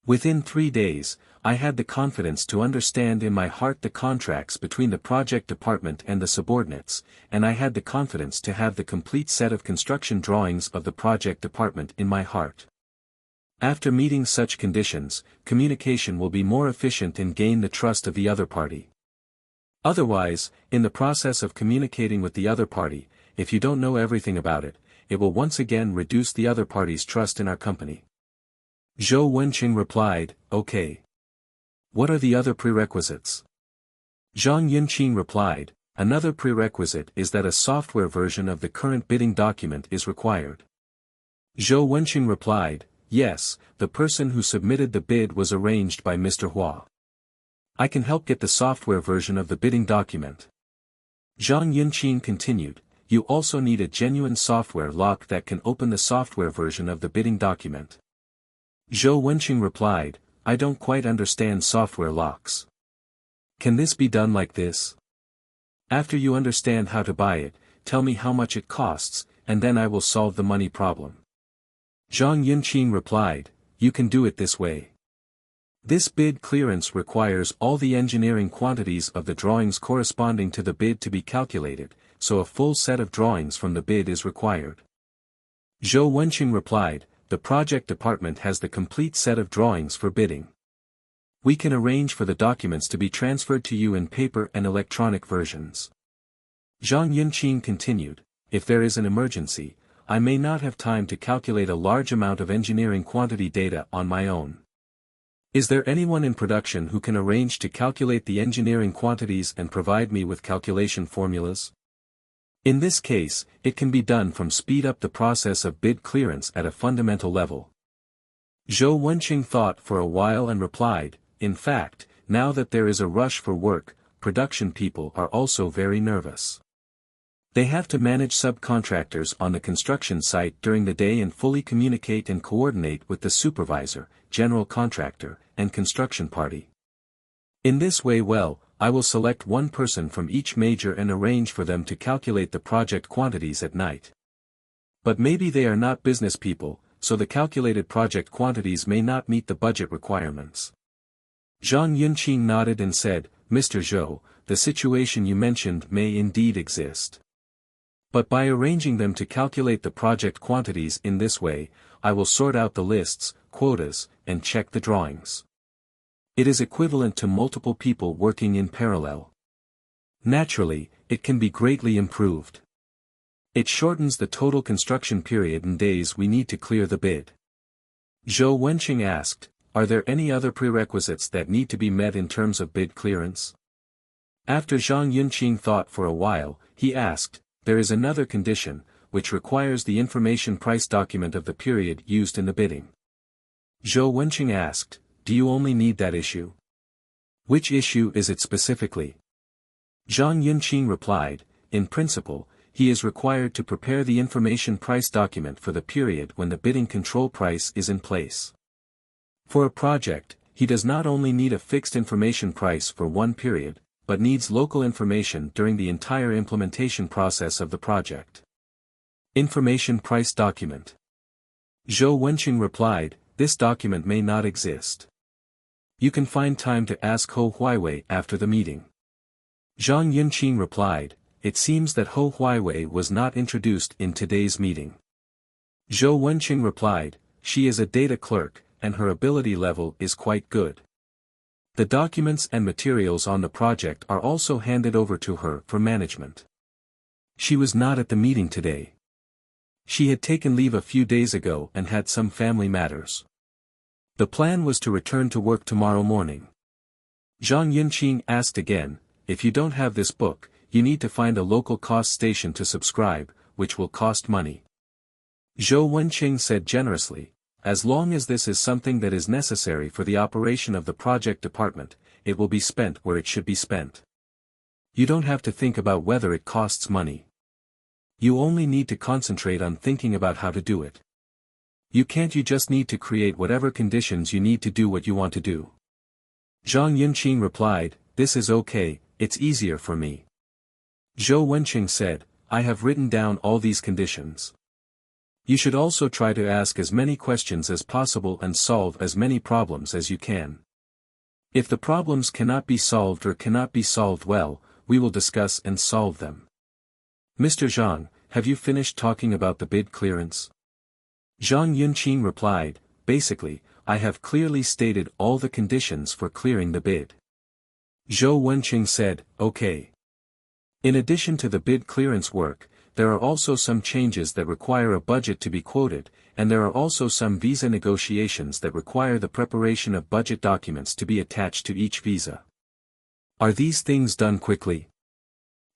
Within 3 days, I had the confidence to understand in my heart the contracts between the project department and the subordinates, and I had the confidence to have the complete set of construction drawings of the project department in my heart. After meeting such conditions, communication will be more efficient and gain the trust of the other party. Otherwise, in the process of communicating with the other party, if you don't know everything about it, it will once again reduce the other party's trust in our company. Zhou Wenqing replied, okay. What are the other prerequisites? Zhang Yunqing replied, another prerequisite is that a software version of the current bidding document is required. Zhou Wenqing replied, yes, the person who submitted the bid was arranged by Mr. Hua. I can help get the software version of the bidding document. Zhang Yunqing continued, you also need a genuine software lock that can open the software version of the bidding document. Zhou Wenqing replied, I don't quite understand software locks. Can this be done like this? After you understand how to buy it, tell me how much it costs, and then I will solve the money problem. Zhang Yunqing replied, you can do it this way. This bid clearance requires all the engineering quantities of the drawings corresponding to the bid to be calculated, so a full set of drawings from the bid is required. Zhou Wenqing replied, the project department has the complete set of drawings for bidding. We can arrange for the documents to be transferred to you in paper and electronic versions. Zhang Yunqing continued, if there is an emergency, I may not have time to calculate a large amount of engineering quantity data on my own. Is there anyone in production who can arrange to calculate the engineering quantities and provide me with calculation formulas? In this case, it can be done from speed up the process of bid clearance at a fundamental level. Zhou Wenqing thought for a while and replied, in fact, now that there is a rush for work, production people are also very nervous. They have to manage subcontractors on the construction site during the day and fully communicate and coordinate with the supervisor, general contractor, and construction party. In this way, I will select one person from each major and arrange for them to calculate the project quantities at night. But maybe they are not business people, so the calculated project quantities may not meet the budget requirements. Zhang Yunqing nodded and said, Mr. Zhou, the situation you mentioned may indeed exist. But by arranging them to calculate the project quantities in this way, I will sort out the lists, quotas, and check the drawings. It is equivalent to multiple people working in parallel. Naturally, it can be greatly improved. It shortens the total construction period in days we need to clear the bid. Zhou Wenqing asked, are there any other prerequisites that need to be met in terms of bid clearance? After Zhang Yunqing thought for a while, he asked, there is another condition, which requires the information price document of the period used in the bidding. Zhou Wenqing asked, do you only need that issue? Which issue is it specifically? Zhang Yunqing replied, in principle, he is required to prepare the information price document for the period when the bidding control price is in place. For a project, he does not only need a fixed information price for one period, but needs local information during the entire implementation process of the project. Information price document. Zhou Wenqing replied, "This document may not exist. You can find time to ask Ho Huiwei after the meeting." Zhang Yunqing replied, "It seems that Ho Huiwei was not introduced in today's meeting." Zhou Wenqing replied, "She is a data clerk, and her ability level is quite good. The documents and materials on the project are also handed over to her for management. She was not at the meeting today. She had taken leave a few days ago and had some family matters. The plan was to return to work tomorrow morning." Zhang Yunqing asked again, "If you don't have this book, you need to find a local cost station to subscribe, which will cost money." Zhou Wenqing said generously, "As long as this is something that is necessary for the operation of the project department, it will be spent where it should be spent. You don't have to think about whether it costs money. You only need to concentrate on thinking about how to do it. You just need to create whatever conditions you need to do what you want to do." Zhang Yunqing replied, "This is okay, it's easier for me." Zhou Wenqing said, "I have written down all these conditions. You should also try to ask as many questions as possible and solve as many problems as you can. If the problems cannot be solved or cannot be solved well, we will discuss and solve them." "Mr. Zhang, have you finished talking about the bid clearance?" Zhang Yunqing replied, "Basically, I have clearly stated all the conditions for clearing the bid." Zhou Wenqing said, "Okay. In addition to the bid clearance work, there are also some changes that require a budget to be quoted, and there are also some visa negotiations that require the preparation of budget documents to be attached to each visa. Are these things done quickly?"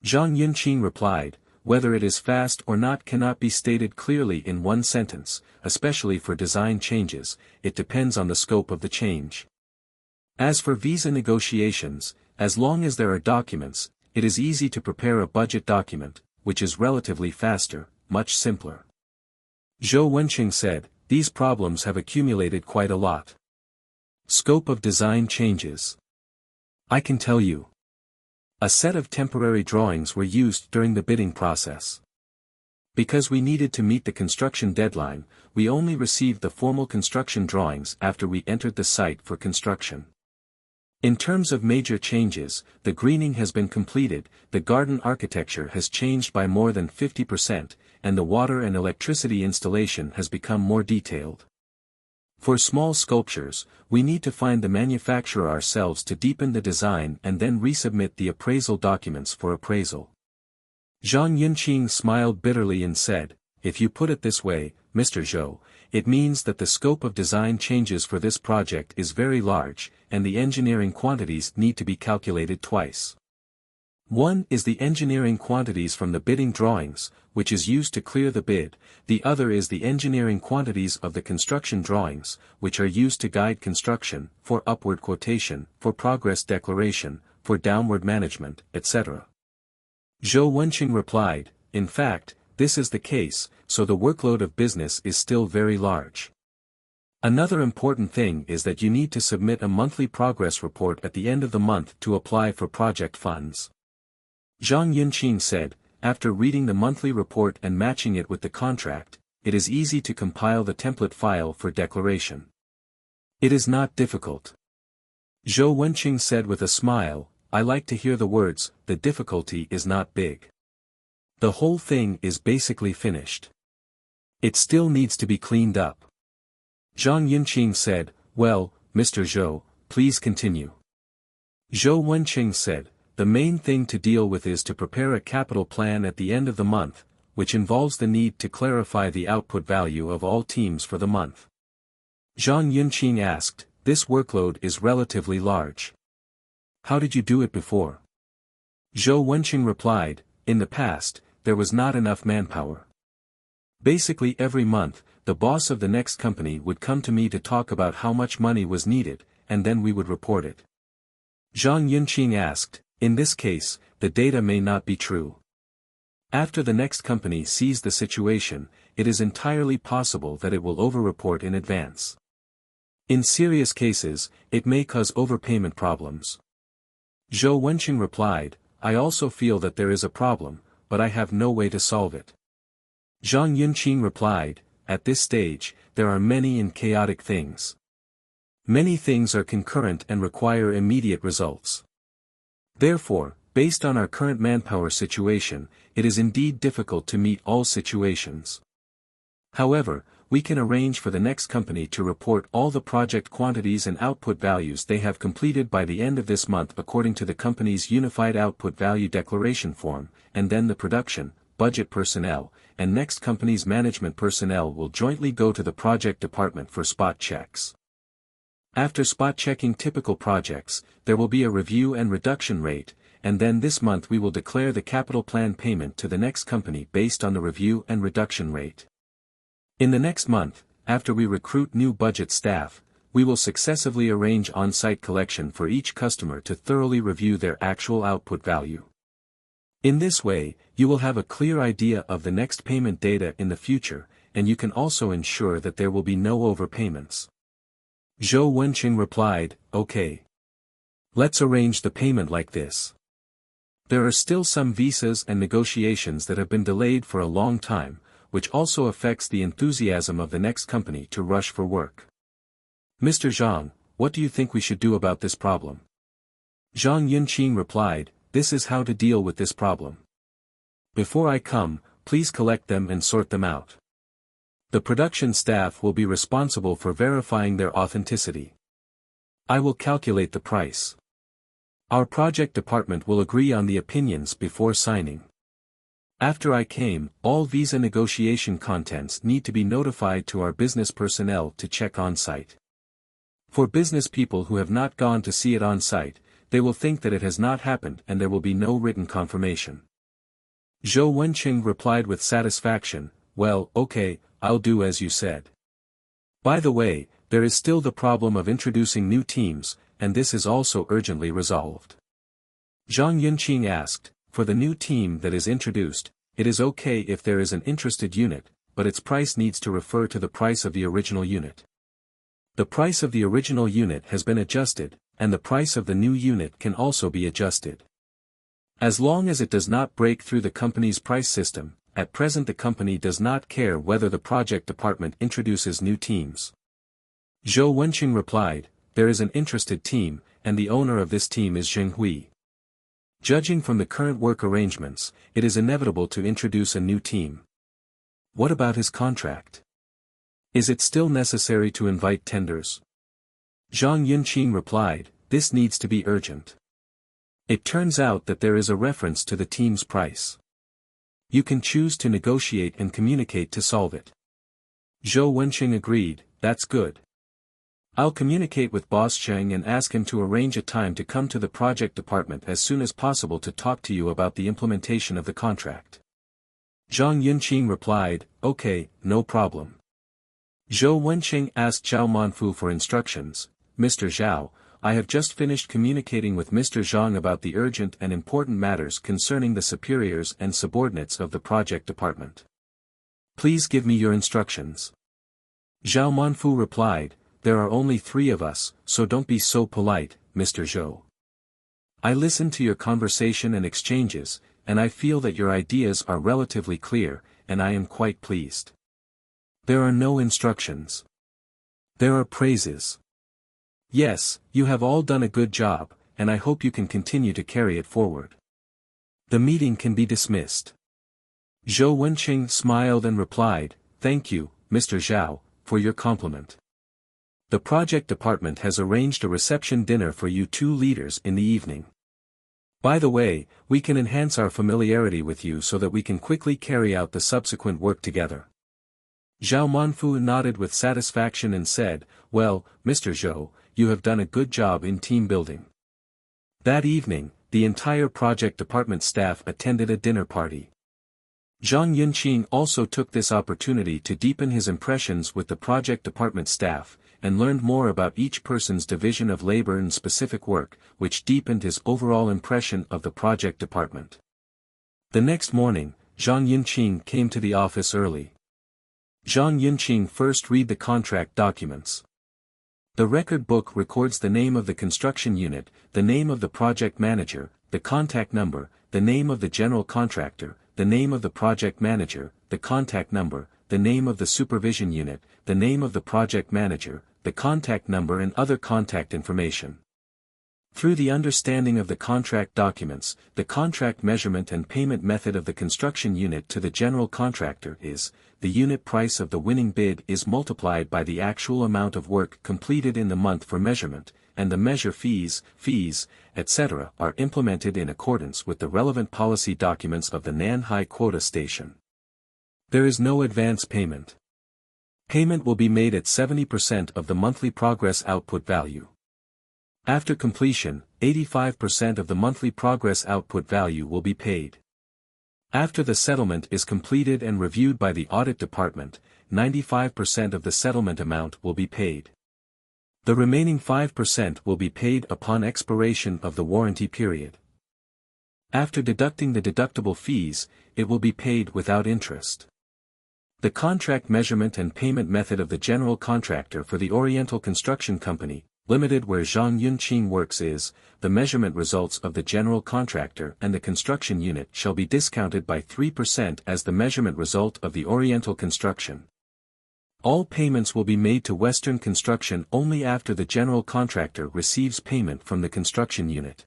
Zhang Yunqing replied, "Whether it is fast or not cannot be stated clearly in one sentence, especially for design changes, it depends on the scope of the change. As for visa negotiations, as long as there are documents, it is easy to prepare a budget document, which is relatively faster, much simpler." Zhou Wenqing said, "These problems have accumulated quite a lot. Scope of design changes. I can tell you. A set of temporary drawings were used during the bidding process. Because we needed to meet the construction deadline, we only received the formal construction drawings after we entered the site for construction. In terms of major changes, the greening has been completed, the garden architecture has changed by more than 50%, and the water and electricity installation has become more detailed. For small sculptures, we need to find the manufacturer ourselves to deepen the design and then resubmit the appraisal documents for appraisal." Zhang Yunqing smiled bitterly and said, "If you put it this way, Mr. Zhou, it means that the scope of design changes for this project is very large, and the engineering quantities need to be calculated twice. One is the engineering quantities from the bidding drawings, which is used to clear the bid, the other is the engineering quantities of the construction drawings, which are used to guide construction, for upward quotation, for progress declaration, for downward management, etc." Zhou Wenqing replied, "In fact, this is the case, so the workload of business is still very large. Another important thing is that you need to submit a monthly progress report at the end of the month to apply for project funds." Zhang Yunqing said, "After reading the monthly report and matching it with the contract, it is easy to compile the template file for declaration. It is not difficult." Zhou Wenqing said with a smile, "I like to hear the words, the difficulty is not big. The whole thing is basically finished. It still needs to be cleaned up." Zhang Yunqing said, "Well, Mr. Zhou, please continue." Zhou Wenqing said, "The main thing to deal with is to prepare a capital plan at the end of the month, which involves the need to clarify the output value of all teams for the month." Zhang Yunqing asked, "This workload is relatively large. How did you do it before?" Zhou Wenqing replied, "In the past, there was not enough manpower. Basically every month, the boss of the next company would come to me to talk about how much money was needed, and then we would report it." Zhang Yunqing asked, "In this case, the data may not be true. After the next company sees the situation, it is entirely possible that it will over-report in advance. In serious cases, it may cause overpayment problems. Zhou Wenqing replied, I also feel that there is a problem, but I have no way to solve it. Zhang Yunqing replied, at this stage, there are many and chaotic things. Many things are concurrent and require immediate results. Therefore, based on our current manpower situation, it is indeed difficult to meet all situations. However, we can arrange for the next company to report all the project quantities and output values they have completed by the end of this month according to the company's Unified Output Value Declaration form, and then the production, budget personnel, and next company's management personnel will jointly go to the project department for spot checks. After spot checking typical projects, there will be a review and reduction rate, and then this month we will declare the capital plan payment to the next company based on the review and reduction rate. In the next month, after we recruit new budget staff, we will successively arrange on-site collection for each customer to thoroughly review their actual output value. In this way, you will have a clear idea of the next payment data in the future, and you can also ensure that there will be no overpayments. Zhou Wenqing replied, okay. Let's arrange the payment like this. There are still some visas and negotiations that have been delayed for a long time, which also affects the enthusiasm of the next company to rush for work. Mr. Zhang, what do you think we should do about this problem? Zhang Yunqing replied, this is how to deal with this problem. Before I come, please collect them and sort them out. The production staff will be responsible for verifying their authenticity. I will calculate the price. Our project department will agree on the opinions before signing. After I came, all visa negotiation contents need to be notified to our business personnel to check on-site. For business people who have not gone to see it on-site, they will think that it has not happened and there will be no written confirmation. Zhou Wenqing replied with satisfaction, well, okay, I'll do as you said. By the way, there is still the problem of introducing new teams, and this is also urgently resolved. Zhang Yunqing asked, for the new team that is introduced, it is okay if there is an interested unit, but its price needs to refer to the price of the original unit. The price of the original unit has been adjusted, and the price of the new unit can also be adjusted. As long as it does not break through the company's price system, at present the company does not care whether the project department introduces new teams. Zhou Wenqing replied, there is an interested team, and the owner of this team is Zheng Hui. Judging from the current work arrangements, it is inevitable to introduce a new team. What about his contract? Is it still necessary to invite tenders? Zhang Yunqing replied, this needs to be urgent. It turns out that there is a reference to the team's price. You can choose to negotiate and communicate to solve it. Zhou Wenqing agreed, that's good. I'll communicate with Boss Cheng and ask him to arrange a time to come to the project department as soon as possible to talk to you about the implementation of the contract. Zhang Yunqing replied, okay, no problem. Zhou Wenqing asked Zhao Manfu for instructions, Mr. Zhao, I have just finished communicating with Mr. Zhang about the urgent and important matters concerning the superiors and subordinates of the project department. Please give me your instructions. Zhao Manfu replied, there are only 3 of us, so don't be so polite, Mr. Zhou. I listened to your conversation and exchanges, and I feel that your ideas are relatively clear, and I am quite pleased. There are no instructions. There are praises. Yes, you have all done a good job, and I hope you can continue to carry it forward. The meeting can be dismissed. Zhou Wenqing smiled and replied, thank you, Mr. Zhao, for your compliment. The project department has arranged a reception dinner for you 2 leaders in the evening. By the way, we can enhance our familiarity with you so that we can quickly carry out the subsequent work together. Zhao Manfu nodded with satisfaction and said, well, Mr. Zhou, you have done a good job in team building. That evening, the entire project department staff attended a dinner party. Zhang Yunqing also took this opportunity to deepen his impressions with the project department staff, and learned more about each person's division of labor and specific work, which deepened his overall impression of the project department. The next morning, Zhang Yunqing came to the office early. Zhang Yunqing first read the contract documents. The record book records the name of the construction unit, the name of the project manager, the contact number, the name of the general contractor, the name of the project manager, the contact number, the name of the supervision unit, the name of the project manager, the contact number and other contact information. Through the understanding of the contract documents, the contract measurement and payment method of the construction unit to the general contractor is, the unit price of the winning bid is multiplied by the actual amount of work completed in the month for measurement, and the measure fees, etc. are implemented in accordance with the relevant policy documents of the Nanhai Quota Station. There is no advance payment. Payment will be made at 70% of the monthly progress output value. After completion, 85% of the monthly progress output value will be paid. After the settlement is completed and reviewed by the audit department, 95% of the settlement amount will be paid. The remaining 5% will be paid upon expiration of the warranty period. After deducting the deductible fees, it will be paid without interest. The contract measurement and payment method of the general contractor for the Occidental Construction Co, Limited where Zhang Yunqing works is, the measurement results of the general contractor and the construction unit shall be discounted by 3% as the measurement result of the Occidental Construction. All payments will be made to Western Construction only after the general contractor receives payment from the construction unit.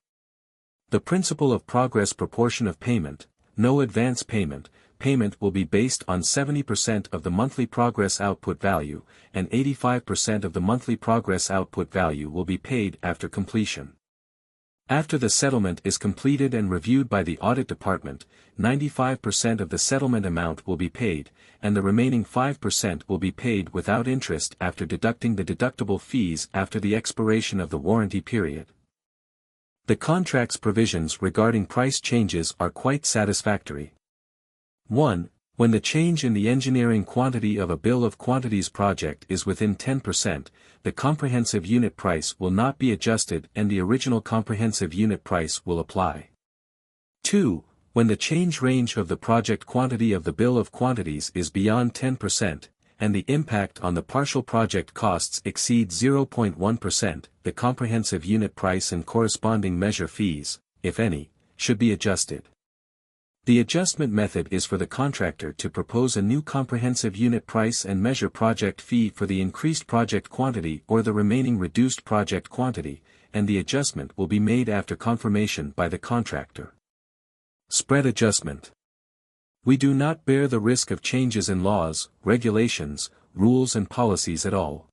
The principle of progress proportion of payment, no advance payment, payment will be based on 70% of the monthly progress output value, and 85% of the monthly progress output value will be paid after completion. After the settlement is completed and reviewed by the audit department, 95% of the settlement amount will be paid, and the remaining 5% will be paid without interest after deducting the deductible fees after the expiration of the warranty period. The contract's provisions regarding price changes are quite satisfactory. 1. When the change in the engineering quantity of a bill of quantities project is within 10%, the comprehensive unit price will not be adjusted and the original comprehensive unit price will apply. 2. When the change range of the project quantity of the bill of quantities is beyond 10%, and the impact on the partial project costs exceeds 0.1%, the comprehensive unit price and corresponding measure fees, if any, should be adjusted. The adjustment method is for the contractor to propose a new comprehensive unit price and measure project fee for the increased project quantity or the remaining reduced project quantity, and the adjustment will be made after confirmation by the contractor. Spread adjustment. We do not bear the risk of changes in laws, regulations, rules and policies at all.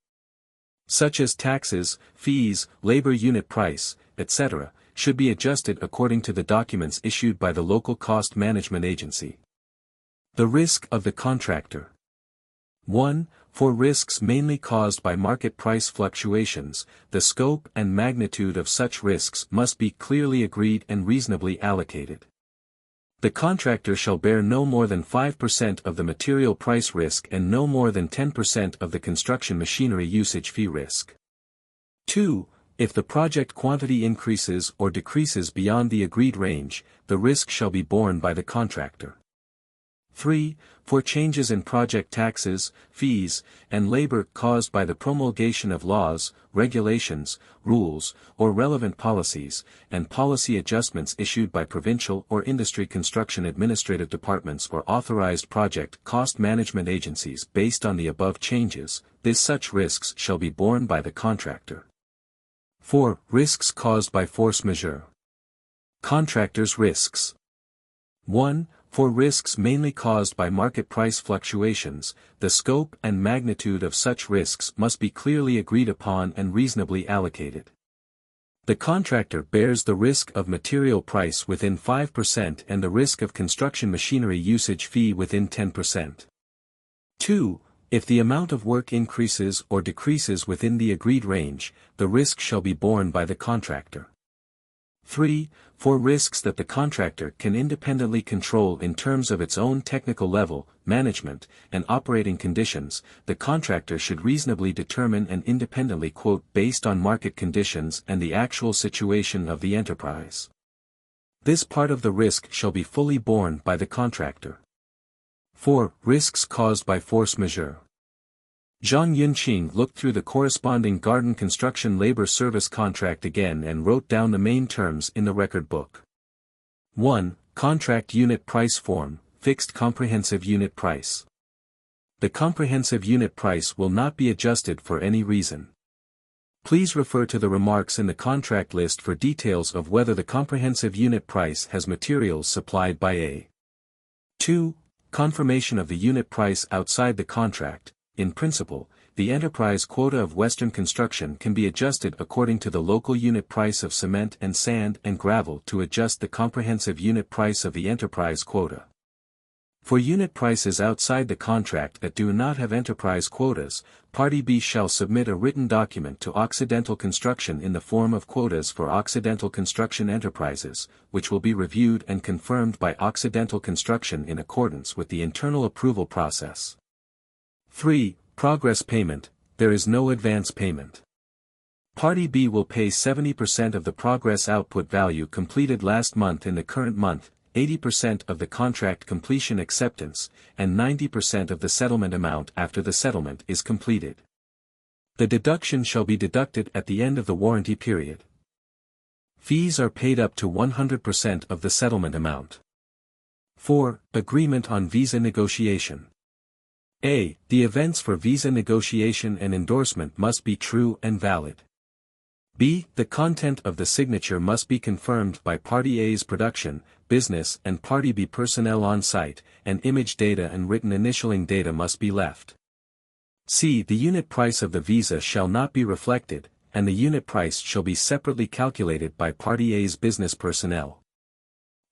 Such as taxes, fees, labor unit price, etc., should be adjusted according to the documents issued by the local cost management agency. The risk of the contractor. 1. For risks mainly caused by market price fluctuations, the scope and magnitude of such risks must be clearly agreed and reasonably allocated. The contractor shall bear no more than 5% of the material price risk and no more than 10% of the construction machinery usage fee risk. 2. If the project quantity increases or decreases beyond the agreed range, the risk shall be borne by the contractor. 3. For changes in project taxes, fees, and labor caused by the promulgation of laws, regulations, rules, or relevant policies, and policy adjustments issued by provincial or industry construction administrative departments or authorized project cost management agencies based on the above changes, such risks shall be borne by the contractor. 4. Risks caused by force majeure. Contractors' risks. 1. For risks mainly caused by market price fluctuations, the scope and magnitude of such risks must be clearly agreed upon and reasonably allocated. The contractor bears the risk of material price within 5% and the risk of construction machinery usage fee within 10%. 2. If the amount of work increases or decreases within the agreed range, the risk shall be borne by the contractor. 3. For risks that the contractor can independently control in terms of its own technical level, management, and operating conditions, the contractor should reasonably determine and independently quote based on market conditions and the actual situation of the enterprise. This part of the risk shall be fully borne by the contractor. 4. Risks caused by force majeure. Zhang Yunqing looked through the corresponding garden construction labor service contract again and wrote down the main terms in the record book. 1. Contract unit price form, fixed comprehensive unit price. The comprehensive unit price will not be adjusted for any reason. Please refer to the remarks in the contract list for details of whether the comprehensive unit price has materials supplied by A. 2. Confirmation of the unit price outside the contract. In principle, the enterprise quota of Western Construction can be adjusted according to the local unit price of cement and sand and gravel to adjust the comprehensive unit price of the enterprise quota. For unit prices outside the contract that do not have enterprise quotas, Party B shall submit a written document to Occidental Construction in the form of quotas for Occidental Construction enterprises, which will be reviewed and confirmed by Occidental Construction in accordance with the internal approval process. 3. Progress payment. There is no advance payment. Party B will pay 70% of the progress output value completed last month in the current month, 80% of the contract completion acceptance, and 90% of the settlement amount after the settlement is completed. The deduction shall be deducted at the end of the warranty period. Fees are paid up to 100% of the settlement amount. 4. Agreement on visa negotiation. A. The events for visa negotiation and endorsement must be true and valid. B. The content of the signature must be confirmed by Party A's production, business and Party B personnel on site, and image data and written initialing data must be left. C. The unit price of the visa shall not be reflected, and the unit price shall be separately calculated by Party A's business personnel.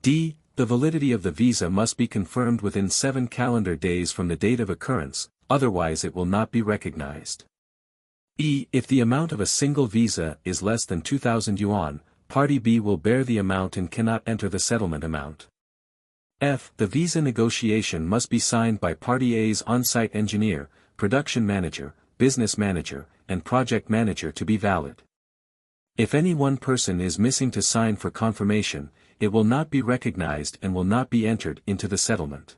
D. The validity of the visa must be confirmed within 7 calendar days from the date of occurrence, otherwise it will not be recognized. E. If the amount of a single visa is less than 2,000 yuan, Party B will bear the amount and cannot enter the settlement amount. F. The visa negotiation must be signed by Party A's on-site engineer, production manager, business manager, and project manager to be valid. If any one person is missing to sign for confirmation, it will not be recognized and will not be entered into the settlement.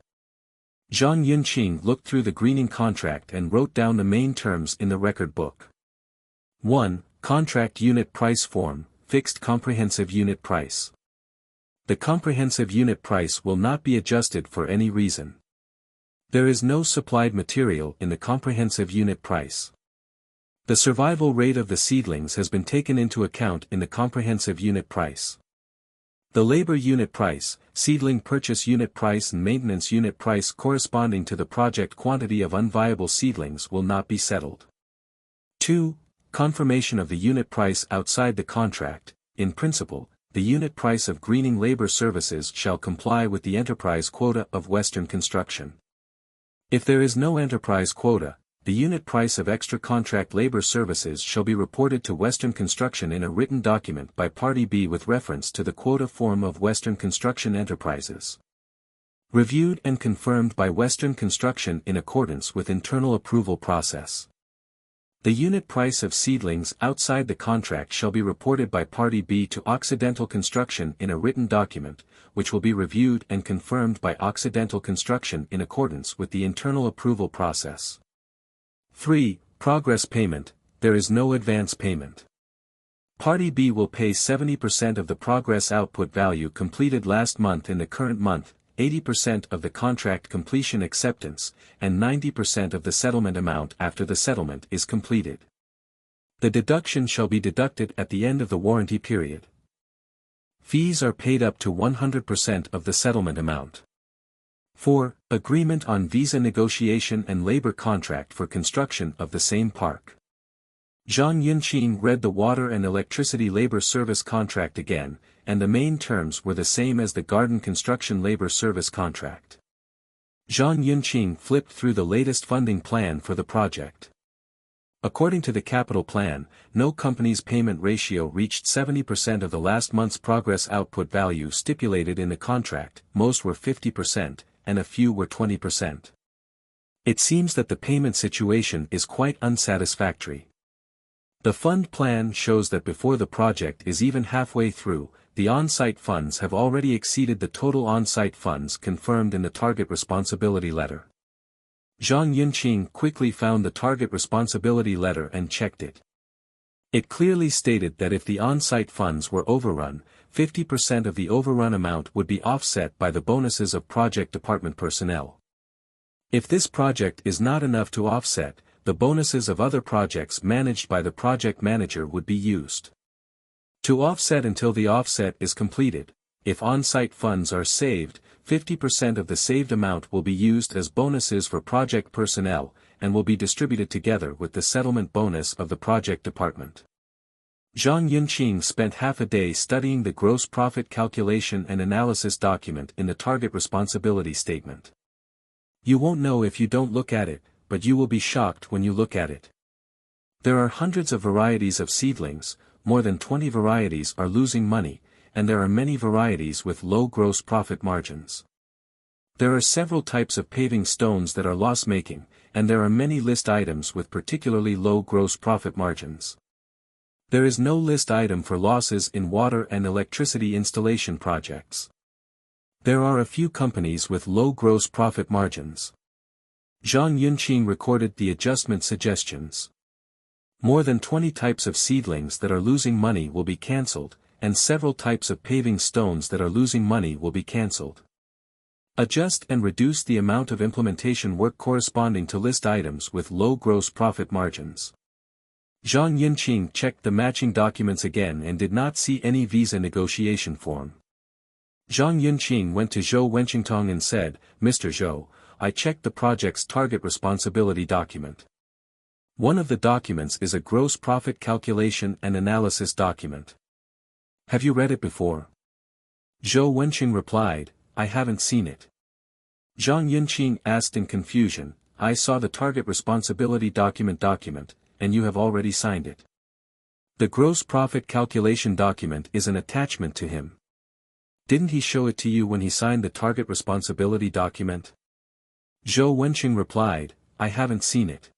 Zhang Yunqing looked through the greening contract and wrote down the main terms in the record book. 1. Contract unit price form, fixed comprehensive unit price. The comprehensive unit price will not be adjusted for any reason. There is no supplied material in the comprehensive unit price. The survival rate of the seedlings has been taken into account in the comprehensive unit price. The labor unit price, seedling purchase unit price and maintenance unit price corresponding to the project quantity of unviable seedlings will not be settled. 2. Confirmation of the unit price outside the contract. In principle, the unit price of greening labor services shall comply with the enterprise quota of Western Construction. If there is no enterprise quota, the unit price of extra contract labor services shall be reported to Western Construction in a written document by Party B with reference to the quota form of Western Construction enterprises. Reviewed and confirmed by Western Construction in accordance with internal approval process. The unit price of seedlings outside the contract shall be reported by Party B to Occidental Construction in a written document, which will be reviewed and confirmed by Occidental Construction in accordance with the internal approval process. 3. Progress payment. There is no advance payment. Party B will pay 70% of the progress output value completed last month in the current month, 80% of the contract completion acceptance, and 90% of the settlement amount after the settlement is completed. The deduction shall be deducted at the end of the warranty period. Fees are paid up to 100% of the settlement amount. 4. Agreement on visa negotiation and labor contract for construction of the same park. Zhang Yunqing read the water and electricity labor service contract again, and the main terms were the same as the garden construction labor service contract. Zhang Yunqing flipped through the latest funding plan for the project. According to the capital plan, no company's payment ratio reached 70% of the last month's progress output value stipulated in the contract, most were 50%. And a few were 20%. It seems that the payment situation is quite unsatisfactory. The fund plan shows that before the project is even halfway through, the on-site funds have already exceeded the total on-site funds confirmed in the target responsibility letter. Zhang Yunqing quickly found the target responsibility letter and checked it. It clearly stated that if the on-site funds were overrun, 50% of the overrun amount would be offset by the bonuses of project department personnel. If this project is not enough to offset, the bonuses of other projects managed by the project manager would be used. To offset until the offset is completed, if on-site funds are saved, 50% of the saved amount will be used as bonuses for project personnel, and will be distributed together with the settlement bonus of the project department. Zhang Yunqing spent half a day studying the gross profit calculation and analysis document in the target responsibility statement. You won't know if you don't look at it, but you will be shocked when you look at it. There are hundreds of varieties of seedlings, more than 20 varieties are losing money, and there are many varieties with low gross profit margins. There are several types of paving stones that are loss-making, and there are many list items with particularly low gross profit margins. There is no list item for losses in water and electricity installation projects. There are a few companies with low gross profit margins. Zhang Yunqing recorded the adjustment suggestions. More than 20 types of seedlings that are losing money will be cancelled, and several types of paving stones that are losing money will be cancelled. Adjust and reduce the amount of implementation work corresponding to list items with low gross profit margins. Zhang Yunqing checked the matching documents again and did not see any visa negotiation form. Zhang Yunqing went to Zhou Wenqingtong and said, "Mr. Zhou, I checked the project's target responsibility document. One of the documents is a gross profit calculation and analysis document. Have you read it before?" Zhou Wenqing replied, "I haven't seen it." Zhang Yunqing asked in confusion, "I saw the target responsibility document, and you have already signed it. The gross profit calculation document is an attachment to him. Didn't he show it to you when he signed the target responsibility document?" Zhou Wenqing replied, "I haven't seen it.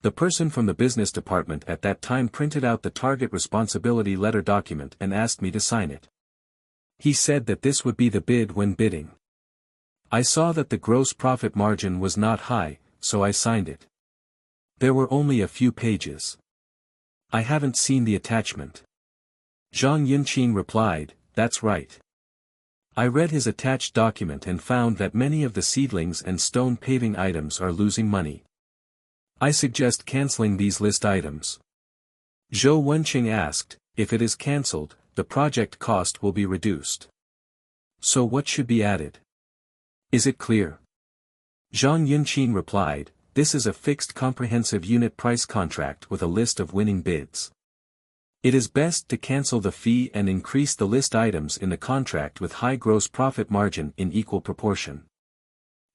The person from the business department at that time printed out the target responsibility letter document and asked me to sign it. He said that this would be the bid when bidding. I saw that the gross profit margin was not high, so I signed it. There were only a few pages. I haven't seen the attachment." Zhang Yunqing replied, "That's right. I read his attached document and found that many of the seedlings and stone paving items are losing money. I suggest cancelling these list items." Zhou Wenqing asked, "If it is cancelled, the project cost will be reduced. So what should be added? Is it clear?" Zhang Yunqing replied, "This is a fixed comprehensive unit price contract with a list of winning bids. It is best to cancel the fee and increase the list items in the contract with high gross profit margin in equal proportion."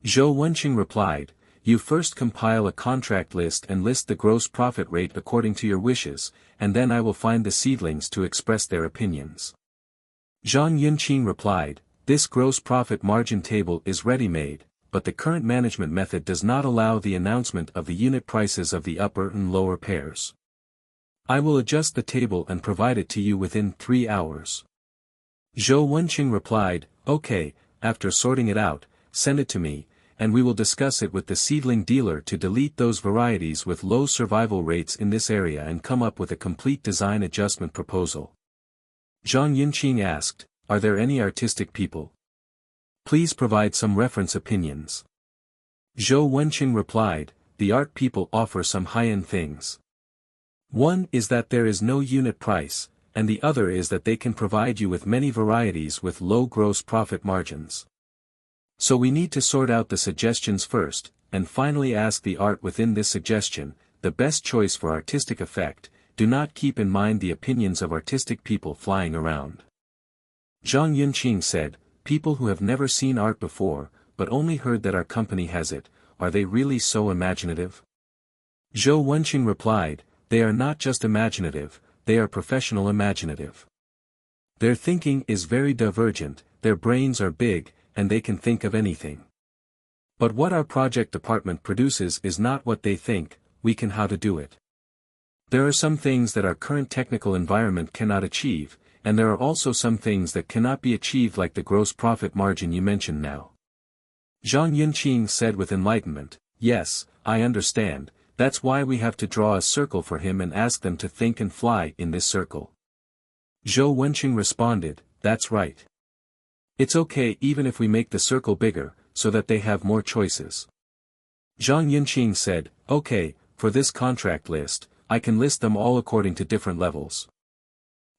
Zhou Wenqing replied, "You first compile a contract list and list the gross profit rate according to your wishes, and then I will find the seedlings to express their opinions." Zhang Yunqing replied, "This gross profit margin table is ready-made, but the current management method does not allow the announcement of the unit prices of the upper and lower pairs. I will adjust the table and provide it to you within 3 hours." Zhou Wenqing replied, "Okay, after sorting it out, send it to me, and we will discuss it with the seedling dealer to delete those varieties with low survival rates in this area and come up with a complete design adjustment proposal." Zhang Yunqing asked, "Are there any artistic people? Please provide some reference opinions." Zhou Wenqing replied, "The art people offer some high-end things. One is that there is no unit price, and the other is that they can provide you with many varieties with low gross profit margins. So we need to sort out the suggestions first, and finally ask the art within this suggestion, the best choice for artistic effect. Do not keep in mind the opinions of artistic people flying around." Zhang Yunqing said, "People who have never seen art before, but only heard that our company has it, are they really so imaginative?" Zhou Wenqing replied, "They are not just imaginative, they are professional imaginative. Their thinking is very divergent, their brains are big, and they can think of anything. But what our project department produces is not what they think, we can how to do it. There are some things that our current technical environment cannot achieve, and there are also some things that cannot be achieved like the gross profit margin you mentioned now. Zhang Yunqing said with enlightenment, yes, I understand, that's why we have to draw a circle for him and ask them to think and fly in this circle. Zhou Wenqing responded, that's right. It's okay even if we make the circle bigger, so that they have more choices. Zhang Yunqing said, okay, for this contract list, I can list them all according to different levels.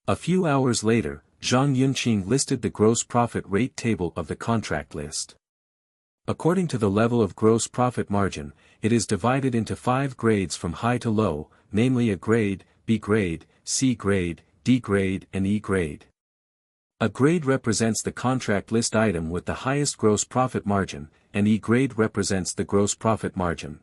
A few hours later, Zhang Yunqing listed the gross profit rate table of the contract list. According to the level of gross profit margin, it is divided into 5 grades from high to low, namely A grade, B grade, C grade, D grade and E grade. A grade represents the contract list item with the highest gross profit margin, and E grade represents the gross profit margin.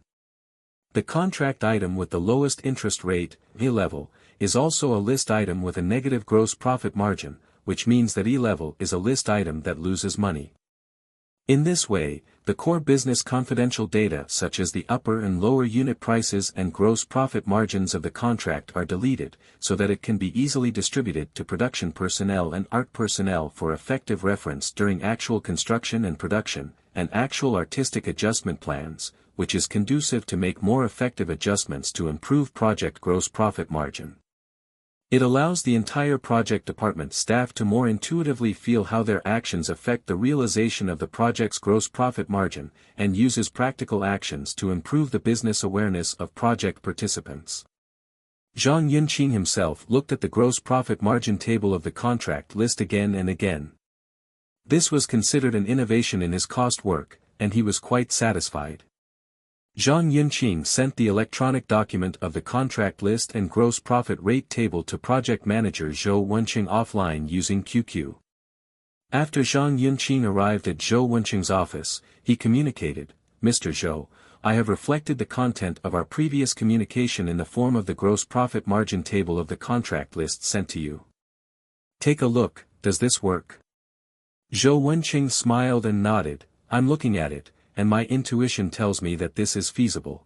The contract item with the lowest interest rate, E level, is also a list item with a negative gross profit margin, which means that E level is a list item that loses money. In this way, the core business confidential data such as the upper and lower unit prices and gross profit margins of the contract are deleted, so that it can be easily distributed to production personnel and art personnel for effective reference during actual construction and production, and actual artistic adjustment plans, which is conducive to make more effective adjustments to improve project gross profit margin. It allows the entire project department staff to more intuitively feel how their actions affect the realization of the project's gross profit margin, and uses practical actions to improve the business awareness of project participants. Zhang Yunqing himself looked at the gross profit margin table of the contract list again and again. This was considered an innovation in his cost work, and he was quite satisfied. Zhang Yunqing sent the electronic document of the contract list and gross profit rate table to project manager Zhou Wenqing offline using QQ. After Zhang Yunqing arrived at Zhou Wenqing's office, he communicated, Mr. Zhou, I have reflected the content of our previous communication in the form of the gross profit margin table of the contract list sent to you. Take a look, does this work? Zhou Wenqing smiled and nodded, I'm looking at it, and my intuition tells me that this is feasible.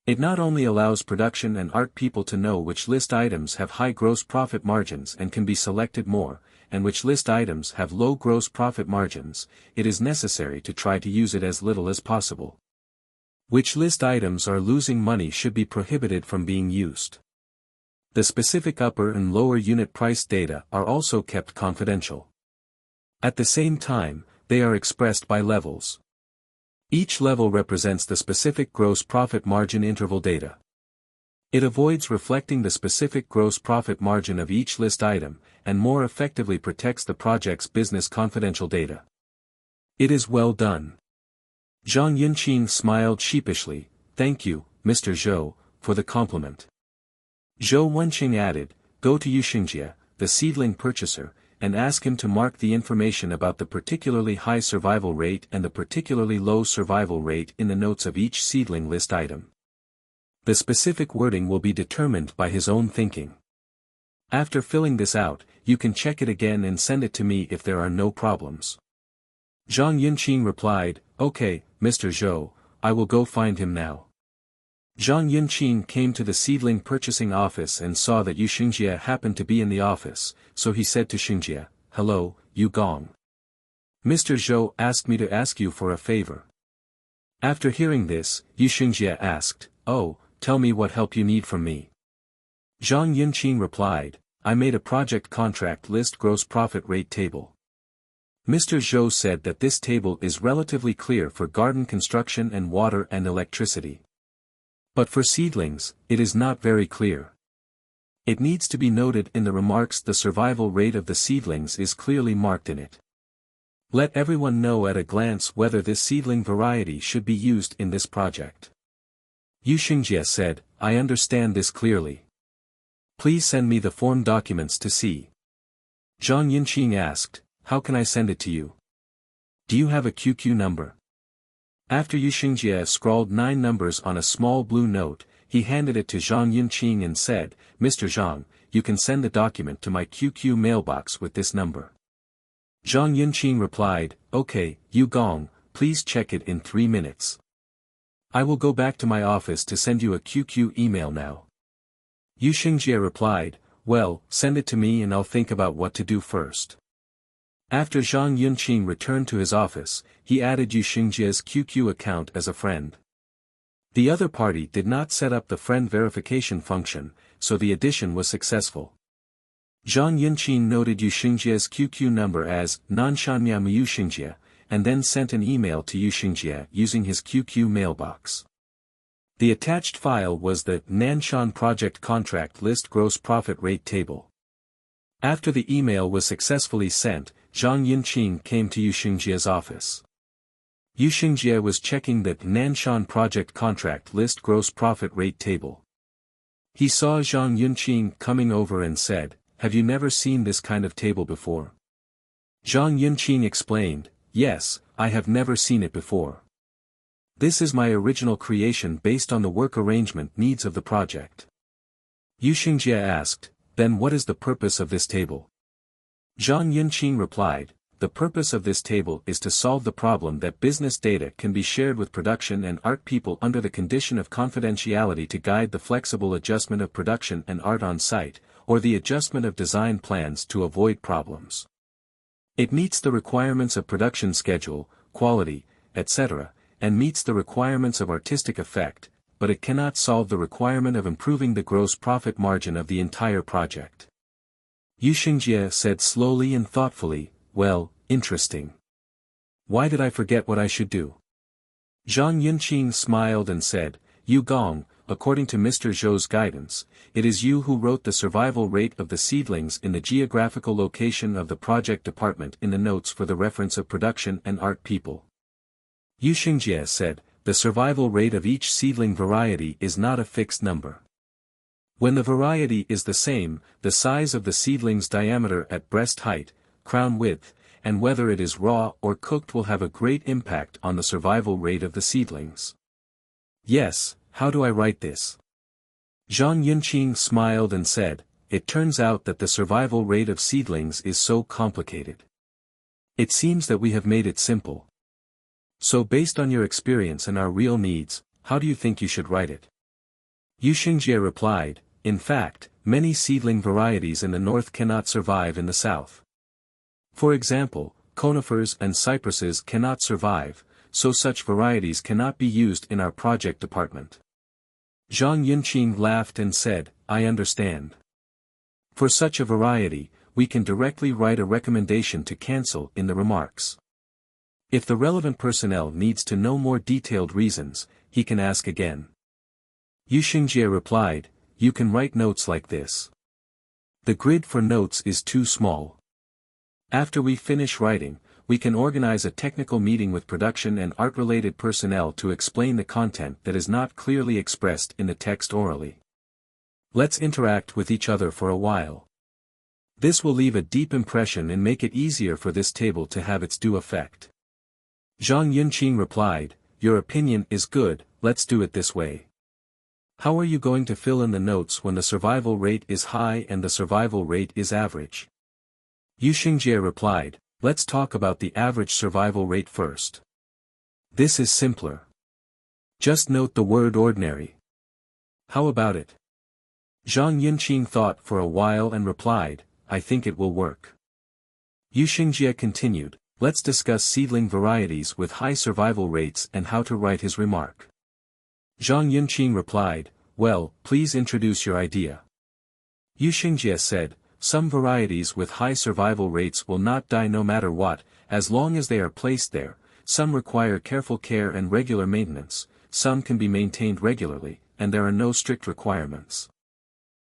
It not only allows production and art people to know which list items have high gross profit margins and can be selected more, and which list items have low gross profit margins, it is necessary to try to use it as little as possible. Which list items are losing money should be prohibited from being used. The specific upper and lower unit price data are also kept confidential. At the same time, they are expressed by levels. Each level represents the specific gross profit margin interval data. It avoids reflecting the specific gross profit margin of each list item, and more effectively protects the project's business confidential data. It is well done. Zhang Yunqing smiled sheepishly, thank you, Mr. Zhou, for the compliment. Zhou Wenqing added, go to Yuxingjie, the seedling purchaser, and ask him to mark the information about the particularly high survival rate and the particularly low survival rate in the notes of each seedling list item. The specific wording will be determined by his own thinking. After filling this out, you can check it again and send it to me if there are no problems. Zhang Yunqing replied, okay, Mr. Zhou, I will go find him now. Zhang Yunqing came to the seedling purchasing office and saw that Yu Xingjie happened to be in the office, so he said to Xingjie, hello, Yu Gong. Mr. Zhou asked me to ask you for a favor. After hearing this, Yu Xingjie asked, oh, tell me what help you need from me. Zhang Yunqing replied, I made a project contract list gross profit rate table. Mr. Zhou said that this table is relatively clear for garden construction and water and electricity. But for seedlings, it is not very clear. It needs to be noted in the remarks the survival rate of the seedlings is clearly marked in it. Let everyone know at a glance whether this seedling variety should be used in this project. Yu Xingjie said, I understand this clearly. Please send me the form documents to see. Zhang Yunqing asked, how can I send it to you? Do you have a QQ number? After Yu Xingjie scrawled 9 numbers on a small blue note, he handed it to Zhang Yunqing and said, Mr. Zhang, you can send the document to my QQ mailbox with this number. Zhang Yunqing replied, okay, Yu Gong, please check it in 3 minutes. I will go back to my office to send you a QQ email now. Yu Xingjie replied, well, send it to me and I'll think about what to do first. After Zhang Yunqing returned to his office, he added Yu Xingjie's QQ account as a friend. The other party did not set up the friend verification function, so the addition was successful. Zhang Yunqing noted Yu Xingjie's QQ number as Nanshanmia Yu Xingjie, and then sent an email to Yu Xingjie using his QQ mailbox. The attached file was the Nanshan Project Contract List Gross Profit Rate Table. After the email was successfully sent, Zhang Yunqing came to Yu Xingjie's office. Yu Xingjie was checking the Nanshan Project Contract List Gross Profit Rate Table. He saw Zhang Yunqing coming over and said, "Have you never seen this kind of table before?" Zhang Yunqing explained, "Yes, I have never seen it before. This is my original creation based on the work arrangement needs of the project." Yu Xingjie asked, "Then what is the purpose of this table?" Zhang Yunqing replied, "The purpose of this table is to solve the problem that business data can be shared with production and art people under the condition of confidentiality to guide the flexible adjustment of production and art on site, or the adjustment of design plans to avoid problems. It meets the requirements of production schedule, quality, etc., and meets the requirements of artistic effect, but it cannot solve the requirement of improving the gross profit margin of the entire project." Yu Xingjie said slowly and thoughtfully, "Well, interesting. Why did I forget what I should do?" Zhang Yunqing smiled and said, "Yu Gong, according to Mr. Zhou's guidance, it is you who wrote the survival rate of the seedlings in the geographical location of the project department in the notes for the reference of production and art people." Yu Xingjie said, "The survival rate of each seedling variety is not a fixed number. When the variety is the same, the size of the seedling's diameter at breast height, crown width, and whether it is raw or cooked will have a great impact on the survival rate of the seedlings." "Yes, how do I write this?" Zhang Yunqing smiled and said, "It turns out that the survival rate of seedlings is so complicated. It seems that we have made it simple. So based on your experience and our real needs, how do you think you should write it?" Yu Xingjie replied, "In fact, many seedling varieties in the north cannot survive in the south. For example, conifers and cypresses cannot survive, so such varieties cannot be used in our project department." Zhang Yunqing laughed and said, "I understand. For such a variety, we can directly write a recommendation to cancel in the remarks. If the relevant personnel needs to know more detailed reasons, he can ask again." Yu Xingjie replied, "You can write notes like this. The grid for notes is too small. After we finish writing, we can organize a technical meeting with production and art-related personnel to explain the content that is not clearly expressed in the text orally. Let's interact with each other for a while. This will leave a deep impression and make it easier for this table to have its due effect." Zhang Yunqing replied, "Your opinion is good, let's do it this way. How are you going to fill in the notes when the survival rate is high and the survival rate is average?" Yu Xingjie replied, "Let's talk about the average survival rate first. This is simpler. Just note the word ordinary. How about it?" Zhang Yunqing thought for a while and replied, "I think it will work." Yu Xingjie continued, "Let's discuss seedling varieties with high survival rates and how to write his remark." Zhang Yunqing replied, "Well, please introduce your idea." Yu Xingjie said, "Some varieties with high survival rates will not die no matter what, as long as they are placed there. Some require careful care and regular maintenance, some can be maintained regularly, and there are no strict requirements."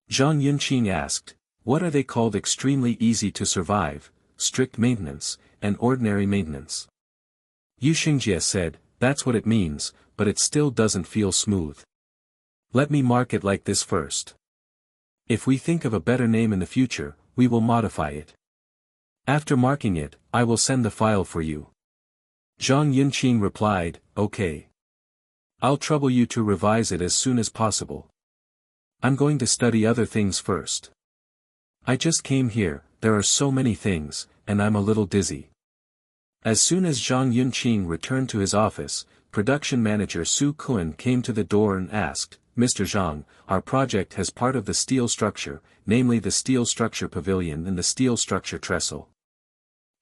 Zhang Yunqing asked, "What are they called? Extremely easy to survive, strict maintenance, and ordinary maintenance?" Yu Xingjie said, "That's what it means, but it still doesn't feel smooth. Let me mark it like this first. If we think of a better name in the future, we will modify it. After marking it, I will send the file for you." Zhang Yunqing replied, "Okay. I'll trouble you to revise it as soon as possible. I'm going to study other things first. I just came here, there are so many things, and I'm a little dizzy." As soon as Zhang Yunqing returned to his office, production manager Su Kun came to the door and asked, Mr. Zhang, our project has part of the steel structure, namely the steel structure pavilion and the steel structure trestle.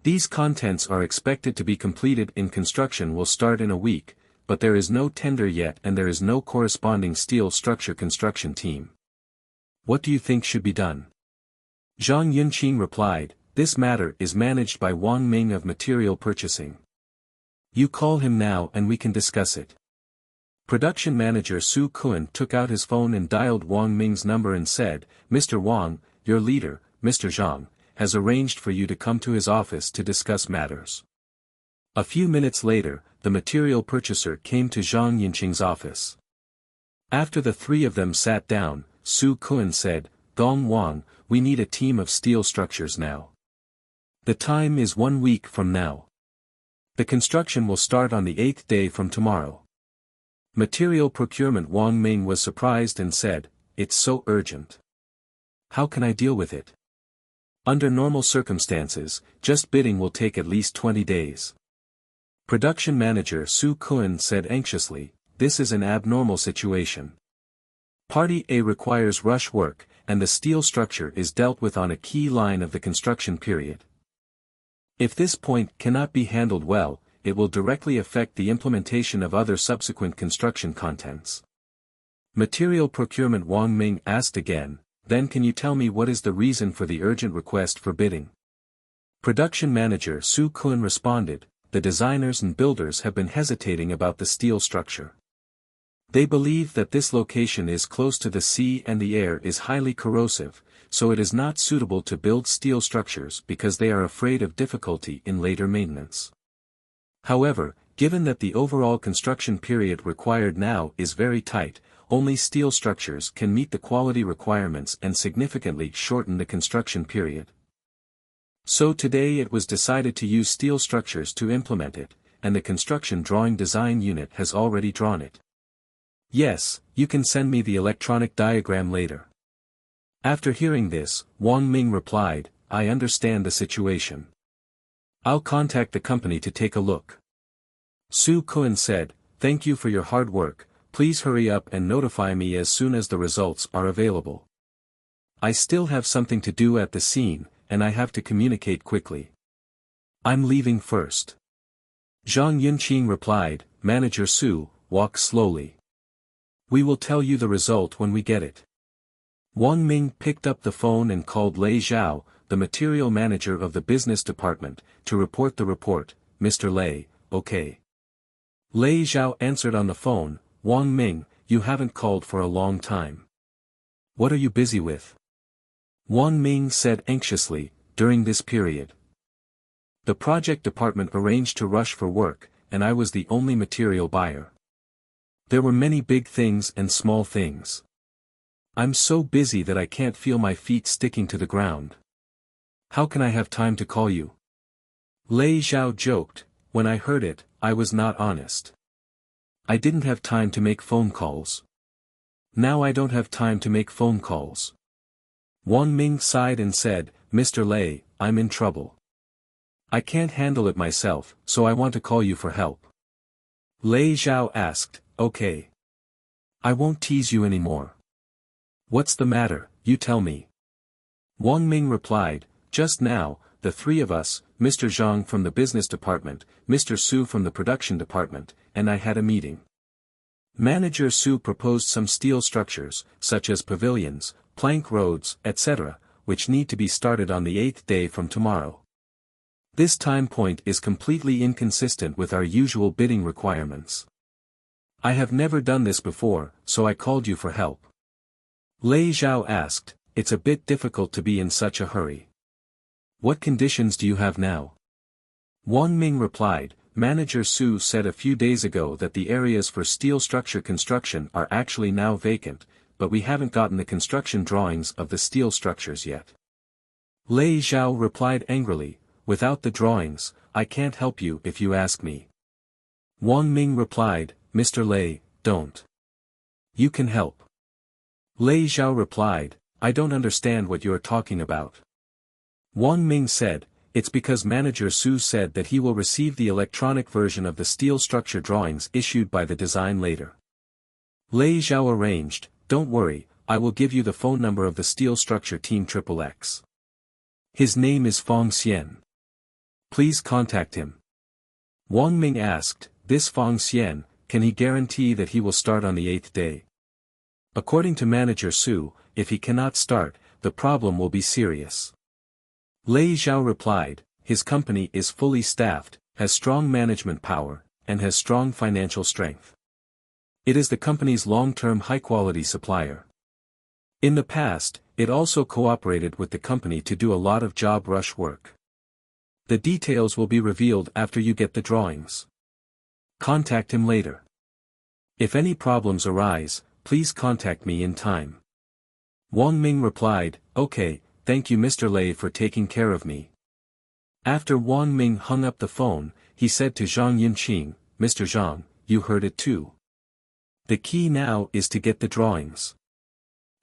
These contents are expected to be completed and construction will start in a week, but there is no tender yet and there is no corresponding steel structure construction team. What do you think should be done? Zhang Yunqing replied, this matter is managed by Wang Ming of Material Purchasing. You call him now and we can discuss it. Production manager Su Kun took out his phone and dialed Wang Ming's number and said, Mr. Wang, your leader, Mr. Zhang, has arranged for you to come to his office to discuss matters. A few minutes later, the material purchaser came to Zhang Yunqing's office. After the three of them sat down, Su Kun said, Gong Wang, we need a team of steel structures now. The time is 1 week from now. The construction will start on the 8th day from tomorrow. Material procurement Wang Ming was surprised and said, it's so urgent. How can I deal with it? Under normal circumstances, just bidding will take at least 20 days. Production manager Su Kun said anxiously, this is an abnormal situation. Party A requires rush work, and the steel structure is dealt with on a key line of the construction period. If this point cannot be handled well, it will directly affect the implementation of other subsequent construction contents. Material procurement Wang Ming asked again, then can you tell me what is the reason for the urgent request for bidding? Production manager Su Kun responded, the designers and builders have been hesitating about the steel structure. They believe that this location is close to the sea and the air is highly corrosive, so it is not suitable to build steel structures because they are afraid of difficulty in later maintenance. However, given that the overall construction period required now is very tight, only steel structures can meet the quality requirements and significantly shorten the construction period. So today it was decided to use steel structures to implement it, and the construction drawing design unit has already drawn it. Yes, you can send me the electronic diagram later. After hearing this, Wang Ming replied, I understand the situation. I'll contact the company to take a look. Su Kun said, thank you for your hard work, please hurry up and notify me as soon as the results are available. I still have something to do at the scene, and I have to communicate quickly. I'm leaving first. Zhang Yunqing replied, Manager Su, walk slowly. We will tell you the result when we get it. Wang Ming picked up the phone and called Lei Zhao, the material manager of the business department, to report the report. Mr. Lei, okay. Lei Zhao answered on the phone, Wang Ming, you haven't called for a long time. What are you busy with? Wang Ming said anxiously, during this period. The project department arranged to rush for work, and I was the only material buyer. There were many big things and small things. I'm so busy that I can't feel my feet sticking to the ground. How can I have time to call you? Lei Zhao joked, when I heard it, I was not honest. I didn't have time to make phone calls. Now I don't have time to make phone calls. Wang Ming sighed and said, Mr. Lei, I'm in trouble. I can't handle it myself, so I want to call you for help. Lei Zhao asked, okay. I won't tease you anymore. What's the matter, you tell me. Wang Ming replied, just now, the three of us, Mr. Zhang from the business department, Mr. Su from the production department, and I had a meeting. Manager Su proposed some steel structures, such as pavilions, plank roads, etc., which need to be started on the 8th day from tomorrow. This time point is completely inconsistent with our usual bidding requirements. I have never done this before, so I called you for help. Lei Zhao asked, it's a bit difficult to be in such a hurry. What conditions do you have now? Wang Ming replied, Manager Su said a few days ago that the areas for steel structure construction are actually now vacant, but we haven't gotten the construction drawings of the steel structures yet. Lei Zhao replied angrily, without the drawings, I can't help you if you ask me. Wang Ming replied, Mr. Lei, don't. You can help. Lei Zhao replied, I don't understand what you are talking about. Wang Ming said, it's because Manager Su said that he will receive the electronic version of the steel structure drawings issued by the design later. Lei Zhao arranged, don't worry, I will give you the phone number of the steel structure team XXX. His name is Fong Xian. Please contact him. Wang Ming asked, this Fong Xian, can he guarantee that he will start on the 8th day? According to Manager Su, if he cannot start, the problem will be serious. Lei Zhao replied, his company is fully staffed, has strong management power, and has strong financial strength. It is the company's long-term high-quality supplier. In the past, it also cooperated with the company to do a lot of job rush work. The details will be revealed after you get the drawings. Contact him later. If any problems arise, please contact me in time. Wang Ming replied, okay, thank you Mr. Lei for taking care of me. After Wang Ming hung up the phone, he said to Zhang Yunqing, Mr. Zhang, you heard it too. The key now is to get the drawings.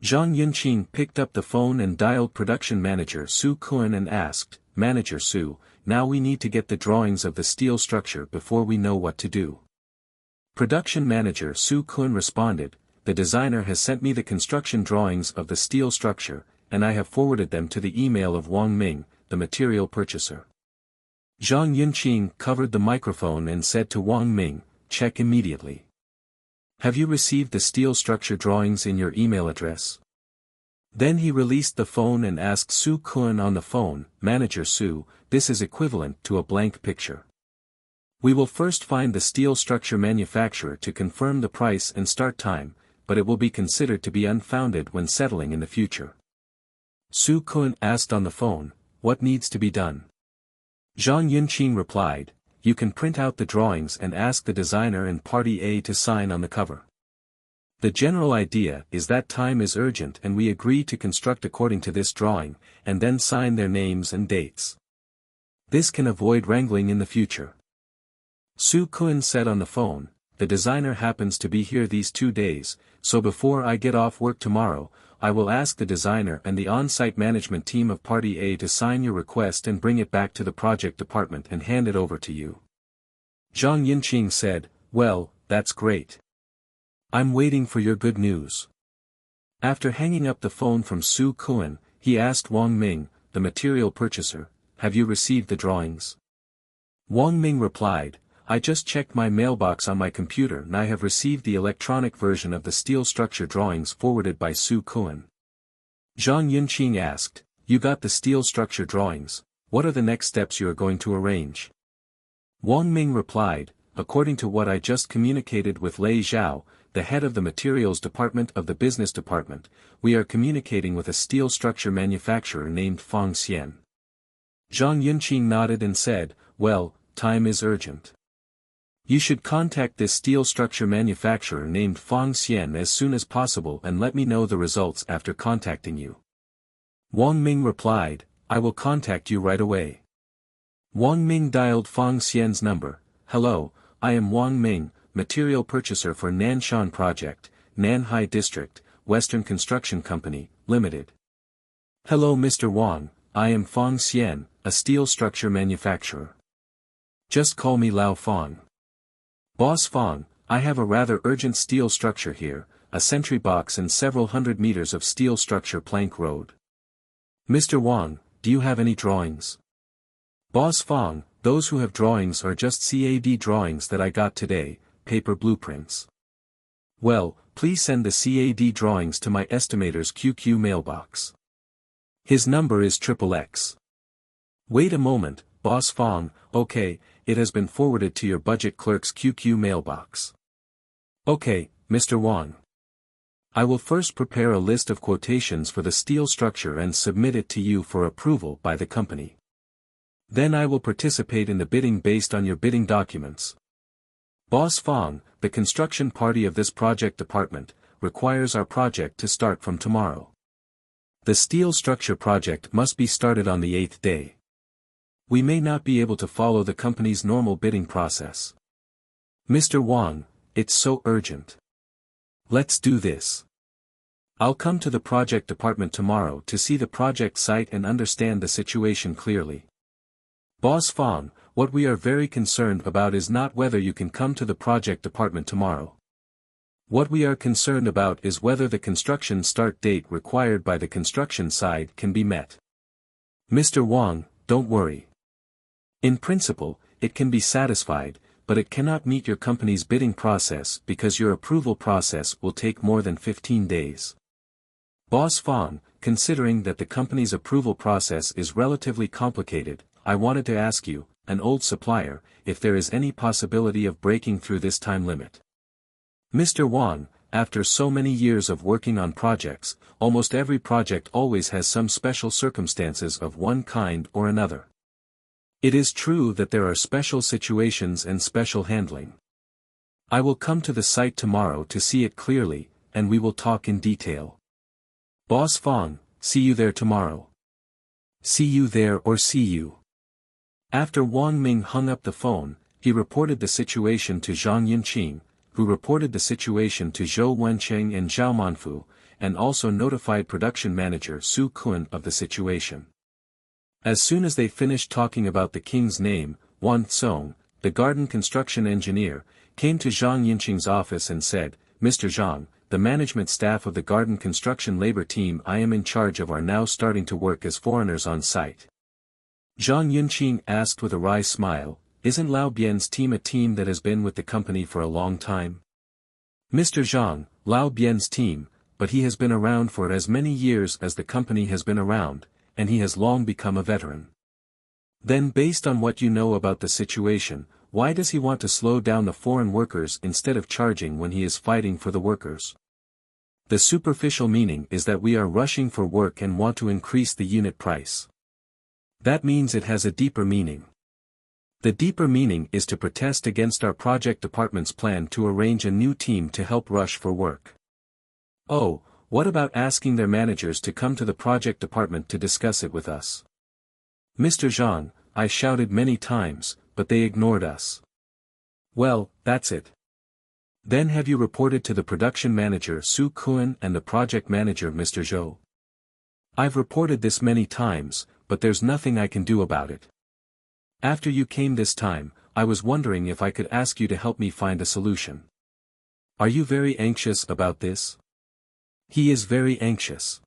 Zhang Yunqing picked up the phone and dialed production manager Su Kun and asked, Manager Su, now we need to get the drawings of the steel structure before we know what to do. Production manager Su Kun responded, the designer has sent me the construction drawings of the steel structure, and I have forwarded them to the email of Wang Ming, the material purchaser. Zhang Yunqing covered the microphone and said to Wang Ming, check immediately. Have you received the steel structure drawings in your email address? Then he released the phone and asked Su Kun on the phone, Manager Su, this is equivalent to a blank picture. We will first find the steel structure manufacturer to confirm the price and start time, but it will be considered to be unfounded when settling in the future. Su Kun asked on the phone, what needs to be done? Zhang Yunqing replied, you can print out the drawings and ask the designer and party A to sign on the cover. The general idea is that time is urgent and we agree to construct according to this drawing, and then sign their names and dates. This can avoid wrangling in the future. Su Kun said on the phone, the designer happens to be here these 2 days, so before I get off work tomorrow, I will ask the designer and the on-site management team of Party A to sign your request and bring it back to the project department and hand it over to you. Zhang Yunqing said, well, that's great. I'm waiting for your good news. After hanging up the phone from Su Kun, he asked Wang Ming, the material purchaser, have you received the drawings? Wang Ming replied, I just checked my mailbox on my computer and I have received the electronic version of the steel structure drawings forwarded by Su Kun. Zhang Yunqing asked, you got the steel structure drawings, what are the next steps you are going to arrange? Wang Ming replied, according to what I just communicated with Lei Zhao, the head of the materials department of the business department, we are communicating with a steel structure manufacturer named Fong Xian. Zhang Yunqing nodded and said, well, time is urgent. You should contact this steel structure manufacturer named Fong Xian as soon as possible and let me know the results after contacting you. Wang Ming replied, I will contact you right away. Wang Ming dialed Fong Xian's number, hello, I am Wang Ming, material purchaser for Nanshan Project, Nanhai District, Western Construction Company, Limited. Hello Mr. Wang, I am Fong Xian, a steel structure manufacturer. Just call me Lao Fong. Boss Fong, I have a rather urgent steel structure here, a sentry box and several hundred meters of steel structure plank road. Mr. Wang, do you have any drawings? Boss Fong, those who have drawings are just CAD drawings that I got today, paper blueprints. Well, please send the CAD drawings to my estimator's QQ mailbox. His number is XXX. Wait a moment, Boss Fong, okay, it has been forwarded to your budget clerk's QQ mailbox. Okay, Mr. Wang. I will first prepare a list of quotations for the steel structure and submit it to you for approval by the company. Then I will participate in the bidding based on your bidding documents. Boss Fong, the construction party of this project department, requires our project to start from tomorrow. The steel structure project must be started on the 8th day. We may not be able to follow the company's normal bidding process. Mr. Wang, it's so urgent. Let's do this. I'll come to the project department tomorrow to see the project site and understand the situation clearly. Boss Fong, what we are very concerned about is not whether you can come to the project department tomorrow. What we are concerned about is whether the construction start date required by the construction side can be met. Mr. Wang, don't worry. In principle, it can be satisfied, but it cannot meet your company's bidding process because your approval process will take more than 15 days. Boss Fong, considering that the company's approval process is relatively complicated, I wanted to ask you, an old supplier, if there is any possibility of breaking through this time limit. Mr. Wang, after so many years of working on projects, almost every project always has some special circumstances of one kind or another. It is true that there are special situations and special handling. I will come to the site tomorrow to see it clearly, and we will talk in detail. Boss Fong, see you there tomorrow. See you there or see you. After Wang Ming hung up the phone, he reported the situation to Zhang Yunqing, who reported the situation to Zhou Wencheng and Zhao Manfu, and also notified production manager Su Kun of the situation. As soon as they finished talking about the king's name, Wan Song, the garden construction engineer, came to Zhang Yunqing's office and said, Mr. Zhang, the management staff of the garden construction labor team I am in charge of are now starting to work as foreigners on site. Zhang Yunqing asked with a wry smile, isn't Lao Bian's team a team that has been with the company for a long time? Mr. Zhang, Lao Bian's team, but he has been around for as many years as the company has been around, and he has long become a veteran. Then based on what you know about the situation, why does he want to slow down the foreign workers instead of charging when he is fighting for the workers? The superficial meaning is that we are rushing for work and want to increase the unit price. That means it has a deeper meaning. The deeper meaning is to protest against our project department's plan to arrange a new team to help rush for work. Oh, what about asking their managers to come to the project department to discuss it with us? Mr. Zhang, I shouted many times, but they ignored us. Well, that's it. Then have you reported to the production manager Su Kun and the project manager Mr. Zhou? I've reported this many times, but there's nothing I can do about it. After you came this time, I was wondering if I could ask you to help me find a solution. Are you very anxious about this? He is very anxious.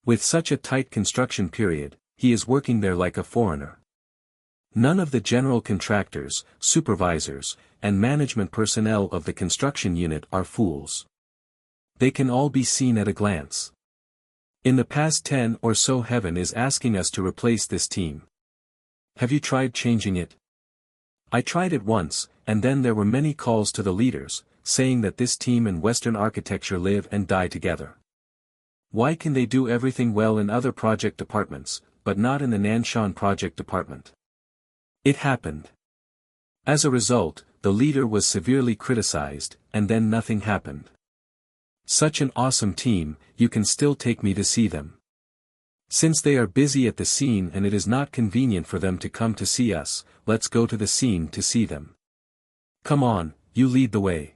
With such a tight construction period, he is working there like a foreigner. None of the general contractors, supervisors, and management personnel of the construction unit are fools. They can all be seen at a glance. In the past 10 or so Heaven is asking us to replace this team. Have you tried changing it? I tried it once, and then there were many calls to the leaders, saying that this team and Western architecture live and die together. Why can they do everything well in other project departments, but not in the Nanshan project department? It happened. As a result, the leader was severely criticized, and then nothing happened. Such an awesome team, you can still take me to see them. Since they are busy at the scene and it is not convenient for them to come to see us, let's go to the scene to see them. Come on, you lead the way.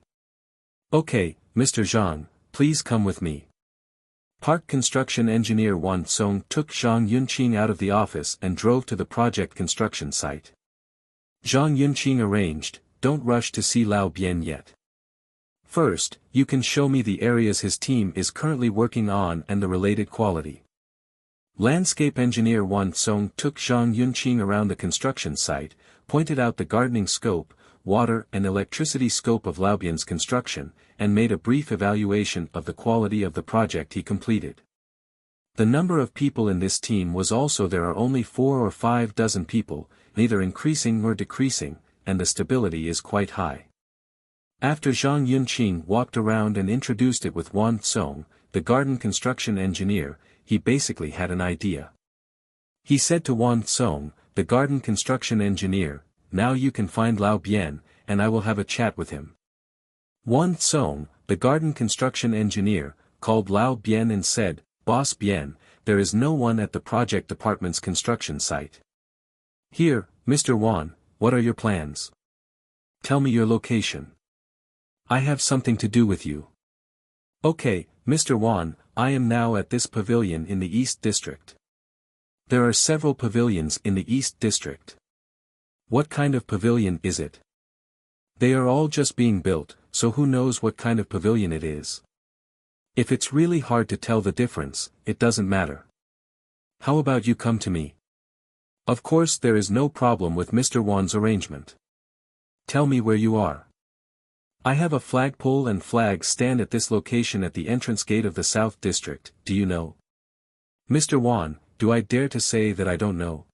Okay, Mr. Zhang, please come with me. Park construction engineer Wan Song took Zhang Yunqing out of the office and drove to the project construction site. Zhang Yunqing arranged, don't rush to see Lao Bian yet. First, you can show me the areas his team is currently working on and the related quality. Landscape engineer Wan Song took Zhang Yunqing around the construction site, pointed out the gardening scope, water and electricity scope of Lao Bian's construction, and made a brief evaluation of the quality of the project he completed. The number of people in this team was also there are only 4 or 5 dozen people, neither increasing nor decreasing, and the stability is quite high. After Zhang Yunqing walked around and introduced it with Wan Song, the garden construction engineer, he basically had an idea. He said to Wan Song, the garden construction engineer, now you can find Lao Bian, and I will have a chat with him. Wan Song, the garden construction engineer, called Lao Bian and said, Boss Bian, there is no one at the project department's construction site. Here, Mr. Wan, what are your plans? Tell me your location. I have something to do with you. Okay, Mr. Wan, I am now at this pavilion in the East District. There are several pavilions in the East District. What kind of pavilion is it? They are all just being built, so who knows what kind of pavilion it is. If it's really hard to tell the difference, it doesn't matter. How about you come to me? Of course there is no problem with Mr. Wan's arrangement. Tell me where you are. I have a flagpole and flag stand at this location at the entrance gate of the South District, do you know? Mr. Wan, do I dare to say that I don't know?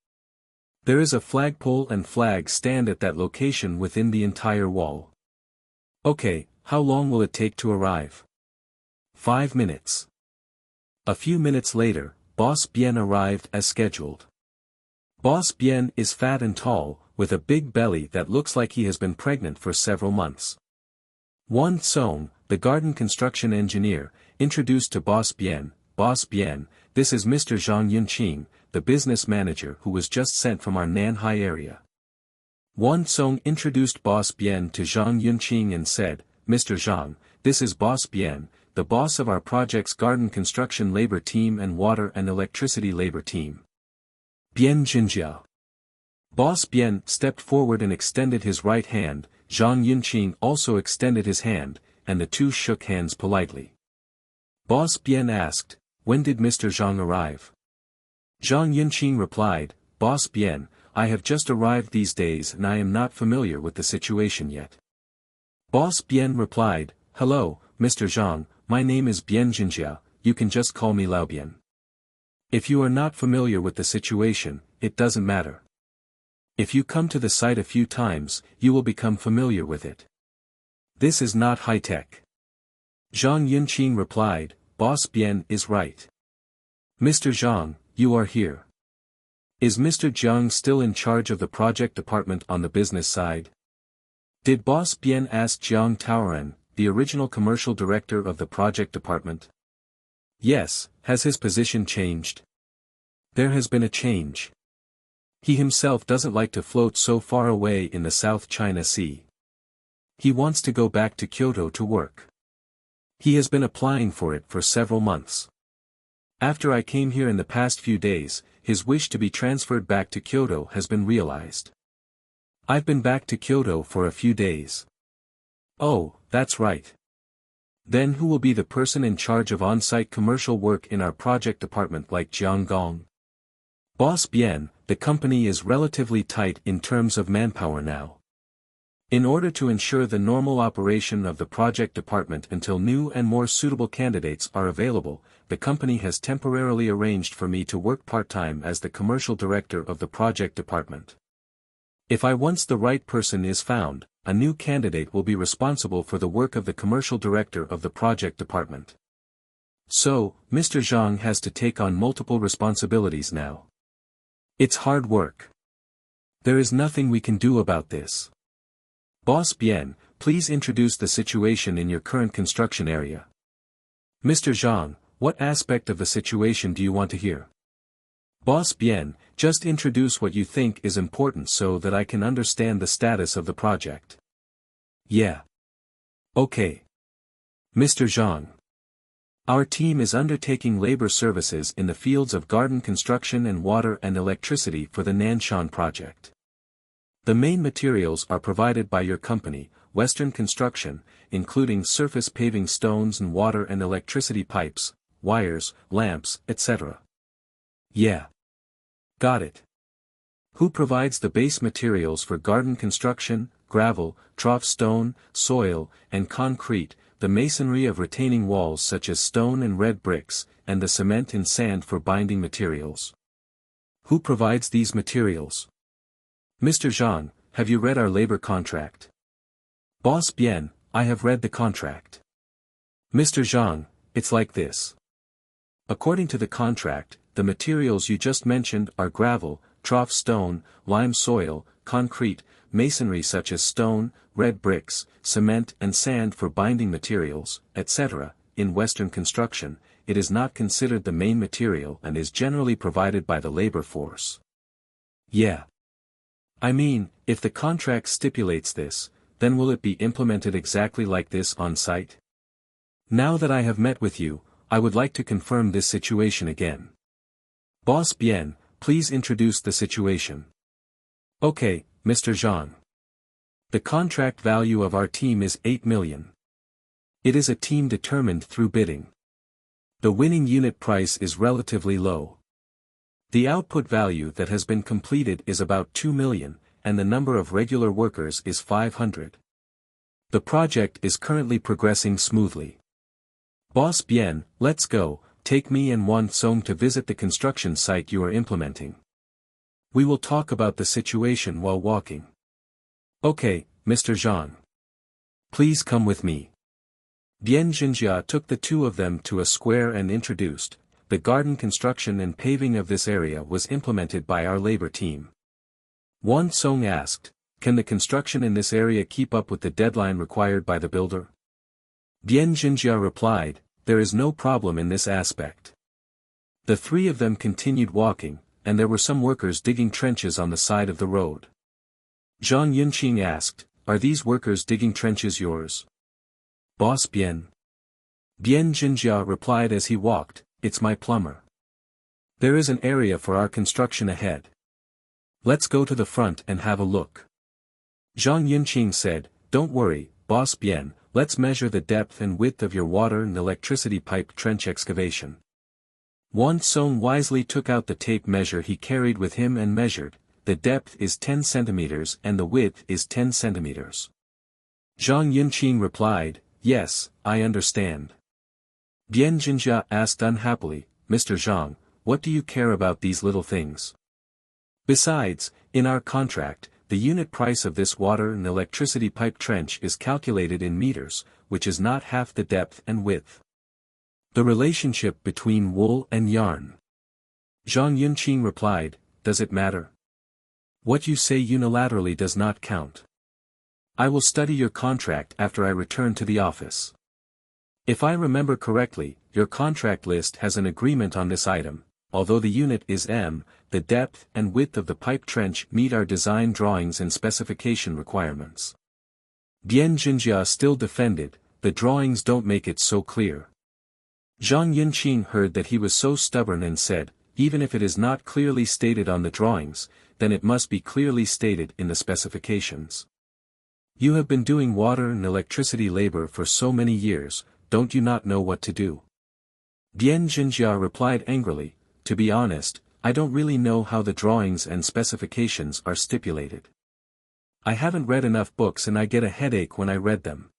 There is a flagpole and flag stand at that location within the entire wall. Okay, how long will it take to arrive? 5 minutes. A few minutes later, Boss Bien arrived as scheduled. Boss Bien is fat and tall, with a big belly that looks like he has been pregnant for several months. Wan Song, the garden construction engineer, introduced to Boss Bien, this is Mr. Zhang Yunqing, the business manager who was just sent from our Nanhai area. Wan Song introduced Boss Bien to Zhang Yunqing and said, Mr. Zhang, this is Boss Bien, the boss of our project's garden construction labor team and water and electricity labor team. Bien Jinjia. Boss Bien stepped forward and extended his right hand, Zhang Yunqing also extended his hand, and the two shook hands politely. Boss Bien asked, when did Mr. Zhang arrive? Zhang Yunqing replied, Boss Bien, I have just arrived these days and I am not familiar with the situation yet. Boss Bien replied, hello, Mr. Zhang, my name is Bien Jinjia, you can just call me Lao Bien. If you are not familiar with the situation, it doesn't matter. If you come to the site a few times, you will become familiar with it. This is not high-tech. Zhang Yunqing replied, Boss Bien is right. Mr. Zhang, you are here. Is Mr. Zhang still in charge of the project department on the business side? Did Boss Bien ask Jiang Taoren, the original commercial director of the project department? Yes, has his position changed? There has been a change. He himself doesn't like to float so far away in the South China Sea. He wants to go back to Kyoto to work. He has been applying for it for several months. After I came here in the past few days, his wish to be transferred back to Kyoto has been realized. I've been back to Kyoto for a few days. Oh, that's right. Then who will be the person in charge of on-site commercial work in our project department like Jiang Gong? Boss Bien, the company is relatively tight in terms of manpower now. In order to ensure the normal operation of the project department until new and more suitable candidates are available, the company has temporarily arranged for me to work part-time as the commercial director of the project department. If once the right person is found, a new candidate will be responsible for the work of the commercial director of the project department. So, Mr. Zhang has to take on multiple responsibilities now. It's hard work. There is nothing we can do about this. Boss Bien, please introduce the situation in your current construction area. Mr. Zhang, what aspect of the situation do you want to hear? Boss Bien, just introduce what you think is important so that I can understand the status of the project. Yeah. Okay. Mr. Zhang. Our team is undertaking labor services in the fields of garden construction and water and electricity for the Nanshan project. The main materials are provided by your company, Western Construction, including surface paving stones and water and electricity pipes, wires, lamps, etc. Yeah. Got it. Who provides the base materials for garden construction, gravel, trough stone, soil, and concrete, the masonry of retaining walls such as stone and red bricks, and the cement and sand for binding materials? Who provides these materials? Mr. Zhang, have you read our labor contract? Boss Bien, I have read the contract. Mr. Zhang, it's like this. According to the contract, the materials you just mentioned are gravel, trough stone, lime soil, concrete, masonry such as stone, red bricks, cement and sand for binding materials, etc. In Western construction, it is not considered the main material and is generally provided by the labor force. Yeah. I mean, if the contract stipulates this, then will it be implemented exactly like this on site? Now that I have met with you, I would like to confirm this situation again. Boss Bien, please introduce the situation. Okay, Mr. Zhang. The contract value of our team is 8 million. It is a team determined through bidding. The winning unit price is relatively low. The output value that has been completed is about 2 million, and the number of regular workers is 500. The project is currently progressing smoothly. Boss Bien, let's go, take me and Wan Song to visit the construction site you are implementing. We will talk about the situation while walking. Okay, Mr. Zhang. Please come with me. Bien Jinjia took the two of them to a square and introduced, the garden construction and paving of this area was implemented by our labor team. Wan Song asked, can the construction in this area keep up with the deadline required by the builder? Bien Jinjia replied, there is no problem in this aspect. The three of them continued walking, and there were some workers digging trenches on the side of the road. Zhang Yunqing asked, are these workers digging trenches yours? Boss Bien. Bien Jinjia replied as he walked, it's my plumber. There is an area for our construction ahead. Let's go to the front and have a look. Zhang Yunqing said, don't worry, Boss Bien, let's measure the depth and width of your water and electricity pipe trench excavation. Wan Song wisely took out the tape measure he carried with him and measured, the depth is 10 centimeters and the width is 10 centimeters. Zhang Yunqing replied, yes, I understand. Bien Jinjia asked unhappily, Mr. Zhang, what do you care about these little things? Besides, in our contract, the unit price of this water and electricity pipe trench is calculated in meters, which is not half the depth and width. The relationship between wool and yarn. Zhang Yunqing replied, does it matter? What you say unilaterally does not count. I will study your contract after I return to the office. If I remember correctly, your contract list has an agreement on this item, although the unit is m, the depth and width of the pipe trench meet our design drawings and specification requirements. Bien Jinjia still defended, the drawings don't make it so clear. Zhang Yunqing heard that he was so stubborn and said, even if it is not clearly stated on the drawings, then it must be clearly stated in the specifications. You have been doing water and electricity labor for so many years, don't you not know what to do? Bien Jinjia replied angrily, to be honest, I don't really know how the drawings and specifications are stipulated. I haven't read enough books and I get a headache when I read them.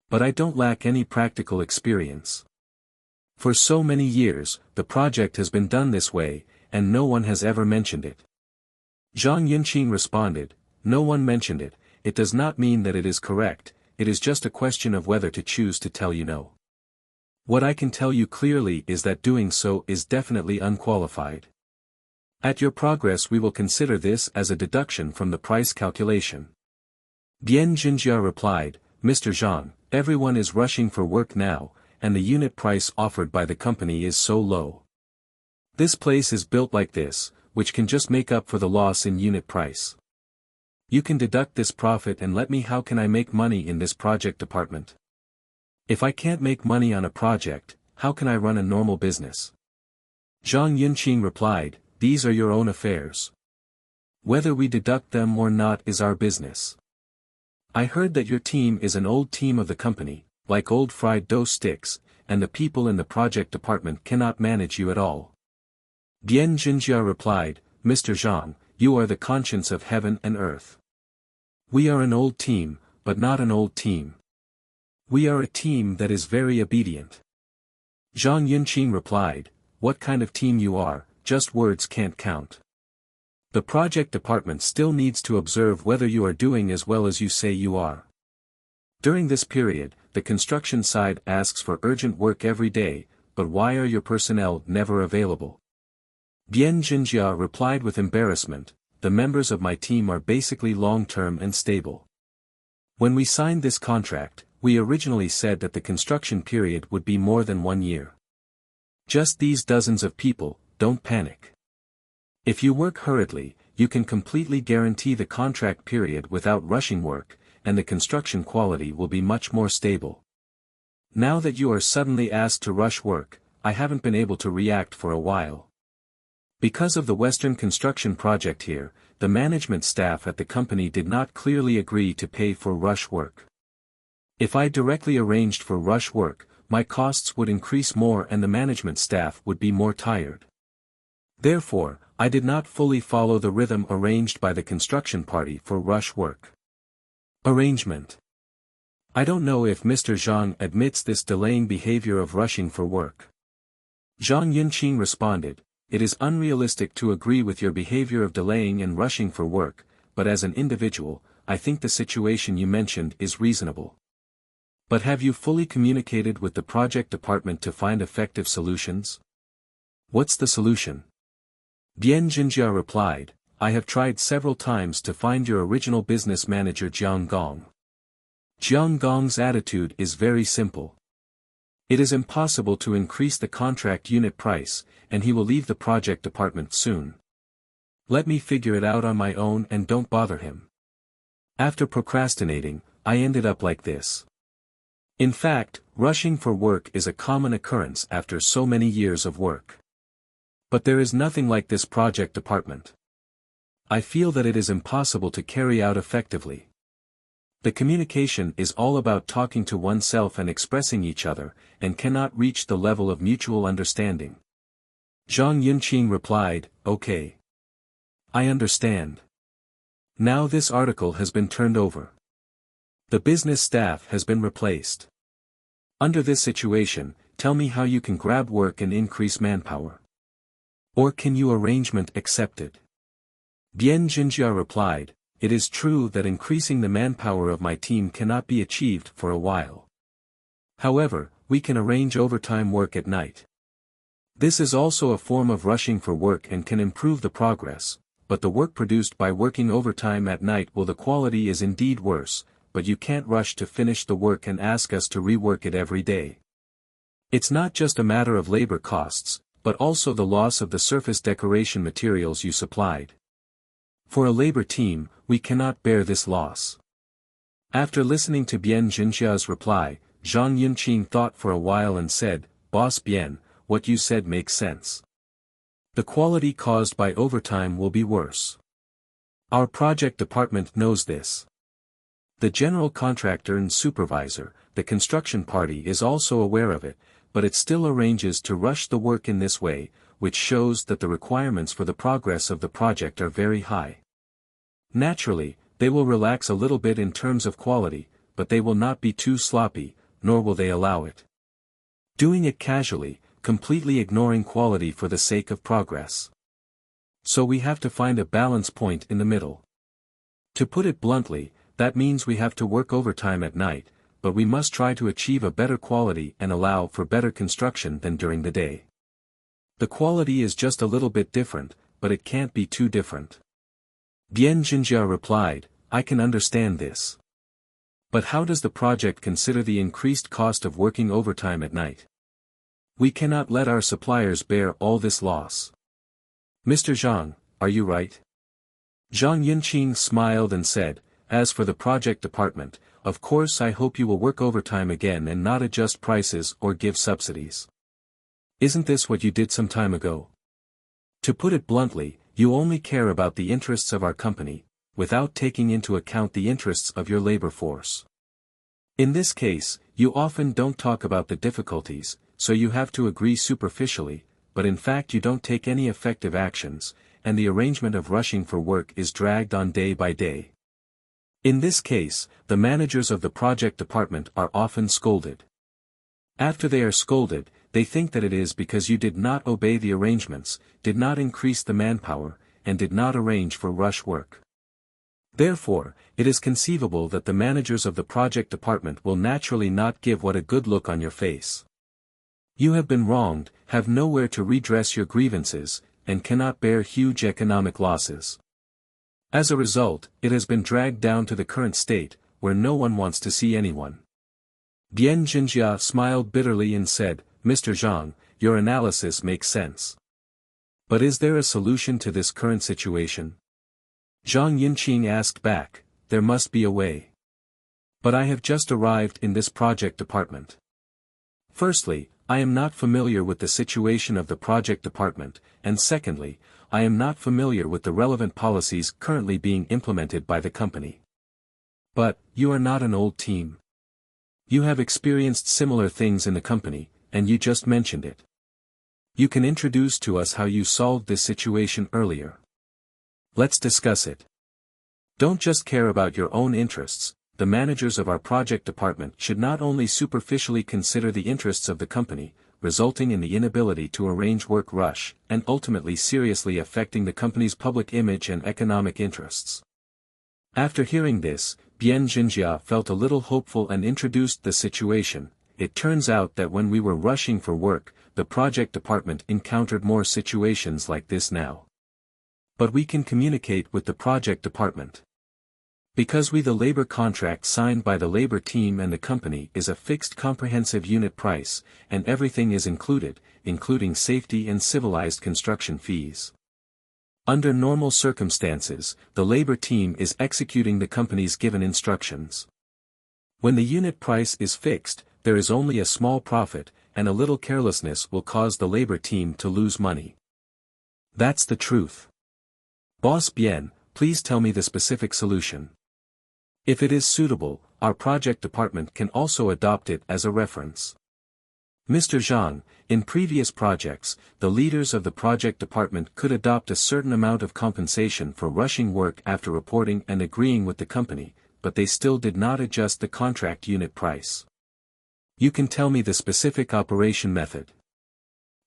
But I don't lack any practical experience. For so many years, the project has been done this way, and no one has ever mentioned it. Zhang Yunqing responded, no one mentioned it, it does not mean that it is correct, it is just a question of whether to choose to tell you no. What I can tell you clearly is that doing so is definitely unqualified. At your progress we will consider this as a deduction from the price calculation. Bien Jinjia replied, Mr. Zhang, everyone is rushing for work now, and the unit price offered by the company is so low. This place is built like this, which can just make up for the loss in unit price. You can deduct this profit and let me how can I make money in this project department? If I can't make money on a project, how can I run a normal business? Zhang Yunqing replied, these are your own affairs. Whether we deduct them or not is our business. I heard that your team is an old team of the company, like old fried dough sticks, and the people in the project department cannot manage you at all. Bien Jinjia replied, Mr. Zhang, you are the conscience of heaven and earth. We are an old team, but not an old team. We are a team that is very obedient. Zhang Yunqing replied, what kind of team you are, just words can't count. The project department still needs to observe whether you are doing as well as you say you are. During this period, the construction side asks for urgent work every day, but why are your personnel never available? Bien Jinjia replied with embarrassment, the members of my team are basically long-term and stable. When we signed this contract, we originally said that the construction period would be more than 1 year. Just these dozens of people, don't panic. If you work hurriedly, you can completely guarantee the contract period without rushing work, and the construction quality will be much more stable. Now that you are suddenly asked to rush work, I haven't been able to react for a while. Because of the Western construction project here, the management staff at the company did not clearly agree to pay for rush work. If I directly arranged for rush work, my costs would increase more and the management staff would be more tired. Therefore, I did not fully follow the rhythm arranged by the construction party for rush work. Arrangement. I don't know if Mr. Zhang admits this delaying behavior of rushing for work. Zhang Yunqing responded, "It is unrealistic to agree with your behavior of delaying and rushing for work, but as an individual, I think the situation you mentioned is reasonable. But have you fully communicated with the project department to find effective solutions?" "What's the solution?" Bian Jinjia replied, "I have tried several times to find your original business manager Jiang Gong. Jiang Gong's attitude is very simple. It is impossible to increase the contract unit price, and he will leave the project department soon. Let me figure it out on my own and don't bother him." After procrastinating, I ended up like this. In fact, rushing for work is a common occurrence after so many years of work. But there is nothing like this project department. I feel that it is impossible to carry out effectively. The communication is all about talking to oneself and expressing each other, and cannot reach the level of mutual understanding. Zhang Yunqing replied, "Okay. I understand. Now this article has been turned over. The business staff has been replaced. Under this situation, tell me how you can grab work and increase manpower. Or can you arrangement accepted?" Bian Jinjia replied, "It is true that increasing the manpower of my team cannot be achieved for a while. However, we can arrange overtime work at night. This is also a form of rushing for work and can improve the progress, but the work produced by working overtime at night the quality is indeed worse, but you can't rush to finish the work and ask us to rework it every day. It's not just a matter of labor costs, but also the loss of the surface decoration materials you supplied. For a labor team, we cannot bear this loss." After listening to Bian Jinjia's reply, Zhang Yunqing thought for a while and said, "Boss Bian, what you said makes sense. The quality caused by overtime will be worse. Our project department knows this. The general contractor and supervisor, the construction party is also aware of it, but it still arranges to rush the work in this way, which shows that the requirements for the progress of the project are very high. Naturally, they will relax a little bit in terms of quality, but they will not be too sloppy, nor will they allow it. Doing it casually, completely ignoring quality for the sake of progress. So we have to find a balance point in the middle. To put it bluntly, that means we have to work overtime at night, but we must try to achieve a better quality and allow for better construction than during the day. The quality is just a little bit different, but it can't be too different." Bian Jinjia replied, "I can understand this. But how does the project consider the increased cost of working overtime at night? We cannot let our suppliers bear all this loss. Mr. Zhang, are you right?" Zhang Yunqing smiled and said, "As for the project department, of course I hope you will work overtime again and not adjust prices or give subsidies. Isn't this what you did some time ago? To put it bluntly, you only care about the interests of our company, without taking into account the interests of your labor force. In this case, you often don't talk about the difficulties, so you have to agree superficially, but in fact you don't take any effective actions, and the arrangement of rushing for work is dragged on day by day. In this case, the managers of the project department are often scolded. After they are scolded, they think that it is because you did not obey the arrangements, did not increase the manpower, and did not arrange for rush work. Therefore, it is conceivable that the managers of the project department will naturally not give what a good look on your face. You have been wronged, have nowhere to redress your grievances, and cannot bear huge economic losses. As a result, it has been dragged down to the current state, where no one wants to see anyone." Bian Jinjia smiled bitterly and said, "Mr. Zhang, your analysis makes sense. But is there a solution to this current situation?" Zhang Yunqing asked back, "There must be a way. But I have just arrived in this project department. Firstly, I am not familiar with the situation of the project department, and secondly, I am not familiar with the relevant policies currently being implemented by the company." "But, you are not an old team. You have experienced similar things in the company, and you just mentioned it. You can introduce to us how you solved this situation earlier. Let's discuss it. Don't just care about your own interests. The managers of our project department should not only superficially consider the interests of the company, resulting in the inability to arrange work rush, and ultimately seriously affecting the company's public image and economic interests. After hearing this, Bien Jinjia felt a little hopeful and introduced the situation. It turns out that when we were rushing for work, the project department encountered more situations like this now. But we can communicate with the project department. Because the labor contract signed by the labor team and the company is a fixed comprehensive unit price, and everything is included, including safety and civilized construction fees. Under normal circumstances, the labor team is executing the company's given instructions. When the unit price is fixed, there is only a small profit, and a little carelessness will cause the labor team to lose money. That's the truth. Boss Bien, please tell me the specific solution. If it is suitable, our project department can also adopt it as a reference. Mr. Zhang, in previous projects, the leaders of the project department could adopt a certain amount of compensation for rushing work after reporting and agreeing with the company, but they still did not adjust the contract unit price. You can tell me the specific operation method.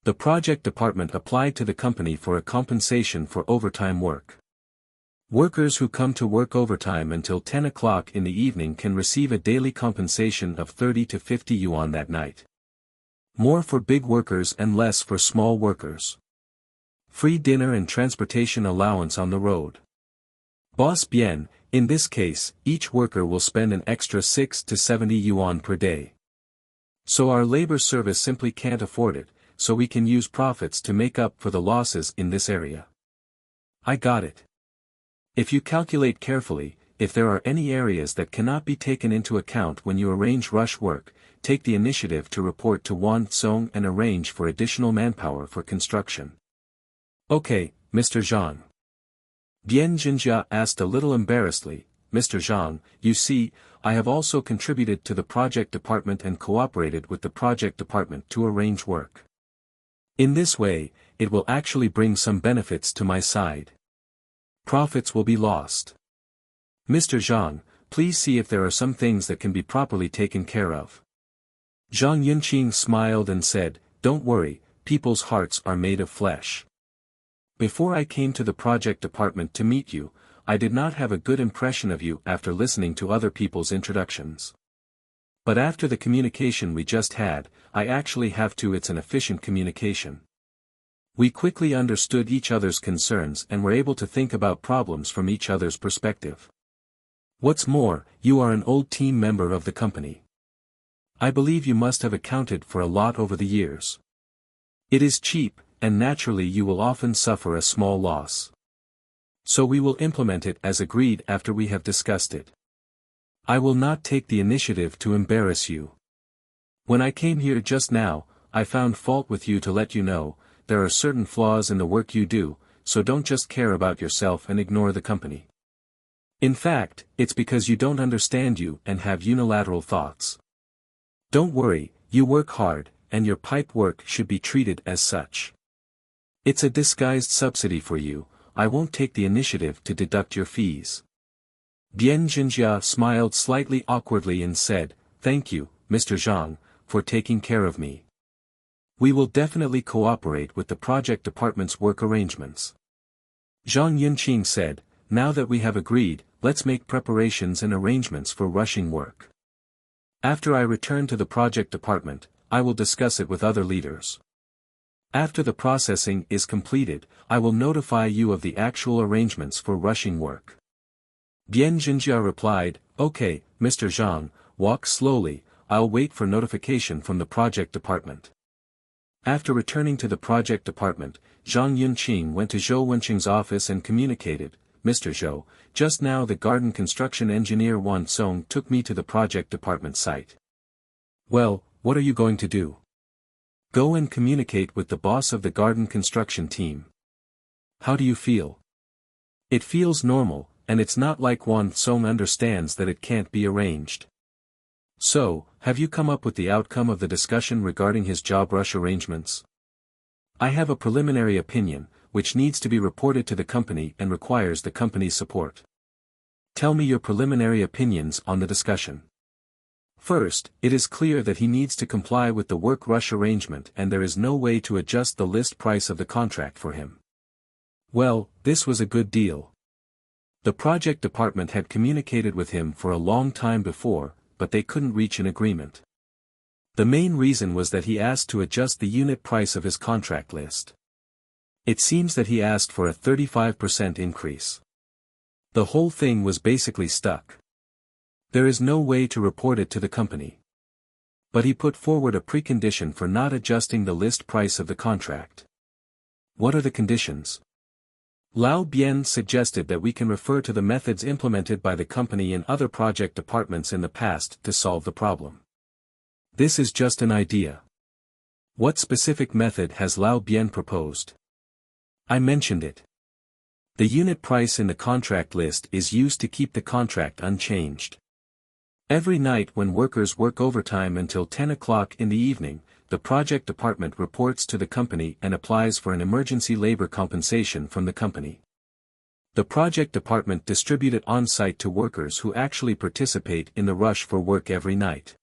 The project department applied to the company for a compensation for overtime work. Workers who come to work overtime until 10 o'clock in the evening can receive a daily compensation of 30 to 50 yuan that night. More for big workers and less for small workers. Free dinner and transportation allowance on the road. Boss Bien, in this case, each worker will spend an extra 6 to 70 yuan per day. So our labor service simply can't afford it, so we can use profits to make up for the losses in this area. I got it. If you calculate carefully, if there are any areas that cannot be taken into account when you arrange rush work, take the initiative to report to Wan Song and arrange for additional manpower for construction. Okay, Mr. Zhang. Bien Jinjia asked a little embarrassedly, Mr. Zhang, you see, I have also contributed to the project department and cooperated with the project department to arrange work. In this way, it will actually bring some benefits to my side. Profits will be lost. Mr. Zhang, please see if there are some things that can be properly taken care of. Zhang Yunqing smiled and said, don't worry, people's hearts are made of flesh. Before I came to the project department to meet you, I did not have a good impression of you after listening to other people's introductions. But after the communication we just had, I actually have to. It's an efficient communication. We quickly understood each other's concerns and were able to think about problems from each other's perspective. What's more, you are an old team member of the company. I believe you must have accounted for a lot over the years. It is cheap, and naturally you will often suffer a small loss. So we will implement it as agreed after we have discussed it. I will not take the initiative to embarrass you. When I came here just now, I found fault with you to let you know, there are certain flaws in the work you do, so don't just care about yourself and ignore the company. In fact, it's because you don't understand you and have unilateral thoughts. Don't worry, you work hard, and your pipe work should be treated as such. It's a disguised subsidy for you, I won't take the initiative to deduct your fees. Bien Jinjia smiled slightly awkwardly and said, thank you, Mr. Zhang, for taking care of me. We will definitely cooperate with the project department's work arrangements. Zhang Yunqing said, now that we have agreed, let's make preparations and arrangements for rushing work. After I return to the project department, I will discuss it with other leaders. After the processing is completed, I will notify you of the actual arrangements for rushing work. Bien Jinjia replied, okay, Mr. Zhang, walk slowly, I'll wait for notification from the project department. After returning to the project department, Zhang Yunqing went to Zhou Wenqing's office and communicated, Mr. Zhou, just now the garden construction engineer Wan Song took me to the project department site. Well, what are you going to do? Go and communicate with the boss of the garden construction team. How do you feel? It feels normal, and it's not like Wan Song understands that it can't be arranged. So, Have you come up with the outcome of the discussion regarding his job rush arrangements? I have a preliminary opinion, which needs to be reported to the company and requires the company's support. Tell me your preliminary opinions on the discussion. First, it is clear that he needs to comply with the work rush arrangement and there is no way to adjust the list price of the contract for him. Well, this was a good deal. The project department had communicated with him for a long time before, but they couldn't reach an agreement. The main reason was that he asked to adjust the unit price of his contract list. It seems that he asked for a 35% increase. The whole thing was basically stuck. There is no way to report it to the company. But he put forward a precondition for not adjusting the list price of the contract. What are the conditions? Lao Bien suggested that we can refer to the methods implemented by the company in other project departments in the past to solve the problem. This is just an idea. What specific method has Lao Bien proposed? I mentioned it. The unit price in the contract list is used to keep the contract unchanged. Every night when workers work overtime until 10 o'clock in the evening, the project department reports to the company and applies for an emergency labor compensation from the company. The project department distributes it on-site to workers who actually participate in the rush for work every night.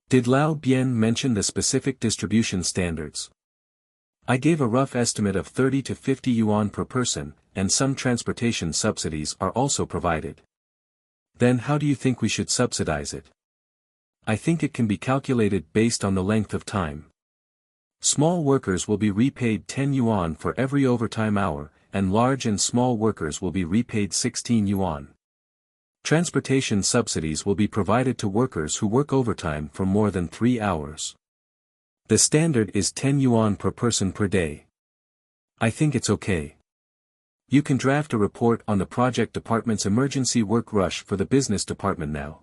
Did Lao Bien mention the specific distribution standards? I gave a rough estimate of 30 to 50 yuan per person, and some transportation subsidies are also provided. Then how do you think we should subsidize it? I think it can be calculated based on the length of time. Small workers will be repaid 10 yuan for every overtime hour, and large and small workers will be repaid 16 yuan. Transportation subsidies will be provided to workers who work overtime for more than 3 hours. The standard is 10 yuan per person per day. I think it's okay. You can draft a report on the project department's emergency work rush for the business department now.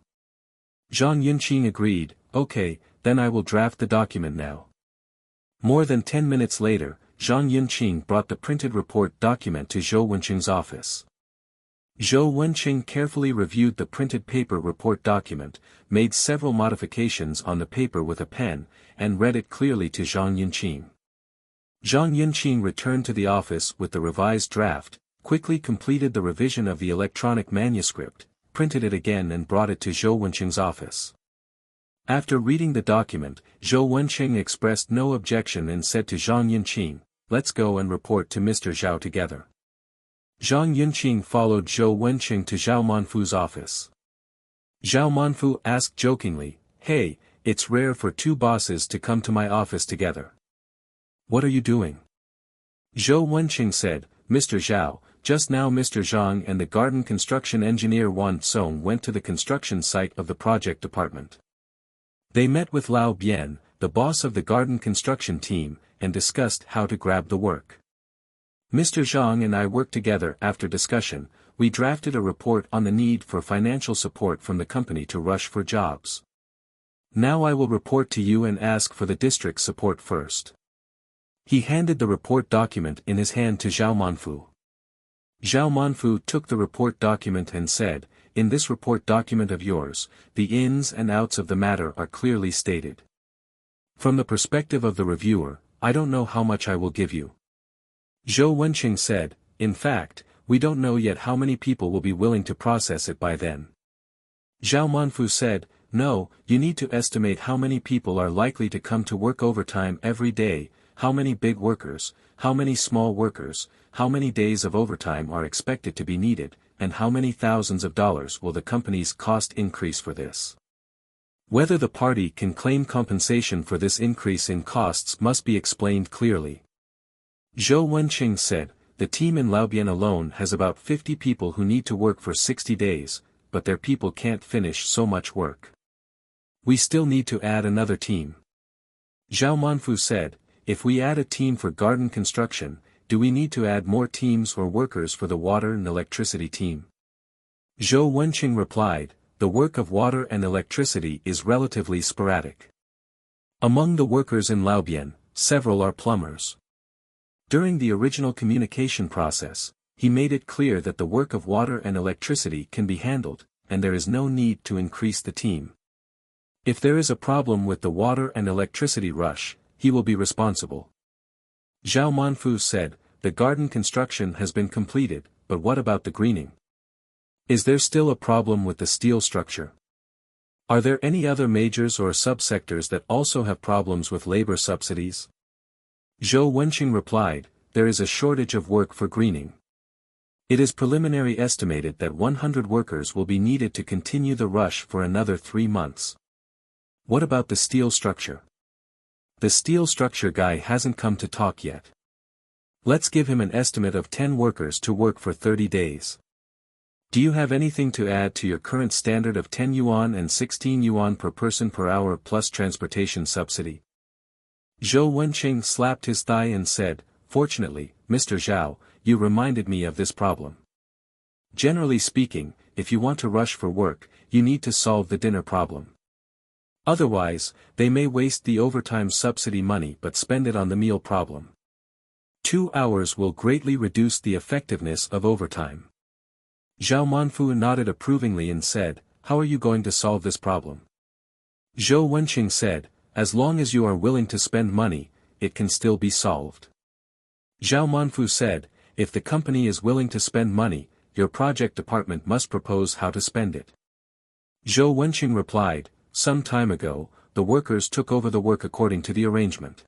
Zhang Yunqing agreed, okay, then I will draft the document now. More than 10 minutes later, Zhang Yunqing brought the printed report document to Zhou Wenqing's office. Zhou Wenqing carefully reviewed the printed paper report document, made several modifications on the paper with a pen, and read it clearly to Zhang Yunqing. Zhang Yunqing returned to the office with the revised draft, quickly completed the revision of the electronic manuscript, printed it again and brought it to Zhou Wenqing's office. After reading the document, Zhou Wenqing expressed no objection and said to Zhang Yunqing, "Let's go and report to Mr. Zhao together." Zhang Yunqing followed Zhou Wenqing to Zhao Manfu's office. Zhao Manfu asked jokingly, "Hey, it's rare for two bosses to come to my office together. What are you doing?" Zhou Wenqing said, "Mr. Zhao, just now Mr. Zhang and the garden construction engineer Wan Song went to the construction site of the project department. They met with Lao Bien, the boss of the garden construction team, and discussed how to grab the work. Mr. Zhang and I worked together. After discussion, we drafted a report on the need for financial support from the company to rush for jobs. Now I will report to you and ask for the district's support first." He handed the report document in his hand to Zhao Manfu. Zhao Manfu took the report document and said, "In this report document of yours, the ins and outs of the matter are clearly stated. From the perspective of the reviewer, I don't know how much I will give you." Zhou Wenqing said, "In fact, we don't know yet how many people will be willing to process it by then." Zhao Manfu said, "No, you need to estimate how many people are likely to come to work overtime every day, how many big workers, how many small workers, how many days of overtime are expected to be needed, and how many thousands of dollars will the company's cost increase for this. Whether the party can claim compensation for this increase in costs must be explained clearly." Zhou Wenqing said, "The team in Laobian alone has about 50 people who need to work for 60 days, but their people can't finish so much work. We still need to add another team." Zhao Manfu said, "If we add a team for garden construction, do we need to add more teams or workers for the water and electricity team?" Zhou Wenqing replied, "The work of water and electricity is relatively sporadic. Among the workers in Laobian, several are plumbers." During the original communication process, he made it clear that the work of water and electricity can be handled, and there is no need to increase the team. If there is a problem with the water and electricity rush, he will be responsible. Zhao Manfu said, the garden construction has been completed, but what about the greening? Is there still a problem with the steel structure? Are there any other majors or subsectors that also have problems with labor subsidies? Zhou Wenqing replied, there is a shortage of work for greening. It is preliminary estimated that 100 workers will be needed to continue the rush for another 3 months. What about the steel structure? The steel structure guy hasn't come to talk yet. Let's give him an estimate of 10 workers to work for 30 days. Do you have anything to add to your current standard of 10 yuan and 16 yuan per person per hour plus transportation subsidy? Zhou Wenqing slapped his thigh and said, fortunately, Mr. Zhao, you reminded me of this problem. Generally speaking, if you want to rush for work, you need to solve the dinner problem. Otherwise, they may waste the overtime subsidy money but spend it on the meal problem. 2 hours will greatly reduce the effectiveness of overtime. Zhao Manfu nodded approvingly and said, how are you going to solve this problem? Zhou Wenqing said, as long as you are willing to spend money, it can still be solved. Zhao Manfu said, if the company is willing to spend money, your project department must propose how to spend it. Zhou Wenqing replied, some time ago, the workers took over the work according to the arrangement.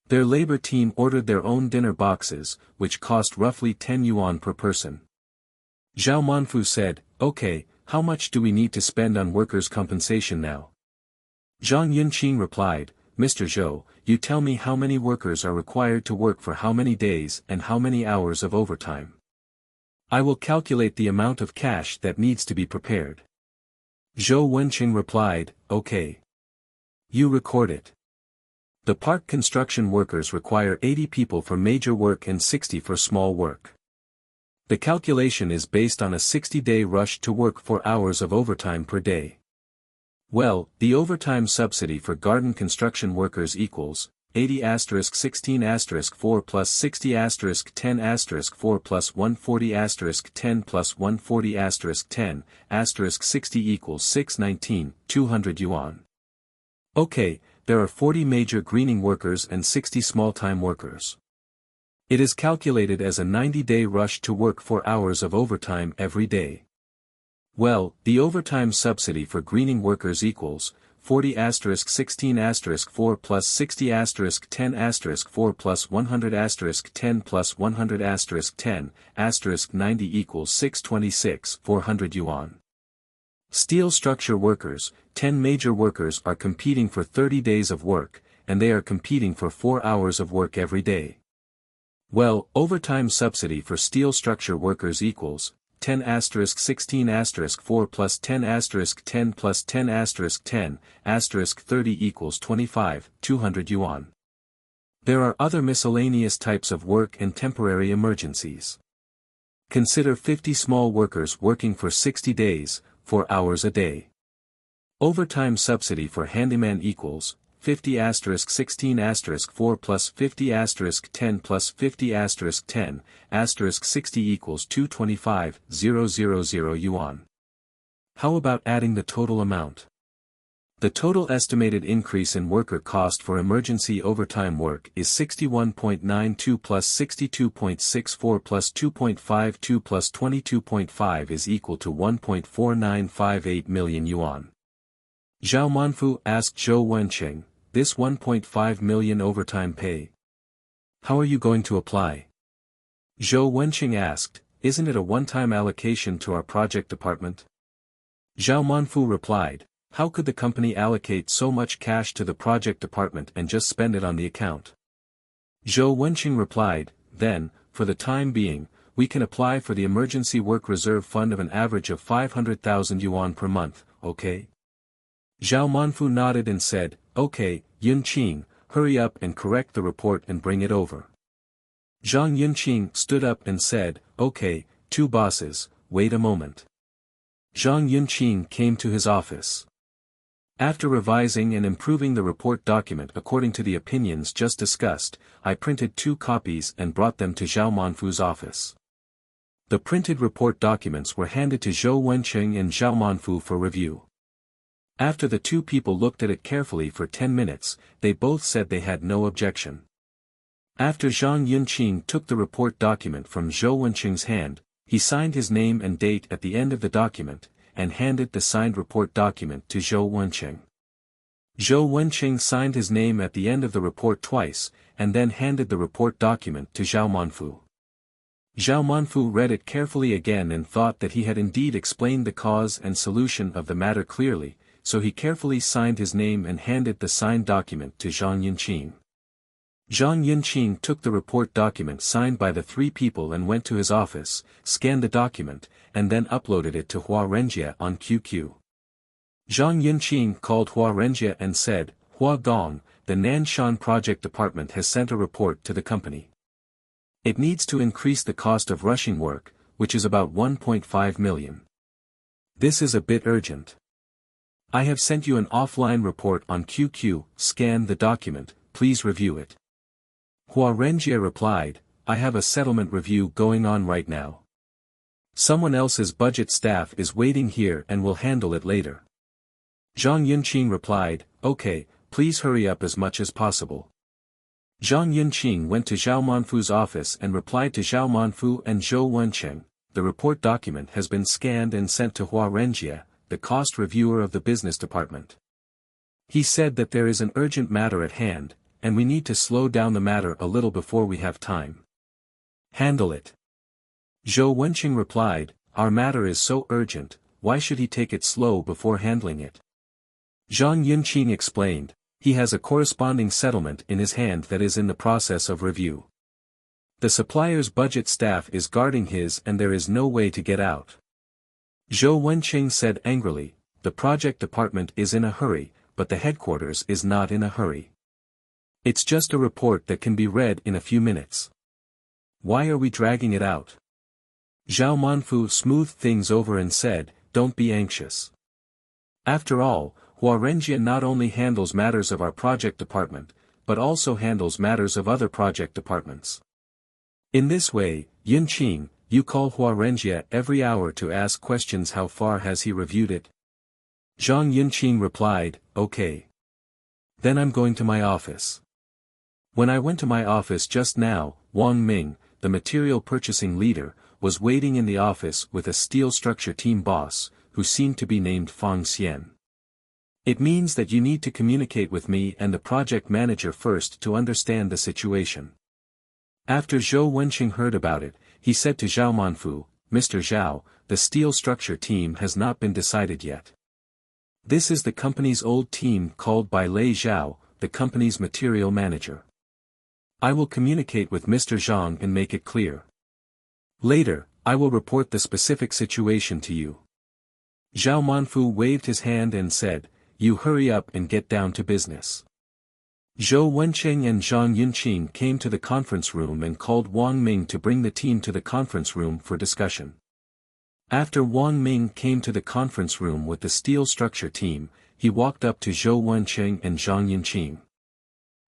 Their labor team ordered their own dinner boxes, which cost roughly 10 yuan per person. Zhao Manfu said, okay, how much do we need to spend on workers' compensation now? Zhang Yunqing replied, Mr. Zhou, you tell me how many workers are required to work for how many days and how many hours of overtime. I will calculate the amount of cash that needs to be prepared. Zhou Wenqing replied, okay. You record it. The park construction workers require 80 people for major work and 60 for small work. The calculation is based on a 60-day rush to work 4 hours of overtime per day. Well, the overtime subsidy for garden construction workers equals 80*16*4 plus 60*10*4 plus 140*10 plus 140*10, *60 equals 619, 200 yuan. Okay, there are 40 major greening workers and 60 small-time workers. It is calculated as a 90-day rush to work 4 hours of overtime every day. Well, the overtime subsidy for greening workers equals 40*16*4 plus 60*10*4 plus 100*10 plus 100*10, *90 equals 626, 400 yuan. Steel structure workers, 10 major workers are competing for 30 days of work, and they are competing for 4 hours of work every day. Well, overtime subsidy for steel structure workers equals 10*16*4 plus 10*10 plus 10*10, *30 equals 25, 200 yuan. There are other miscellaneous types of work and temporary emergencies. Consider 50 small workers working for 60 days, 4 hours a day. Overtime subsidy for handyman equals 50*16*4 plus 50*10 plus 50*10, *60 equals 225,000 yuan. How about adding the total amount? The total estimated increase in worker cost for emergency overtime work is 61.92 plus 62.64 plus 2.52 plus 22.5 is equal to 1.4958 million yuan. Zhao Manfu asked Zhou Wenqing, this 1.5 million overtime pay. How are you going to apply? Zhou Wenqing asked, isn't it a one-time allocation to our project department? Zhao Manfu replied, how could the company allocate so much cash to the project department and just spend it on the account? Zhou Wenqing replied, then, for the time being, we can apply for the emergency work reserve fund of an average of 500,000 yuan per month, okay? Zhao Manfu nodded and said, okay, Yunqing, hurry up and correct the report and bring it over. Zhang Yunqing stood up and said, okay, 2 bosses, wait a moment. Zhang Yunqing came to his office. After revising and improving the report document according to the opinions just discussed, I printed 2 copies and brought them to Zhao Manfu's office. The printed report documents were handed to Zhou Wenqing and Zhao Manfu for review. After the two people looked at it carefully for 10 minutes, they both said they had no objection. After Zhang Yunqing took the report document from Zhou Wenqing's hand, he signed his name and date at the end of the document, and handed the signed report document to Zhou Wenqing. Zhou Wenqing signed his name at the end of the report twice, and then handed the report document to Zhao Manfu. Zhao Manfu read it carefully again and thought that he had indeed explained the cause and solution of the matter clearly, so he carefully signed his name and handed the signed document to Zhang Yunqing. Zhang Yunqing took the report document signed by the three people and went to his office, scanned the document, and then uploaded it to Hua Renjie on QQ. Zhang Yunqing called Hua Renjie and said, "Hua Gong, the Nanshan Project Department has sent a report to the company. It needs to increase the cost of rushing work, which is about 1.5 million. This is a bit urgent. I have sent you an offline report on QQ, scan the document, please review it." Hua Renjie replied, "I have a settlement review going on right now. Someone else's budget staff is waiting here and will handle it later." Zhang Yunqing replied, "Okay, please hurry up as much as possible." Zhang Yunqing went to Zhao Manfu's office and replied to Zhao Manfu and Zhou Wenqing, "The report document has been scanned and sent to Hua Renjie, the cost reviewer of the business department. He said that there is an urgent matter at hand, and we need to slow down the matter a little before we have time. Handle it." Zhou Wenqing replied, "Our matter is so urgent, why should he take it slow before handling it?" Zhang Yunqing explained, "He has a corresponding settlement in his hand that is in the process of review. The supplier's budget staff is guarding his and there is no way to get out." Zhou Wenqing said angrily, "The project department is in a hurry, but the headquarters is not in a hurry. It's just a report that can be read in a few minutes. Why are we dragging it out?" Zhao Manfu smoothed things over and said, "Don't be anxious. After all, Hua Renjie not only handles matters of our project department, but also handles matters of other project departments. In this way, Yunqing, you call Hua Renjie every hour to ask questions. How far has he reviewed it?" Zhang Yunqing replied, "Okay. Then I'm going to my office." When I went to my office just now, Wang Ming, the material purchasing leader, was waiting in the office with a steel structure team boss, who seemed to be named Fang Xian. "It means that you need to communicate with me and the project manager first to understand the situation." After Zhou Wenqing heard about it, he said to Zhao Manfu, "Mr. Zhao, the steel structure team has not been decided yet. This is the company's old team called by Lei Zhao, the company's material manager. I will communicate with Mr. Zhang and make it clear. Later, I will report the specific situation to you." Zhao Manfu waved his hand and said, "You hurry up and get down to business." Zhou Wenqing and Zhang Yunqing came to the conference room and called Wang Ming to bring the team to the conference room for discussion. After Wang Ming came to the conference room with the steel structure team, he walked up to Zhou Wenqing and Zhang Yunqing.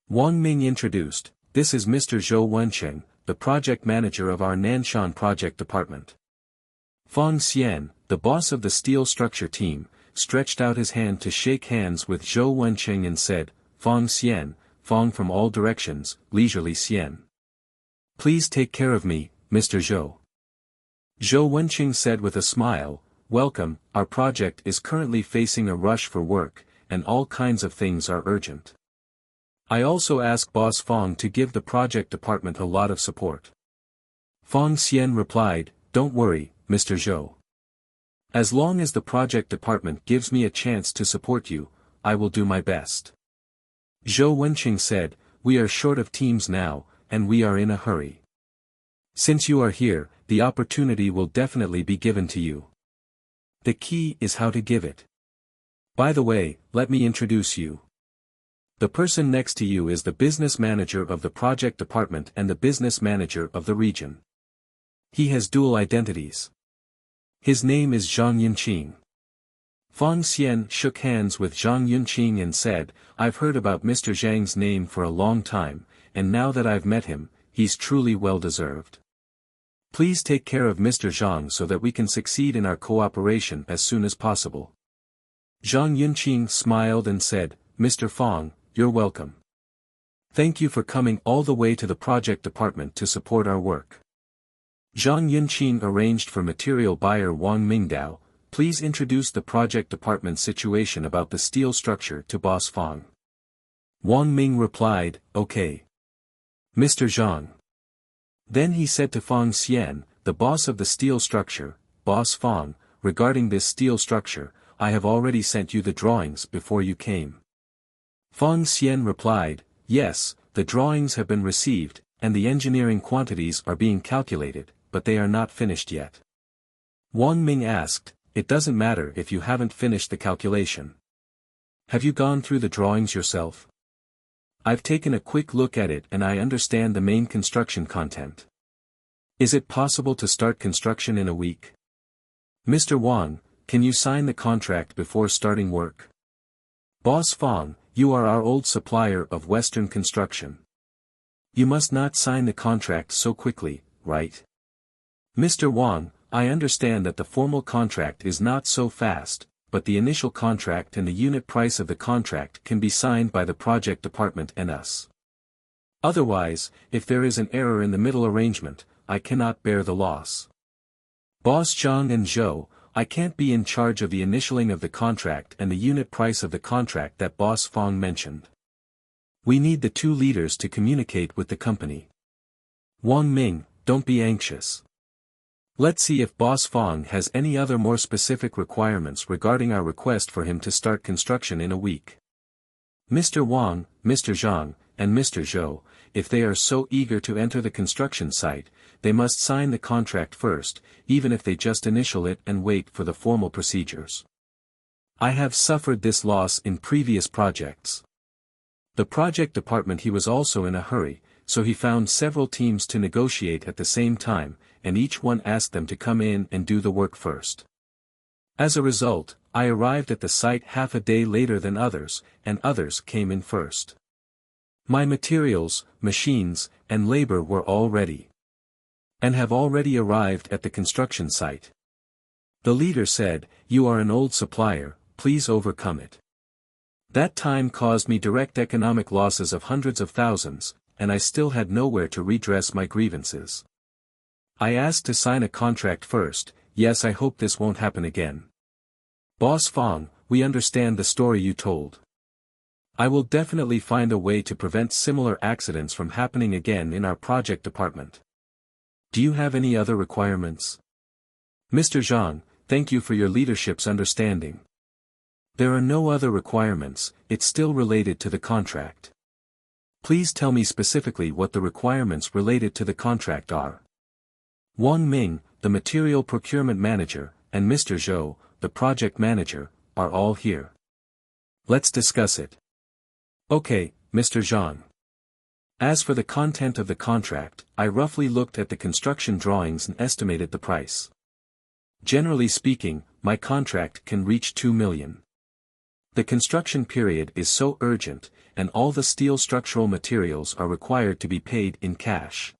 Wang Ming introduced, "This is Mr. Zhou Wenqing, the project manager of our Nanshan project department." Fang Xian, the boss of the steel structure team, stretched out his hand to shake hands with Zhou Wenqing and said, "Fang Xian, Fang from all directions, leisurely Xian. Please take care of me, Mr. Zhou." Zhou Wenqing said with a smile, "Welcome, our project is currently facing a rush for work, and all kinds of things are urgent. I also ask Boss Fang to give the project department a lot of support." Fang Xian replied, "Don't worry, Mr. Zhou. As long as the project department gives me a chance to support you, I will do my best." Zhou Wenqing said, "We are short of teams now, and we are in a hurry. Since you are here, the opportunity will definitely be given to you. The key is how to give it. By the way, let me introduce you. The person next to you is the business manager of the project department and the business manager of the region. He has dual identities. His name is Zhang Yunqing." Fang Xian shook hands with Zhang Yunqing and said, "I've heard about Mr. Zhang's name for a long time, and now that I've met him, he's truly well-deserved. Please take care of Mr. Zhang so that we can succeed in our cooperation as soon as possible." Zhang Yunqing smiled and said, Mr. Fong, you're welcome. Thank you for coming all the way to the project department to support our work. Zhang Yunqing arranged for material buyer Wang Mingdao, please introduce the project department's situation about the steel structure to Boss Fong. Wang Ming replied, okay. Mr. Zhang. Then he said to Fong Xian, the boss of the steel structure, Boss Fong, regarding this steel structure, I have already sent you the drawings before you came. Fong Xian replied, yes, the drawings have been received, and the engineering quantities are being calculated, but they are not finished yet. Wang Ming asked, it doesn't matter if you haven't finished the calculation. Have you gone through the drawings yourself? I've taken a quick look at it and I understand the main construction content. Is it possible to start construction in a week? Mr. Wang, can you sign the contract before starting work? Boss Fong, you are our old supplier of Western construction. You must not sign the contract so quickly, right? Mr. Wang, I understand that the formal contract is not so fast, but the initial contract and the unit price of the contract can be signed by the project department and us. Otherwise, if there is an error in the middle arrangement, I cannot bear the loss. Boss Zhang and Zhou, I can't be in charge of the initialing of the contract and the unit price of the contract that Boss Fong mentioned. We need the two leaders to communicate with the company. Wang Ming, don't be anxious. Let's see if Boss Fong has any other more specific requirements regarding our request for him to start construction in a week. Mr. Wang, Mr. Zhang, and Mr. Zhou, if they are so eager to enter the construction site, they must sign the contract first, even if they just initial it and wait for the formal procedures. I have suffered this loss in previous projects. The project department he was also in a hurry, so he found several teams to negotiate at the same time, and each one asked them to come in and do the work first. As a result, I arrived at the site half a day later than others, and others came in first. My materials, machines, and labor were all ready, and have already arrived at the construction site. The leader said, you are an old supplier, please overcome it. That time caused me direct economic losses of hundreds of thousands, and I still had nowhere to redress my grievances. I asked to sign a contract first, yes, I hope this won't happen again. Boss Fong, we understand the story you told. I will definitely find a way to prevent similar accidents from happening again in our project department. Do you have any other requirements? Mr. Zhang, thank you for your leadership's understanding. There are no other requirements, it's still related to the contract. Please tell me specifically what the requirements related to the contract are. Wang Ming, the material procurement manager, and Mr. Zhou, the project manager, are all here. Let's discuss it. Okay, Mr. Zhang. As for the content of the contract, I roughly looked at the construction drawings and estimated the price. Generally speaking, my contract can reach 2 million. The construction period is so urgent, and all the steel structural materials are required to be paid in cash.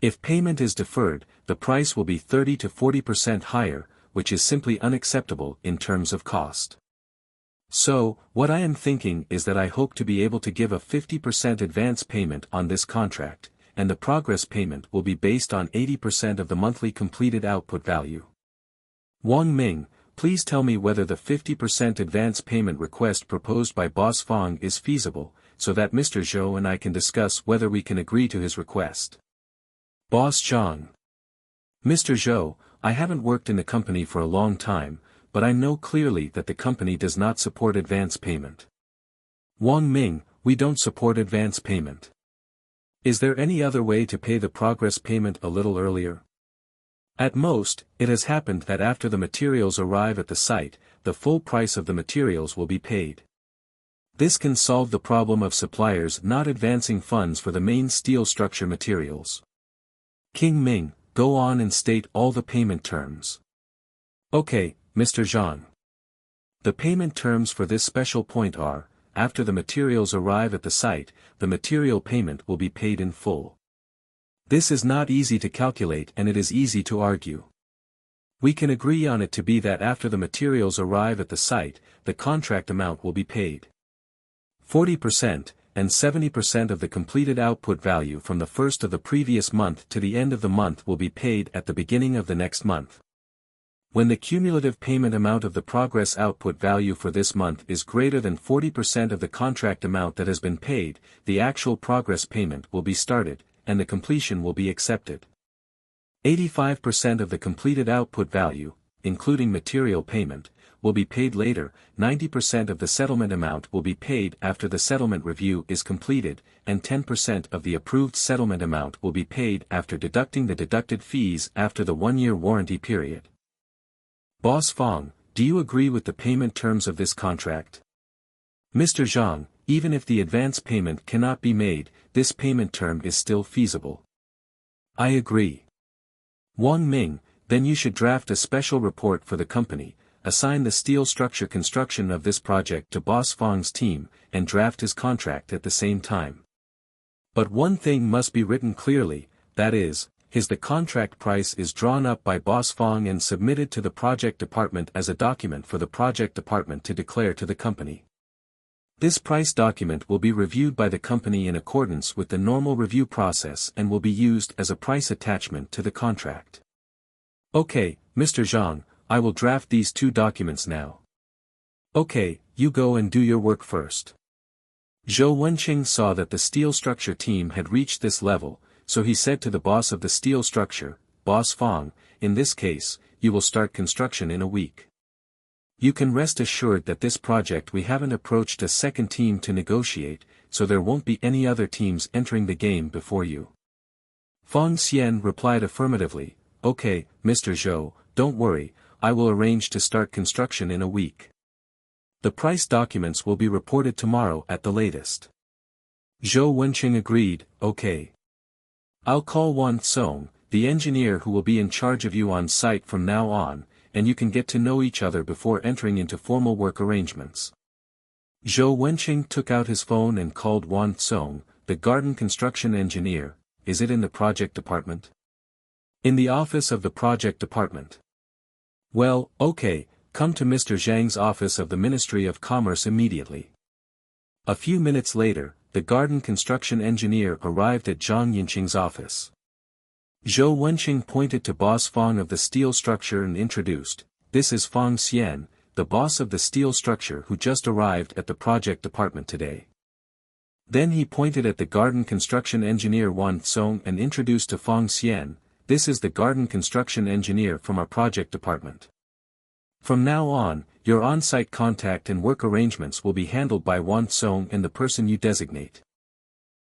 If payment is deferred, the price will be 30 to 40% higher, which is simply unacceptable in terms of cost. So, what I am thinking is that I hope to be able to give a 50% advance payment on this contract, and the progress payment will be based on 80% of the monthly completed output value. Wang Ming, please tell me whether the 50% advance payment request proposed by Boss Fong is feasible, so that Mr. Zhou and I can discuss whether we can agree to his request. Boss Zhang. Mr. Zhou, I haven't worked in the company for a long time, but I know clearly that the company does not support advance payment. Wang Ming, we don't support advance payment. Is there any other way to pay the progress payment a little earlier? At most, it has happened that after the materials arrive at the site, the full price of the materials will be paid. This can solve the problem of suppliers not advancing funds for the main steel structure materials. King Ming, go on and state all the payment terms. Okay, Mr. Zhang. The payment terms for this special point are, after the materials arrive at the site, the material payment will be paid in full. This is not easy to calculate and it is easy to argue. We can agree on it to be that after the materials arrive at the site, the contract amount will be paid. 40%, and 70% of the completed output value from the first of the previous month to the end of the month will be paid at the beginning of the next month. When the cumulative payment amount of the progress output value for this month is greater than 40% of the contract amount that has been paid, the actual progress payment will be started, and the completion will be accepted. 85% of the completed output value, including material payment, will be paid later. 90% of the settlement amount will be paid after the settlement review is completed, and 10% of the approved settlement amount will be paid after deducting the deducted fees after the 1-year warranty period. Boss Fong, do you agree with the payment terms of this contract? Mr. Zhang, even if the advance payment cannot be made, this payment term is still feasible. I agree. Wang Ming, then you should draft a special report for the company, assign the steel structure construction of this project to Boss Fong's team, and draft his contract at the same time. But one thing must be written clearly, that is, the contract price is drawn up by Boss Fong and submitted to the project department as a document for the project department to declare to the company. This price document will be reviewed by the company in accordance with the normal review process and will be used as a price attachment to the contract. Okay, Mr. Zhang, I will draft these 2 documents now. Okay, you go and do your work first. Zhou Wenqing saw that the steel structure team had reached this level, so he said to the boss of the steel structure, Boss Fong, in this case, you will start construction in a week. You can rest assured that this project we haven't approached a second team to negotiate, so there won't be any other teams entering the game before you. Fong Xian replied affirmatively, okay, Mr. Zhou, don't worry, I will arrange to start construction in a week. The price documents will be reported tomorrow at the latest. Zhou Wenqing agreed, okay. I'll call Wan Song, the engineer who will be in charge of you on site from now on, and you can get to know each other before entering into formal work arrangements. Zhou Wenqing took out his phone and called Wan Song, the garden construction engineer. Is it in the project department? In the office of the project department. Well, okay, come to Mr. Zhang's office of the Ministry of Commerce immediately. A few minutes later, the garden construction engineer arrived at Zhang Yinqing's office. Zhou Wenqing pointed to Boss Fong of the steel structure and introduced, this is Fong Xian, the boss of the steel structure who just arrived at the project department today. Then he pointed at the garden construction engineer Wan Song and introduced to Fong Xian, this is the garden construction engineer from our project department. From now on, your on-site contact and work arrangements will be handled by Wan Song and the person you designate.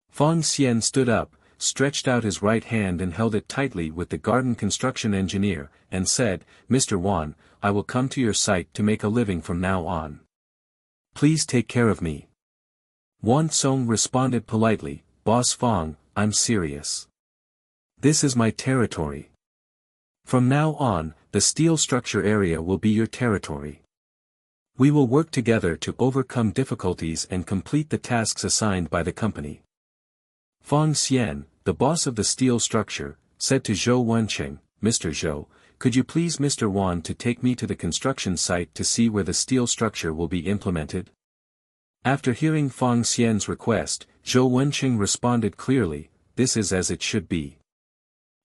Fong Xian stood up, stretched out his right hand and held it tightly with the garden construction engineer, and said, Mr. Wan, I will come to your site to make a living from now on. Please take care of me. Wan Song responded politely, Boss Fong, I'm serious. This is my territory. From now on, the steel structure area will be your territory. We will work together to overcome difficulties and complete the tasks assigned by the company. Fong Xian, the boss of the steel structure, said to Zhou Wenqing, Mr. Zhou, could you please Mr. Wan to take me to the construction site to see where the steel structure will be implemented? After hearing Fong Xian's request, Zhou Wenqing responded clearly, this is as it should be.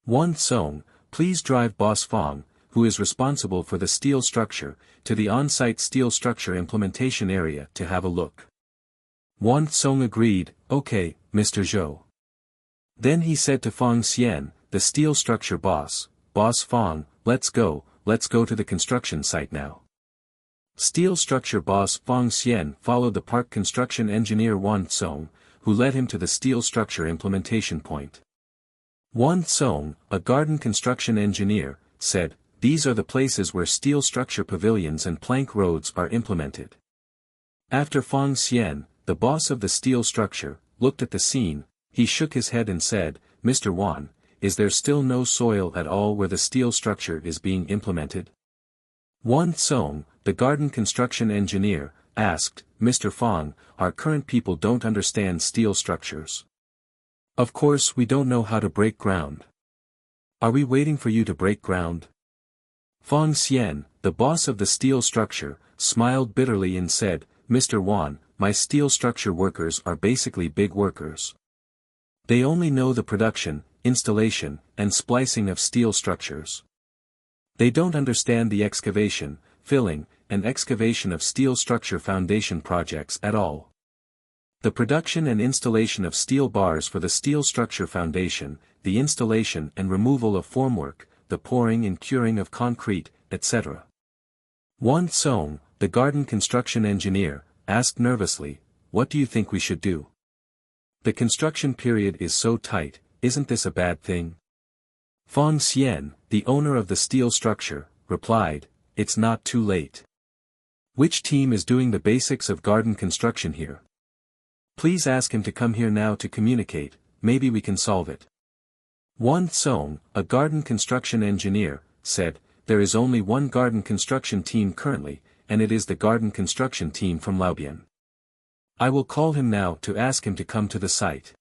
Wan Song, please drive Boss Fong, who is responsible for the steel structure, to the on-site steel structure implementation area to have a look. Wan Song agreed, okay, Mr. Zhou. Then he said to Fong Xian, the steel structure boss, Boss Fong, let's go to the construction site now. Steel structure boss Fong Xian followed the park construction engineer Wan Song, who led him to the steel structure implementation point. Wan Song, a garden construction engineer, said, these are the places where steel structure pavilions and plank roads are implemented. After Fong Xian, the boss of the steel structure, looked at the scene, he shook his head and said, Mr. Wan, is there still no soil at all where the steel structure is being implemented? Wan Song, the garden construction engineer, asked, Mr. Fong, our current people don't understand steel structures. Of course we don't know how to break ground. Are we waiting for you to break ground? Fong Xian, the boss of the steel structure, smiled bitterly and said, Mr. Wan, my steel structure workers are basically big workers. They only know the production, installation, and splicing of steel structures. They don't understand the excavation, filling, and excavation of steel structure foundation projects at all. The production and installation of steel bars for the steel structure foundation, the installation and removal of formwork, the pouring and curing of concrete, etc. Wan Song, the garden construction engineer, asked nervously, what do you think we should do? The construction period is so tight, isn't this a bad thing? Fong Xian, the owner of the steel structure, replied, it's not too late. Which team is doing the basics of garden construction here? Please ask him to come here now to communicate, maybe we can solve it. Wan Song, a garden construction engineer, said, there is only one garden construction team currently, and it is the garden construction team from Laobian. I will call him now to ask him to come to the site.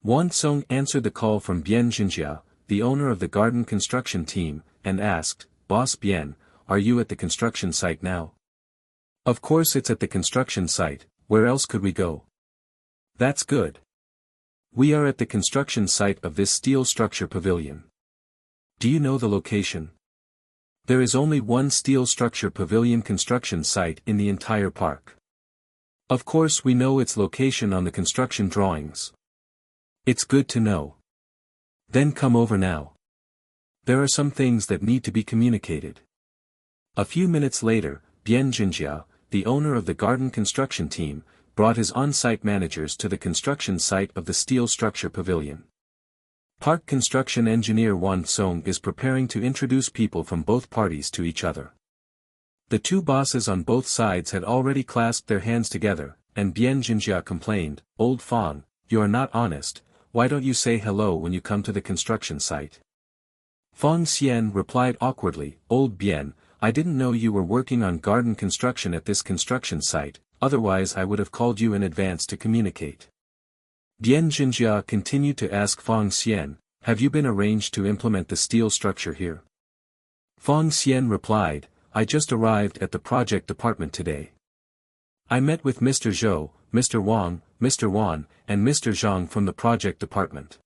Wan Song answered the call from Bian Jinjia, the owner of the garden construction team, and asked, Boss Bian, are you at the construction site now? Of course it's at the construction site, where else could we go? That's good. We are at the construction site of this steel structure pavilion. Do you know the location? There is only one steel structure pavilion construction site in the entire park. Of course we know its location on the construction drawings. It's good to know. Then come over now. There are some things that need to be communicated. A few minutes later, Bian Jinjia, the owner of the garden construction team, brought his on-site managers to the construction site of the steel structure pavilion. Park construction engineer Wan Song is preparing to introduce people from both parties to each other. The two bosses on both sides had already clasped their hands together, and Bian Jinjia complained, Old Fong, you are not honest, why don't you say hello when you come to the construction site? Fong Xian replied awkwardly, Old Bian, I didn't know you were working on garden construction at this construction site, otherwise I would have called you in advance to communicate. Bian Jinjia continued to ask Fong Xian, have you been arranged to implement the steel structure here? Fong Xian replied, I just arrived at the project department today. I met with Mr. Zhou, Mr. Wang, Mr. Wan, and Mr. Zhang from the project department.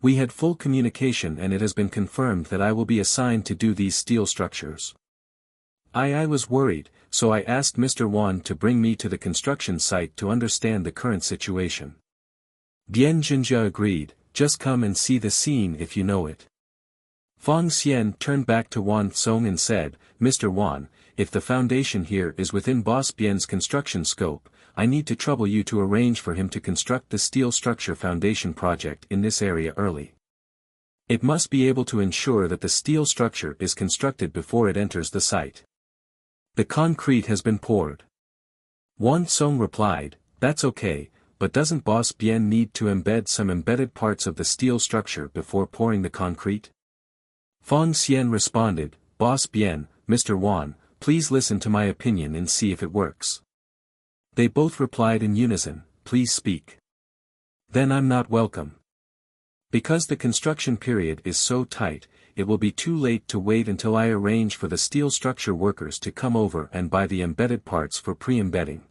We had full communication and it has been confirmed that I will be assigned to do these steel structures. I was worried, so I asked Mr. Wan to bring me to the construction site to understand the current situation. Bian Jinjia agreed, just come and see the scene if you know it. Fong Xian turned back to Wan Song and said, Mr. Wan, if the foundation here is within Boss Bian's construction scope, I need to trouble you to arrange for him to construct the steel structure foundation project in this area early. It must be able to ensure that the steel structure is constructed before it enters the site. The concrete has been poured. Wan Song replied, that's okay, but doesn't Boss Bian need to embed some embedded parts of the steel structure before pouring the concrete? Fong Xian responded, Boss Bian, Mr. Wan, please listen to my opinion and see if it works. They both replied in unison, please speak. Then I'm not welcome. Because the construction period is so tight, it will be too late to wait until I arrange for the steel structure workers to come over and buy the embedded parts for pre-embedding.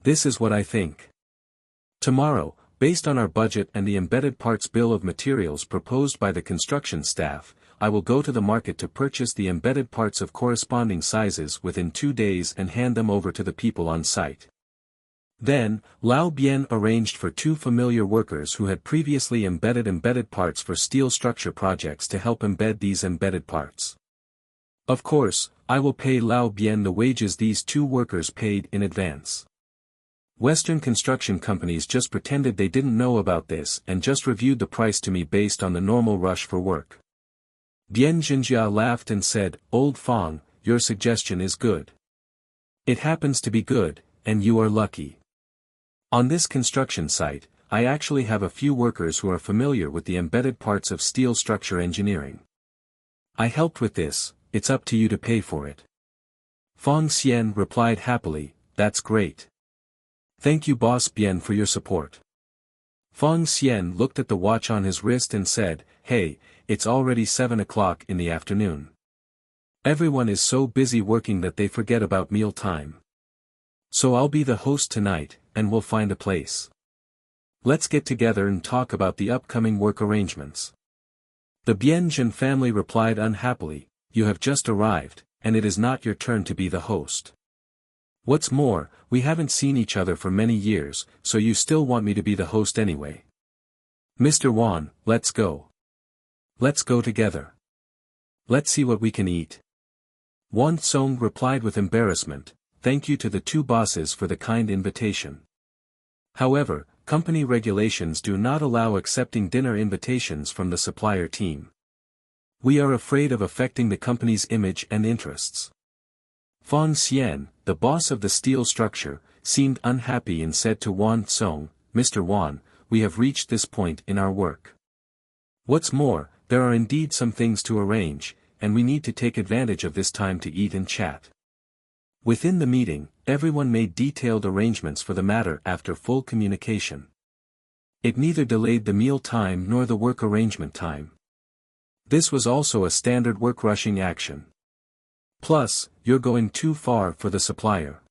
This is what I think. Tomorrow, based on our budget and the embedded parts bill of materials proposed by the construction staff, I will go to the market to purchase the embedded parts of corresponding sizes within 2 days and hand them over to the people on site. Then, Lao Bian arranged for 2 familiar workers who had previously embedded parts for steel structure projects to help embed these embedded parts. Of course, I will pay Lao Bian the wages these 2 workers paid in advance. Western construction companies just pretended they didn't know about this and just reviewed the price to me based on the normal rush for work. Bian Jinjia laughed and said, Old Fong, your suggestion is good. It happens to be good, and you are lucky. On this construction site, I actually have a few workers who are familiar with the embedded parts of steel structure engineering. I helped with this, it's up to you to pay for it. Fong Xian replied happily, that's great. Thank you Boss Bian for your support. Fong Xian looked at the watch on his wrist and said, hey, it's already 7 o'clock in the afternoon. Everyone is so busy working that they forget about meal time. So I'll be the host tonight, and we'll find a place. Let's get together and talk about the upcoming work arrangements. The Bianjin family replied unhappily, you have just arrived, and it is not your turn to be the host. What's more, we haven't seen each other for many years, so you still want me to be the host anyway. Mr. Wan, let's go. Let's go together. Let's see what we can eat. Wan Song replied with embarrassment, thank you to the two bosses for the kind invitation. However, company regulations do not allow accepting dinner invitations from the supplier team. We are afraid of affecting the company's image and interests. Fang Xian, the boss of the steel structure, seemed unhappy and said to Wan Song, Mr. Wan, we have reached this point in our work. What's more, there are indeed some things to arrange, and we need to take advantage of this time to eat and chat. Within the meeting, everyone made detailed arrangements for the matter after full communication. It neither delayed the meal time nor the work arrangement time. This was also a standard work rushing action. Plus, you're going too far for the supplier.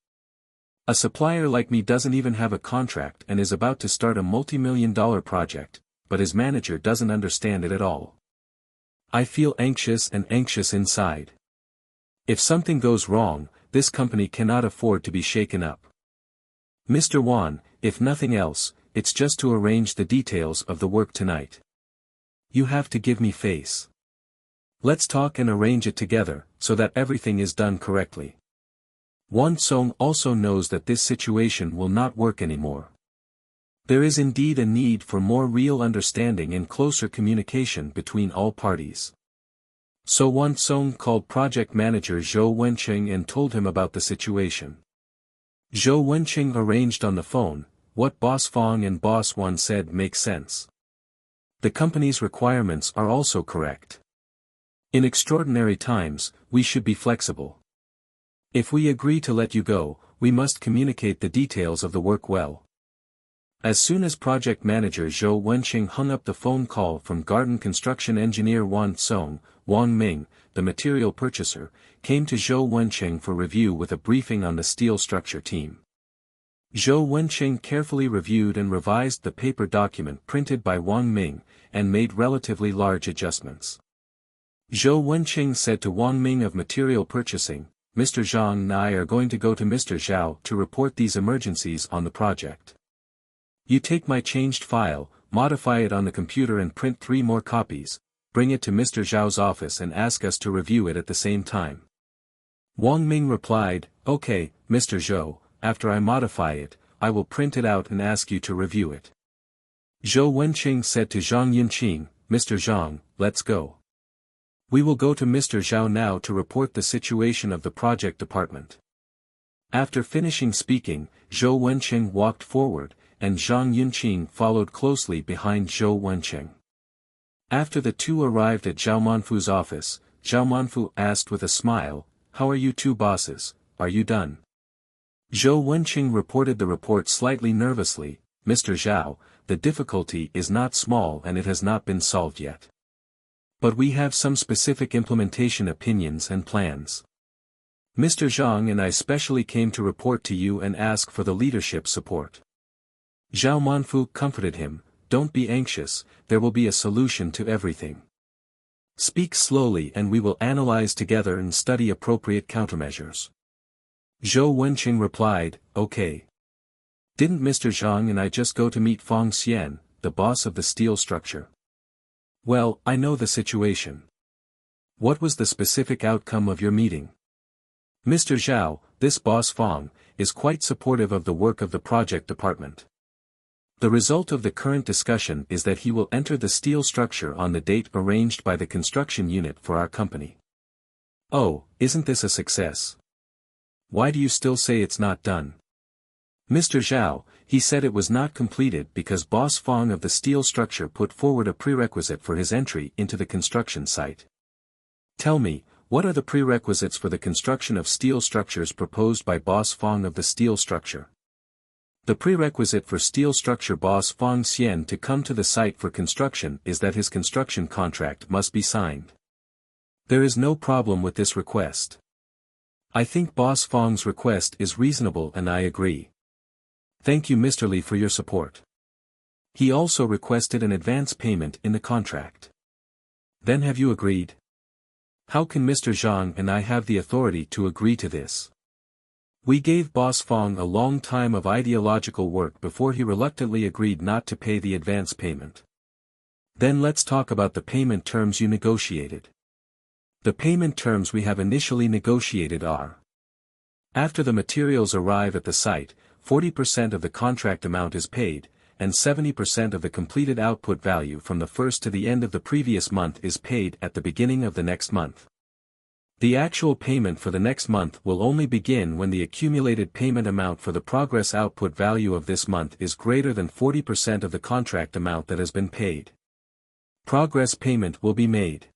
A supplier like me doesn't even have a contract and is about to start a multi-million-dollar project, but his manager doesn't understand it at all. I feel anxious and anxious inside. If something goes wrong, this company cannot afford to be shaken up. Mr. Wan, if nothing else, it's just to arrange the details of the work tonight. You have to give me face. Let's talk and arrange it together, so that everything is done correctly. Wan Song also knows that this situation will not work anymore. There is indeed a need for more real understanding and closer communication between all parties. So Wan Song called project manager Zhou Wenqing and told him about the situation. Zhou Wenqing arranged on the phone, what Boss Fong and Boss Wan said makes sense. The company's requirements are also correct. In extraordinary times, we should be flexible. If we agree to let you go, we must communicate the details of the work well. As soon as project manager Zhou Wenqing hung up the phone call from garden construction engineer Wan Song, Wang Ming, the material purchaser, came to Zhou Wenqing for review with a briefing on the steel structure team. Zhou Wenqing carefully reviewed and revised the paper document printed by Wang Ming, and made relatively large adjustments. Zhou Wenqing said to Wang Ming of material purchasing, Mr. Zhang and I are going to go to Mr. Zhao to report these emergencies on the project. You take my changed file, modify it on the computer and print 3 more copies, bring it to Mr. Zhao's office and ask us to review it at the same time. Wang Ming replied, okay, Mr. Zhou, after I modify it, I will print it out and ask you to review it. Zhou Wenqing said to Zhang Yunqing, Mr. Zhang, let's go. We will go to Mr. Zhao now to report the situation of the project department. After finishing speaking, Zhou Wenqing walked forward, and Zhang Yunqing followed closely behind Zhou Wenqing. After the two arrived at Zhao Manfu's office, Zhao Manfu asked with a smile, how are you two bosses, are you done? Zhou Wenqing reported the report slightly nervously, Mr. Zhao, the difficulty is not small and it has not been solved yet. But we have some specific implementation opinions and plans. Mr. Zhang and I specially came to report to you and ask for the leadership support. Zhao Manfu comforted him, don't be anxious, there will be a solution to everything. Speak slowly and we will analyze together and study appropriate countermeasures. Zhou Wenqing replied, okay. Didn't Mr. Zhang and I just go to meet Fang Xian, the boss of the steel structure? Well, I know the situation. What was the specific outcome of your meeting? Mr. Zhao, this boss Fang, is quite supportive of the work of the project department. The result of the current discussion is that he will enter the steel structure on the date arranged by the construction unit for our company. Oh, isn't this a success? Why do you still say it's not done? Mr. Zhao, he said it was not completed because Boss Fang of the steel structure put forward a prerequisite for his entry into the construction site. Tell me, what are the prerequisites for the construction of steel structures proposed by Boss Fang of the steel structure? The prerequisite for steel structure boss Fang Xian to come to the site for construction is that his construction contract must be signed. There is no problem with this request. I think Boss Fong's request is reasonable and I agree. Thank you Mr. Lee for your support. He also requested an advance payment in the contract. Then have you agreed? How can Mr. Zhang and I have the authority to agree to this? We gave Boss Fong a long time of ideological work before he reluctantly agreed not to pay the advance payment. Then let's talk about the payment terms you negotiated. The payment terms we have initially negotiated are: after the materials arrive at the site, 40% of the contract amount is paid, and 70% of the completed output value from the first to the end of the previous month is paid at the beginning of the next month. The actual payment for the next month will only begin when the accumulated payment amount for the progress output value of this month is greater than 40% of the contract amount that has been paid. Progress payment will be made.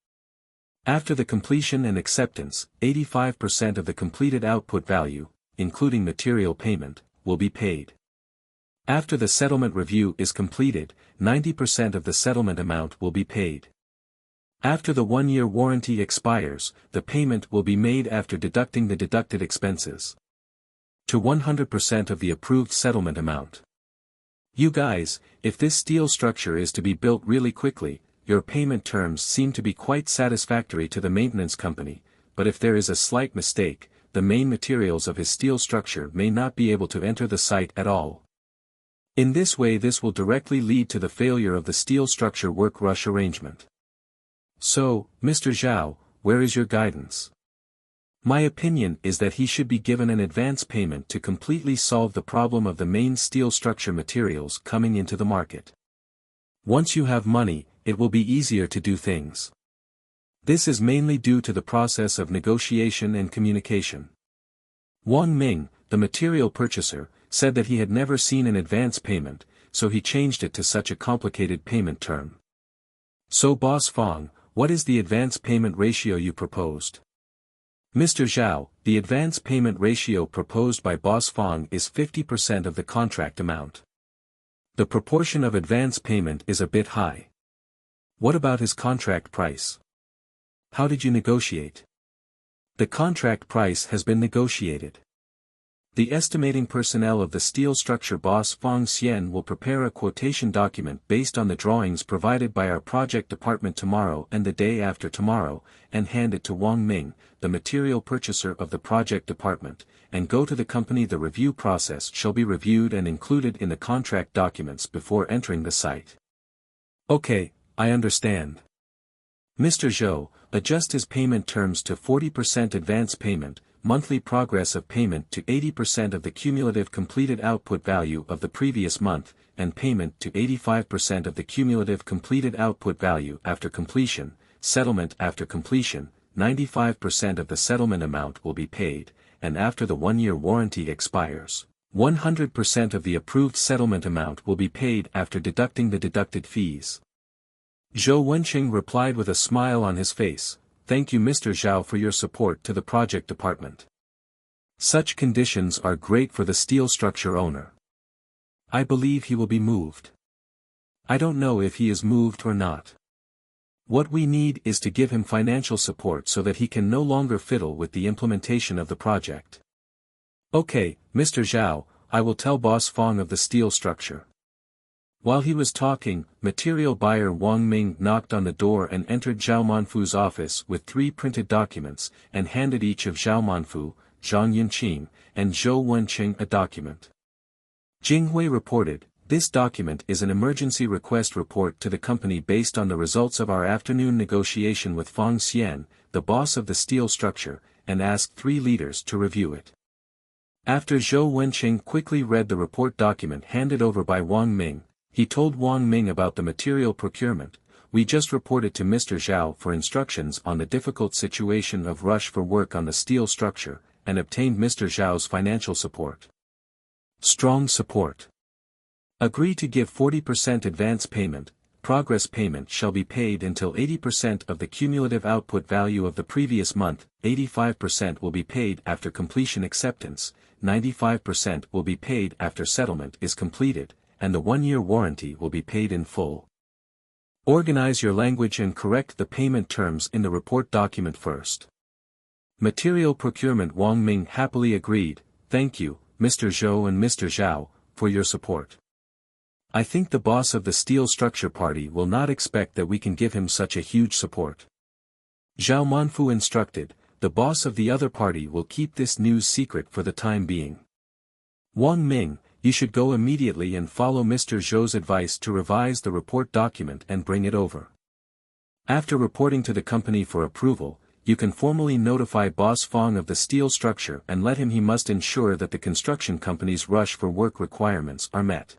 After the completion and acceptance, 85% of the completed output value, including material payment, will be paid. After the settlement review is completed, 90% of the settlement amount will be paid. After the 1-year warranty expires, the payment will be made after deducting the deducted expenses to 100% of the approved settlement amount. You guys, if this steel structure is to be built really quickly, your payment terms seem to be quite satisfactory to the maintenance company, but if there is a slight mistake, the main materials of his steel structure may not be able to enter the site at all. In this way this will directly lead to the failure of the steel structure work rush arrangement. So, Mr. Zhao, where is your guidance? My opinion is that he should be given an advance payment to completely solve the problem of the main steel structure materials coming into the market. Once you have money, it will be easier to do things. This is mainly due to the process of negotiation and communication. Wang Ming, the material purchaser, said that he had never seen an advance payment, so he changed it to such a complicated payment term. So Boss Fong, what is the advance payment ratio you proposed? Mr. Zhao, the advance payment ratio proposed by Boss Fong is 50% of the contract amount. The proportion of advance payment is a bit high. What about his contract price? How did you negotiate? The contract price has been negotiated. The estimating personnel of the steel structure boss Fong Xian will prepare a quotation document based on the drawings provided by our project department tomorrow and the day after tomorrow, and hand it to Wang Ming, the material purchaser of the project department, and go to the company. The review process shall be reviewed and included in the contract documents before entering the site. Okay, I understand. Mr. Zhou, adjust his payment terms to 40% advance payment, monthly progress of payment to 80% of the cumulative completed output value of the previous month, and payment to 85% of the cumulative completed output value after completion, settlement after completion, 95% of the settlement amount will be paid, and after the 1-year warranty expires, 100% of the approved settlement amount will be paid after deducting the deducted fees. Zhou Wenqing replied with a smile on his face, "Thank you Mr. Zhao for your support to the project department. Such conditions are great for the steel structure owner. I believe he will be moved. I don't know if he is moved or not. What we need is to give him financial support so that he can no longer fiddle with the implementation of the project." Okay, Mr. Zhao, I will tell Boss Fong of the steel structure. While he was talking, material buyer Wang Ming knocked on the door and entered Zhao Manfu's office with 3 printed documents, and handed each of Zhao Manfu, Zhang Yunqing, and Zhou Wenqing a document. Jinghui reported, "This document is an emergency request report to the company based on the results of our afternoon negotiation with Fong Xian, the boss of the steel structure, and asked 3 leaders to review it." After Zhou Wenqing quickly read the report document handed over by Wang Ming, he told Wang Ming about the material procurement. "We just reported to Mr. Zhao for instructions on the difficult situation of rush for work on the steel structure, and obtained Mr. Zhao's financial support. Strong support. Agree to give 40% advance payment, progress payment shall be paid until 80% of the cumulative output value of the previous month, 85% will be paid after completion acceptance, 95% will be paid after settlement is completed, and the 1-year warranty will be paid in full. Organize your language and correct the payment terms in the report document first. Material Procurement Wang Ming happily agreed. Thank you, Mr. Zhou and Mr. Zhao, for your support. I think the boss of the steel structure party will not expect that we can give him such a huge support. Zhao Manfu instructed, the boss of the other party will keep this news secret for the time being. Wang Ming, you should go immediately and follow Mr. Zhou's advice to revise the report document and bring it over. After reporting to the company for approval, you can formally notify Boss Fong of the steel structure and let him he must ensure that the construction company's rush for work requirements are met.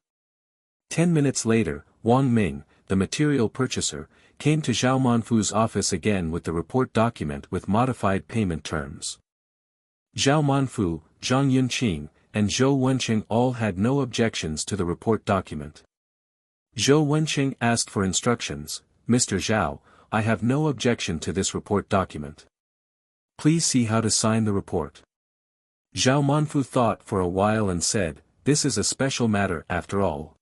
10 minutes later, Wang Ming, the material purchaser, came to Zhao Manfu's office again with the report document with modified payment terms. Zhao Manfu, Zhang Yunqing, and Zhou Wenqing all had no objections to the report document. Zhou Wenqing asked for instructions. Mr. Zhao, I have no objection to this report document. Please see how to sign the report. Zhao Manfu thought for a while and said, this is a special matter after all.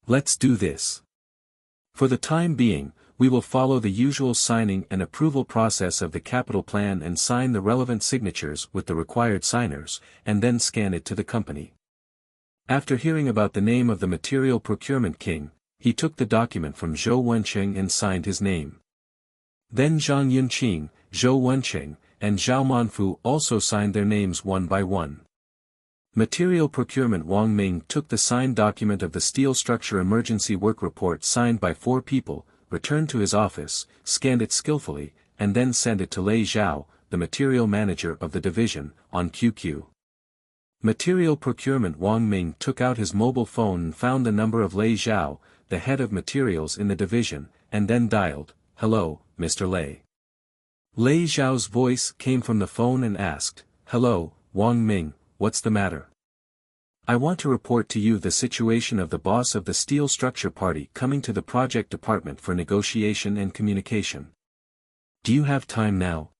Let's do this. For the time being, we will follow the usual signing and approval process of the capital plan and sign the relevant signatures with the required signers, and then scan it to the company. After hearing about the name of the material procurement king, he took the document from Zhou Wenqing and signed his name. Then Zhang Yunqing, Zhou Wenqing, and Zhao Manfu also signed their names one by one. Material Procurement Wang Ming took the signed document of the steel structure emergency work report signed by 4 people, returned to his office, scanned it skillfully, and then sent it to Lei Zhao, the material manager of the division, on QQ. Material Procurement Wang Ming took out his mobile phone and found the number of Lei Zhao, the head of materials in the division, and then dialed, "Hello, Mr. Lei." Lei Zhao's voice came from the phone and asked, "Hello, Wang Ming, what's the matter? I want to report to you the situation of the boss of the steel structure party coming to the project department for negotiation and communication. Do you have time now?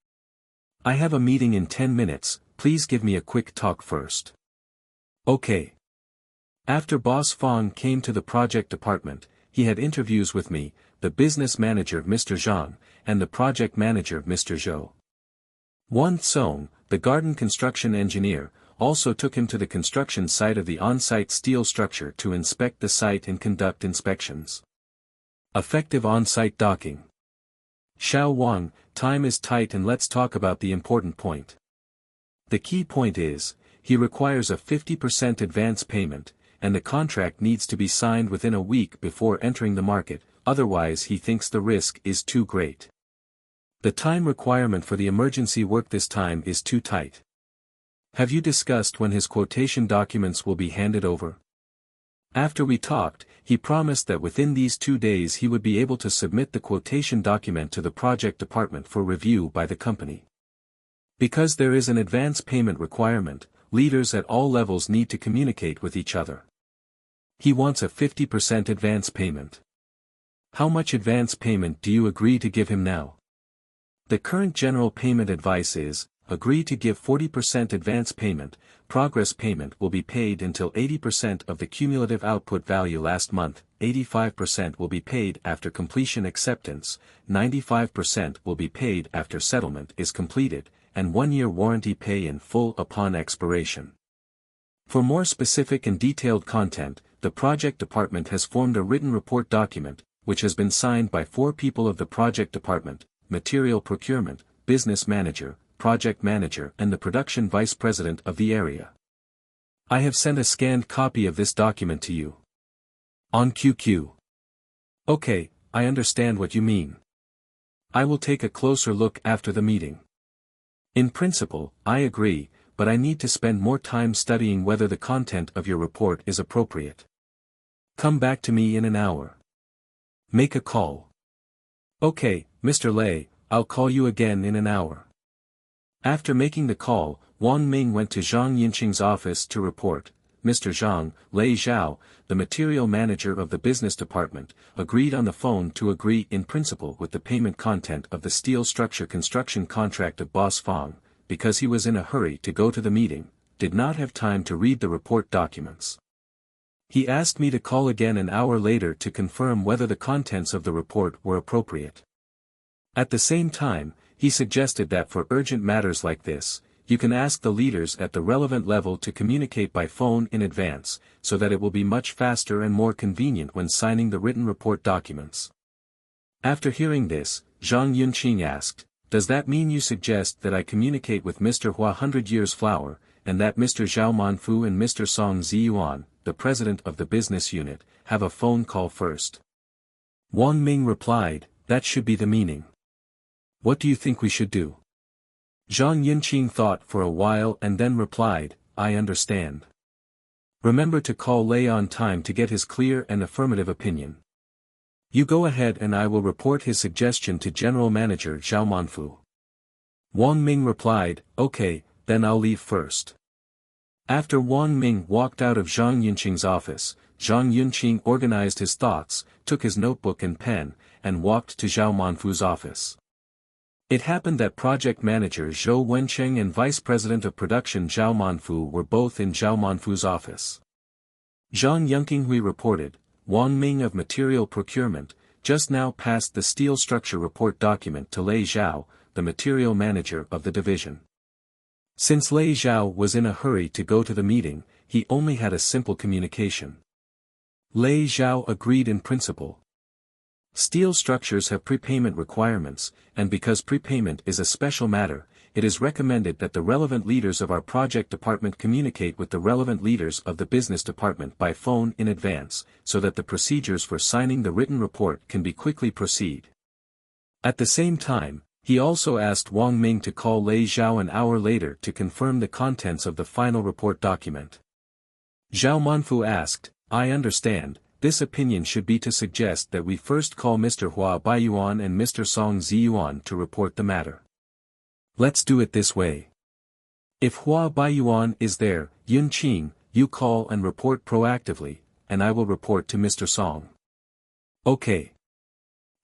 I have a meeting in 10 minutes, please give me a quick talk first." Okay. After Boss Fong came to the project department, he had interviews with me, the business manager Mr. Zhang, and the project manager Mr. Zhou. Wan Song, the garden construction engineer, also took him to the construction site of the on-site steel structure to inspect the site and conduct inspections. Effective on-site docking. Xiao Wang, time is tight and let's talk about the important point. The key point is, he requires a 50% advance payment, and the contract needs to be signed within a week before entering the market, otherwise he thinks the risk is too great. The time requirement for the emergency work this time is too tight. Have you discussed when his quotation documents will be handed over? After we talked, he promised that within these 2 days he would be able to submit the quotation document to the project department for review by the company. Because there is an advance payment requirement, leaders at all levels need to communicate with each other. He wants a 50% advance payment. How much advance payment do you agree to give him now? The current general payment advice is, agree to give 40% advance payment, progress payment will be paid until 80% of the cumulative output value last month, 85% will be paid after completion acceptance, 95% will be paid after settlement is completed, and 1-year warranty pay in full upon expiration. For more specific and detailed content, the project department has formed a written report document, which has been signed by 4 people of the project department, material procurement, business manager, project manager and the production vice president of the area. I have sent a scanned copy of this document to you. On QQ. Okay, I understand what you mean. I will take a closer look after the meeting. In principle, I agree, but I need to spend more time studying whether the content of your report is appropriate. Come back to me in an hour. Make a call. Okay, Mr. Lei, I'll call you again in an hour. After making the call, Wang Ming went to Zhang Yinqing's office to report. Mr. Zhang, Lei Zhao, the material manager of the business department, agreed on the phone to agree in principle with the payment content of the steel structure construction contract of Boss Fong, because he was in a hurry to go to the meeting, did not have time to read the report documents. He asked me to call again an hour later to confirm whether the contents of the report were appropriate. At the same time, he suggested that for urgent matters like this, you can ask the leaders at the relevant level to communicate by phone in advance, so that it will be much faster and more convenient when signing the written report documents. After hearing this, Zhang Yunqing asked, "Does that mean you suggest that I communicate with Mr. Hua 100 Years Flower, and that Mr. Zhao Manfu and Mr. Song Ziyuan, the president of the business unit, have a phone call first?" Wang Ming replied, "That should be the meaning. What do you think we should do?" Zhang Yunqing thought for a while and then replied, "I understand. Remember to call Lei on time to get his clear and affirmative opinion. You go ahead and I will report his suggestion to General Manager Zhao Manfu." Wang Ming replied, "Okay, then I'll leave first." After Wang Ming walked out of Zhang Yunqing's office, Zhang Yunqing organized his thoughts, took his notebook and pen, and walked to Zhao Manfu's office. It happened that project manager Zhou Wencheng and vice president of production Zhao Manfu were both in Zhao Manfu's office. Zhang Yunqing reported, "Wang Ming of material procurement, just now passed the steel structure report document to Lei Zhao, the material manager of the division." Since Lei Zhao was in a hurry to go to the meeting, he only had a simple communication. Lei Zhao agreed in principle. Steel structures have prepayment requirements, and because prepayment is a special matter, it is recommended that the relevant leaders of our project department communicate with the relevant leaders of the business department by phone in advance, so that the procedures for signing the written report can be quickly proceed. At the same time, he also asked Wang Ming to call Lei Zhao an hour later to confirm the contents of the final report document. Zhao Manfu asked, "I understand. This opinion should be to suggest that we first call Mr. Hua Baiyuan and Mr. Song Ziyuan to report the matter. Let's do it this way. If Hua Baiyuan is there, Yunqing, you call and report proactively, and I will report to Mr. Song." "Okay.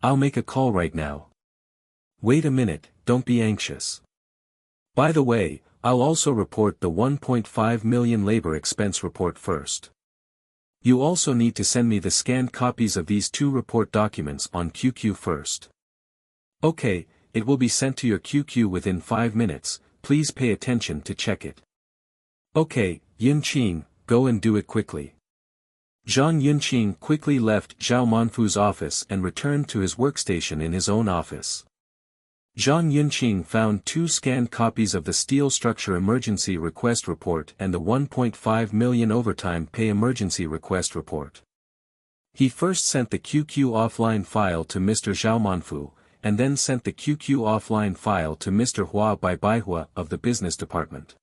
I'll make a call right now." "Wait a minute, don't be anxious. By the way, I'll also report the 1.5 million labor expense report first. You also need to send me the scanned copies of these two report documents on QQ first." "Okay, it will be sent to your QQ within 5 minutes, please pay attention to check it." "Okay, Yunqing, go and do it quickly." Zhang Yunqing quickly left Zhao Manfu's office and returned to his workstation in his own office. Zhang Yunqing found 2 scanned copies of the Steel Structure Emergency Request Report and the 1.5 million Overtime Pay Emergency Request Report. He first sent the QQ offline file to Mr. Zhao Manfu, and then sent the QQ offline file to Mr. Hua Baihua of the Business Department.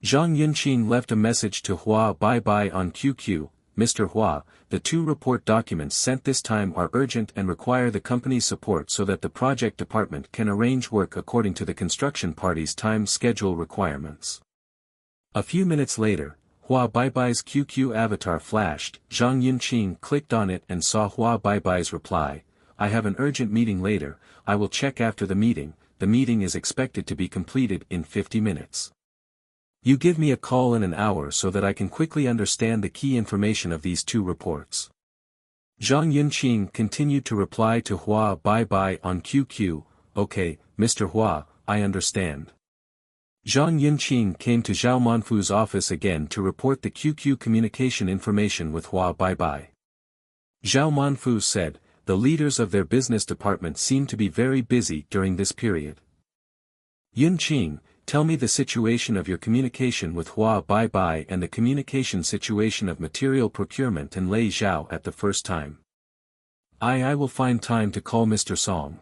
Zhang Yunqing left a message to Hua Baibai on QQ, "Mr. Hua, the 2 report documents sent this time are urgent and require the company's support so that the project department can arrange work according to the construction party's time schedule requirements." A few minutes later, Hua Baibai's QQ avatar flashed. Zhang Yunqing clicked on it and saw Hua Baibai's reply, "I have an urgent meeting later, I will check after the meeting is expected to be completed in 50 minutes. You give me a call in an hour so that I can quickly understand the key information of these 2 reports." Zhang Yunqing continued to reply to Hua Baibai on QQ, "Okay, Mr. Hua, I understand." Zhang Yunqing came to Zhao Manfu's office again to report the QQ communication information with Hua Baibai. Zhao Manfu said, "The leaders of their business department seem to be very busy during this period. Yunqing, tell me the situation of your communication with Hua Baibai and the communication situation of material procurement and Lei Zhao at the first time." I will find time to call Mr. Song."